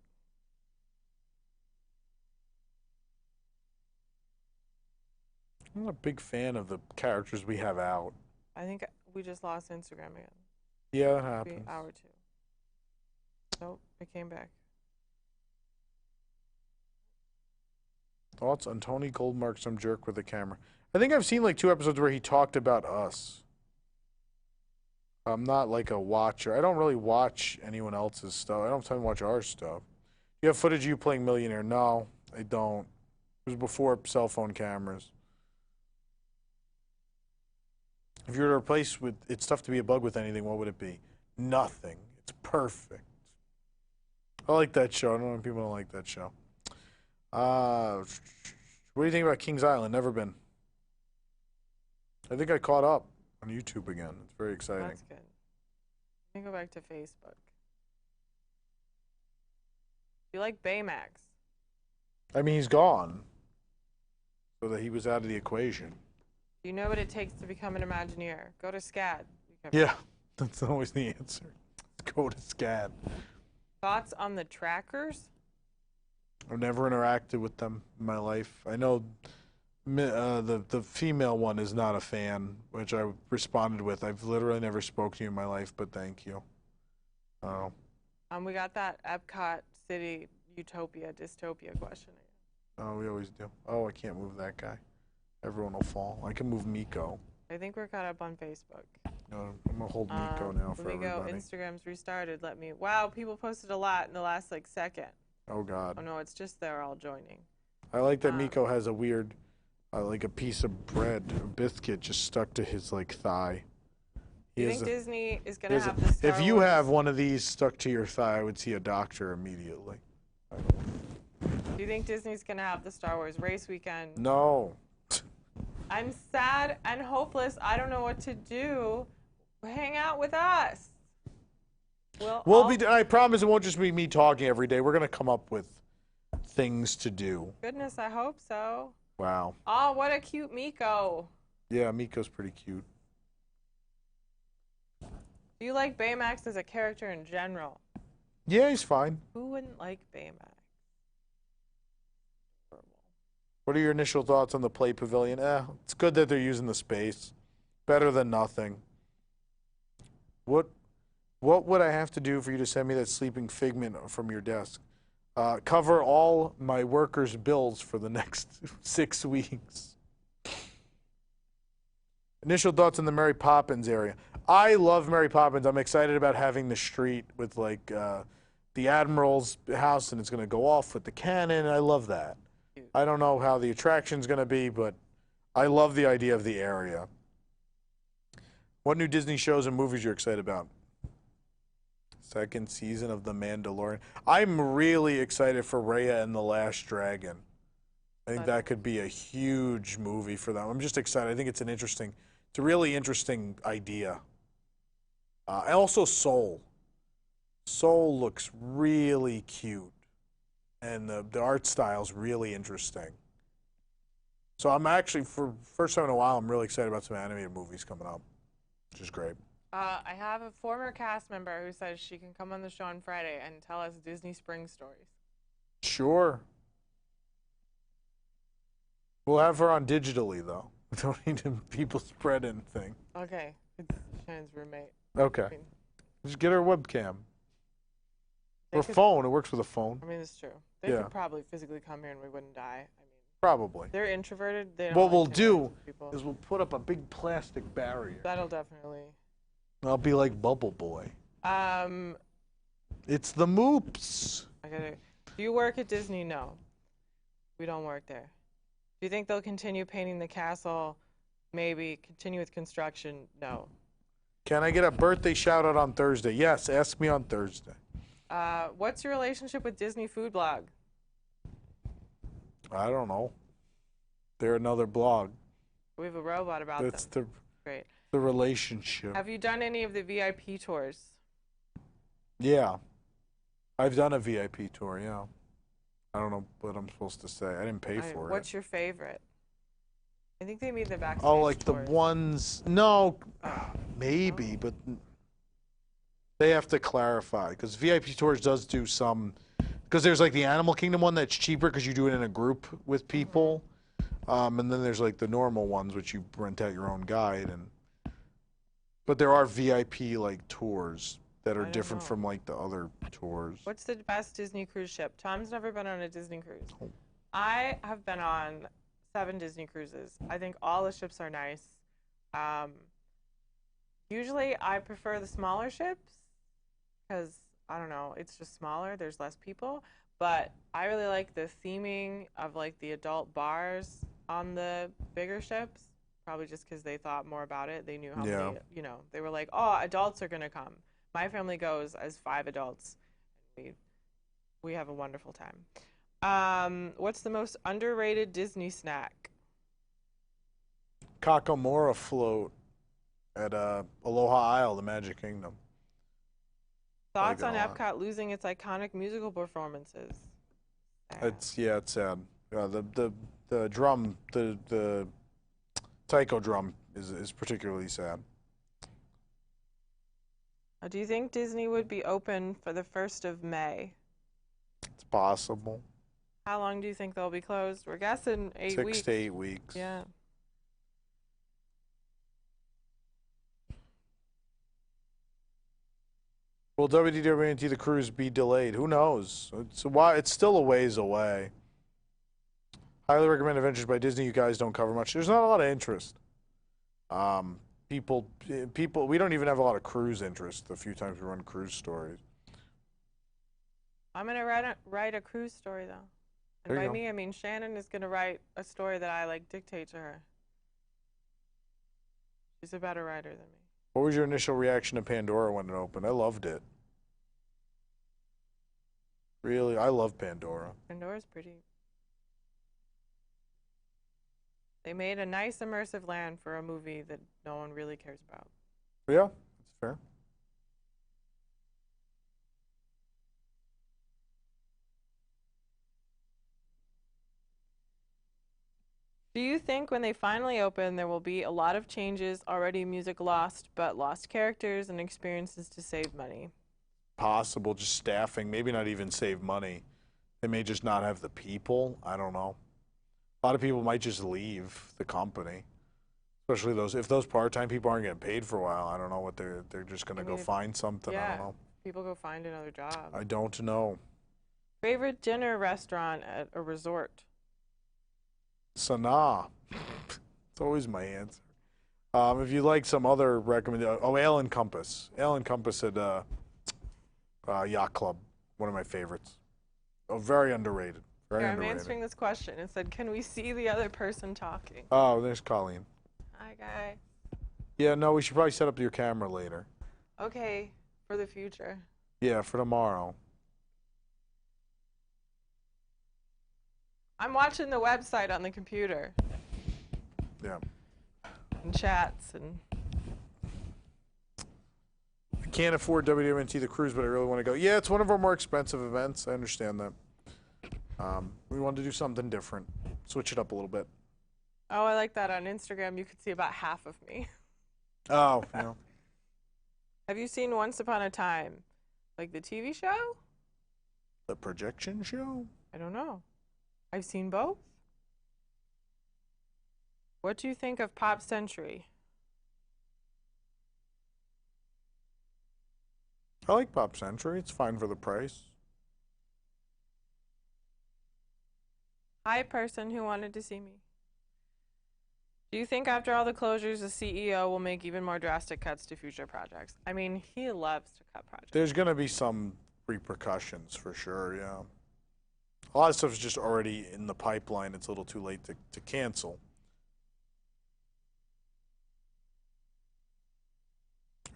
I'm not a big fan of the characters we have out. I think we just lost Instagram again. Yeah, that happens. Maybe hour two. Nope, it came back. Thoughts on Tony Goldmark, some jerk with a camera? I think I've seen like 2 episodes where he talked about us. I'm not like a watcher. I don't really watch anyone else's stuff. I don't have time to watch our stuff. You have footage of you playing Millionaire? No, I don't. It was before cell phone cameras. If you were to replace with it's tough to be a bug with anything, what would it be? Nothing. It's perfect. I like that show. I don't know if people don't like that show. What do you think about Kings Island? Never been. I think I caught up on YouTube again. It's very exciting. That's good. Let me go back to Facebook. You like Baymax? I mean, he's gone. So that he was out of the equation. Do you know what it takes to become an Imagineer? Go to SCAD. Yeah, that's always the answer. Go to SCAD. Thoughts on the trackers? I've never interacted with them in my life. I know the female one is not a fan, which I responded with. I've literally never spoke to you in my life, but thank you. Oh. We got that Epcot City Utopia Dystopia question. Oh, we always do. Oh, I can't move that guy. Everyone will fall. I can move Miko. I think we're caught up on Facebook. No, I'm gonna hold Miko now for everybody. Instagram's restarted. Wow, people posted a lot in the last second. Oh God. Oh no, it's just they're all joining. I like that Miko has a weird, like a piece of bread, a biscuit just stuck to his thigh. Do you think Disney is gonna have the Star If you Wars? have one of these stuck to your thigh, I would see a doctor immediately. Do you think Disney's gonna have the Star Wars race weekend? No. I'm sad and hopeless. I don't know what to do. Hang out with us. I promise it won't just be me talking every day. We're gonna come up with things to do. Goodness, I hope so. Wow. Oh, what a cute Miko. Yeah, Miko's pretty cute. Do you like Baymax as a character in general? Yeah, he's fine. Who wouldn't like Baymax? What are your initial thoughts on the Play Pavilion? It's good that they're using the space. Better than nothing. What would I have to do for you to send me that sleeping figment from your desk? Cover all my workers' bills for the next 6 weeks. Initial thoughts on the Mary Poppins area. I love Mary Poppins. I'm excited about having the street with like the Admiral's house, and it's going to go off with the cannon. I love that. I don't know how the attraction's going to be, but I love the idea of the area. What new Disney shows and movies you're excited about? Second season of The Mandalorian. I'm really excited for Raya and the Last Dragon. I think that could be a huge movie for them. I'm just excited. I think it's a really interesting idea. And also Soul. Soul looks really cute. And the art style is really interesting. So I'm actually, for first time in a while, I'm really excited about some animated movies coming up, which is great. I have a former cast member who says she can come on the show on Friday and tell us Disney Springs stories. Sure. We'll have her on digitally, though. We don't need people spread anything. Okay. It's Shannon's roommate. Okay. Just get her webcam. Or phone. It works with a phone. I mean, it's true. They could probably physically come here and we wouldn't die. I mean, probably. they're introverted. They don't What like we'll to do interact with people. is we'll put up a big plastic barrier. That'll definitely. I'll be like Bubble Boy. It's the Moops. Do you work at Disney? No. We don't work there. Do you think they'll continue painting the castle? Maybe. Continue with construction? No. Can I get a birthday shout out on Thursday? Yes, ask me on Thursday. What's your relationship with Disney Food Blog? I don't know. They're another blog. We have a robot about That's them. Great. The relationship. Have you done any of the VIP tours? Yeah. I've done a VIP tour, yeah. I don't know what I'm supposed to say. I didn't pay for it. What's your favorite? I think they made the backstage Oh, like tours. the ones... No, maybe, but they have to clarify. Because VIP tours does do some... Because there's like the Animal Kingdom one that's cheaper because you do it in a group with people. And then there's like the normal ones, which you rent out your own guide. But there are VIP like tours that are different from like the other tours. What's the best Disney cruise ship? Tom's never been on a Disney cruise. Oh. I have been on 7 Disney cruises. I think all the ships are nice. Usually I prefer the smaller ships because, I don't know, it's just smaller. There's less people. But I really like the theming of like the adult bars on the bigger ships. Probably just because they thought more about it. They knew how many, you know, they were like, oh, adults are going to come. My family goes as 5 adults. We have a wonderful time. What's the most underrated Disney snack? Kakamora float at Aloha Isle, the Magic Kingdom. Thoughts on Epcot losing its iconic musical performances? It's sad. The drum, the taiko drum is particularly sad. Do you think Disney would be open for the 1st of May? It's possible. How long do you think they'll be closed? We're guessing 8 weeks. 6 to 8 weeks. Yeah. Will WDWNT the cruise be delayed? Who knows? It's still a ways away. Highly recommend Adventures by Disney. You guys don't cover much. There's not a lot of interest. People, we don't even have a lot of cruise interest the few times we run cruise stories. I'm going to write a cruise story, though. And by me, I mean Shannon is going to write a story that I, like, dictate to her. She's a better writer than me. What was your initial reaction to Pandora when it opened? I loved it. Really, I love Pandora. Pandora's pretty. They made a nice immersive land for a movie that no one really cares about. Yeah, that's fair. Do you think when they finally open, there will be a lot of changes, already music lost, but lost characters and experiences to save money? Possible, just staffing, maybe not even save money. They may just not have the people. I don't know. A lot of people might just leave the company, especially if those part-time people aren't getting paid for a while. I don't know what they're just gonna go find something. I don't know. People go find another job. I don't know. Favorite dinner restaurant at a resort? Sanaa. It's always my answer. If you like some other recommendation, Ale and Compass. Ale and Compass at Yacht Club, one of my favorites. Oh, very underrated. Very underrated. I'm answering this question. It said, can we see the other person talking? Oh, there's Colleen. Hi, guy. Yeah, no, we should probably set up your camera later. Okay, for the future. Yeah, for tomorrow. I'm watching the website on the computer. Yeah. And chats and... I can't afford WDWNT the cruise, but I really want to go. Yeah, it's one of our more expensive events. I understand that. We wanted to do something different. Switch it up a little bit. Oh, I like that. On Instagram, you could see about half of me. Oh, yeah. Have you seen Once Upon a Time? Like the TV show? The projection show? I don't know. I've seen both. What do you think of Pop Century? I like Pop Century. It's fine for the price. Hi, person who wanted to see me. Do you think after all the closures, the CEO will make even more drastic cuts to future projects? I mean, he loves to cut projects. There's going to be some repercussions for sure, yeah. A lot of stuff is just already in the pipeline. It's a little too late to cancel.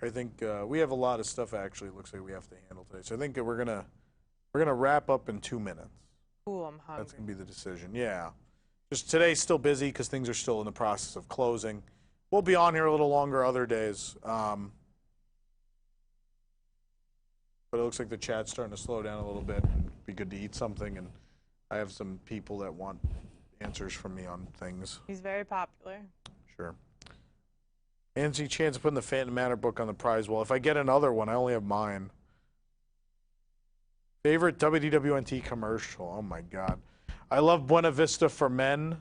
I think we have a lot of stuff actually. It looks like we have to handle today. So I think we're gonna wrap up in 2 minutes. Ooh, I'm hungry. That's gonna be the decision. Yeah, just today's still busy because things are still in the process of closing. We'll be on here a little longer other days. But it looks like the chat's starting to slow down a little bit. It'd be good to eat something, and I have some people that want answers from me on things. He's very popular. Sure. Fancy chance of putting the Phantom Manor book on the prize wall. If I get another one, I only have mine. Favorite WDWNT commercial? Oh my God. I love Buena Vista for Men.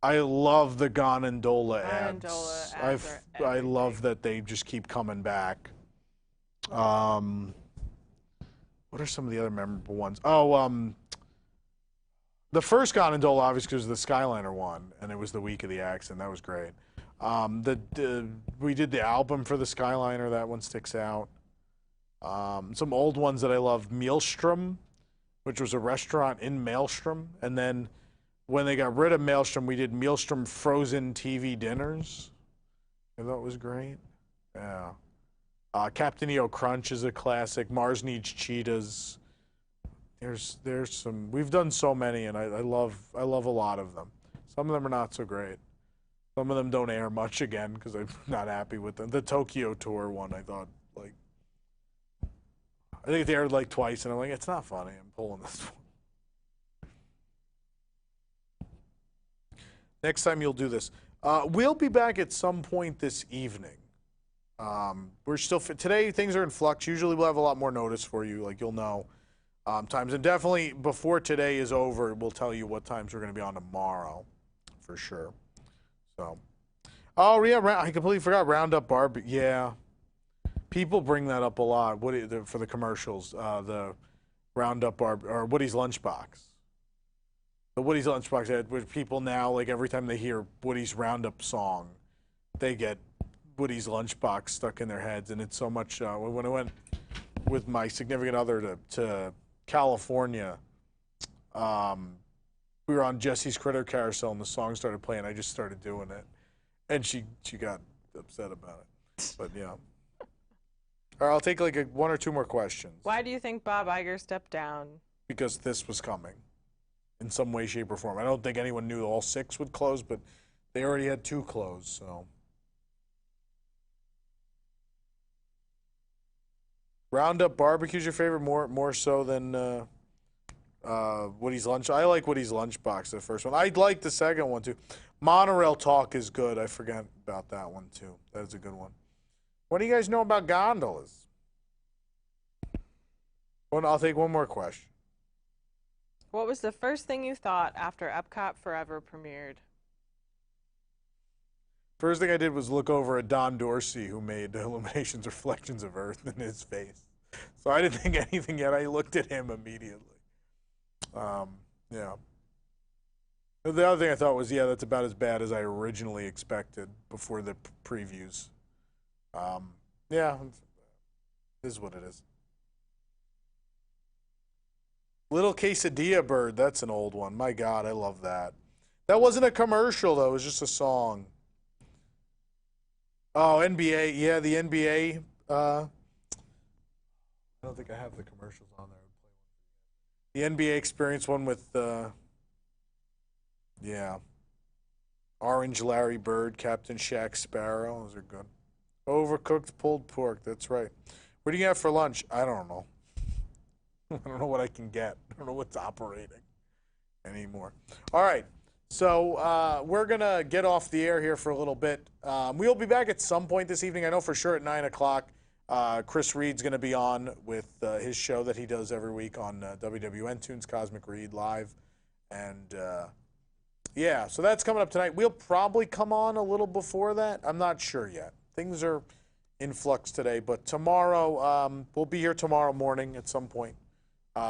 I love the Gondola ads. I love that they just keep coming back. What are some of the other memorable ones? Oh, the first Gondola, obviously, was the Skyliner one, and it was the week of the accident. That was great. We did the album for the Skyliner. That one sticks out. Some old ones that I love. Maelstrom, which was a restaurant in Maelstrom. And then when they got rid of Maelstrom, we did Maelstrom frozen TV dinners. I thought it was great. Yeah. Captain EO Crunch is a classic. Mars Needs Cheetahs. There's some. We've done so many, and I love a lot of them. Some of them are not so great. Some of them don't air much again because I'm not happy with them. The Tokyo Tour one, I thought, like, I think they aired like twice, and I'm like, it's not funny. I'm pulling this one. Next time you'll do this. We'll be back at some point this evening. We're still today. Things are in flux. Usually we'll have a lot more notice for you, like you'll know times, and definitely before today is over, we'll tell you what times we're going to be on tomorrow, for sure. So, oh yeah, I completely forgot Roundup Barbecue. Yeah, people bring that up a lot. For the commercials? The Roundup or Woody's Lunchbox. The Woody's Lunchbox ad, where people now, like, every time they hear Woody's Roundup song, they get Woody's Lunchbox stuck in their heads, and it's so much. When I went with my significant other to California, we were on Jesse's Critter Carousel, and the song started playing. I just started doing it, and she got upset about it. But yeah. All right, I'll take like one or two more questions. Why do you think Bob Iger stepped down? Because this was coming, in some way, shape, or form. I don't think anyone knew all 6 would close, but they already had 2 close. So. Roundup Barbecue's your favorite, more so than Woody's Lunch. I like Woody's Lunchbox, the first one. I like the second one too. Monorail Talk is good. I forgot about that one too. That is a good one. What do you guys know about gondolas? Well, I'll take one more question. What was the first thing you thought after Epcot Forever premiered? First thing I did was look over at Don Dorsey, who made Illuminations Reflections of Earth in his face. So I didn't think anything yet. I looked at him immediately. Yeah. The other thing I thought was, yeah, that's about as bad as I originally expected before the previews. Yeah, it is what it is. Little Quesadilla Bird, that's an old one. My God, I love that. That wasn't a commercial, though. It was just a song. Oh, NBA. Yeah, the NBA. I don't think I have the commercials on there. The NBA Experience one with, yeah. Orange Larry Bird, Captain Shaq Sparrow. Those are good. Overcooked pulled pork. That's right. What do you have for lunch? I don't know. I don't know what I can get. I don't know what's operating anymore. All right. So we're going to get off the air here for a little bit. We'll be back at some point this evening. I know for sure at 9 o'clock. Chris Reed's going to be on with his show that he does every week on WDWNT's Cosmic Reed Live. And, yeah, so that's coming up tonight. We'll probably come on a little before that. I'm not sure yet. Things are in flux today. But tomorrow, we'll be here tomorrow morning at some point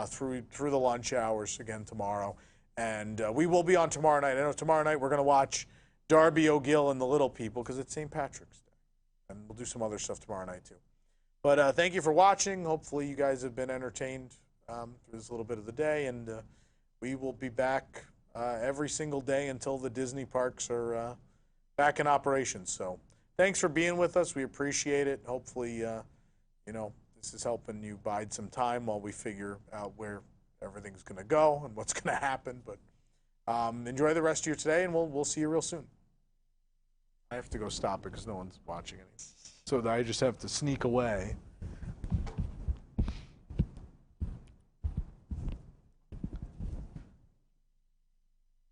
through the lunch hours again tomorrow. And we will be on tomorrow night. I know tomorrow night we're going to watch Darby O'Gill and the Little People because it's St. Patrick's Day. And we'll do some other stuff tomorrow night, too. But thank you for watching. Hopefully you guys have been entertained through this little bit of the day. And we will be back every single day until the Disney parks are back in operation. So thanks for being with us. We appreciate it. Hopefully, this is helping you bide some time while we figure out where everything's going to go and what's going to happen. But enjoy the rest of your today, and we'll see you real soon. I have to go stop it because no one's watching anything. So I just have to sneak away.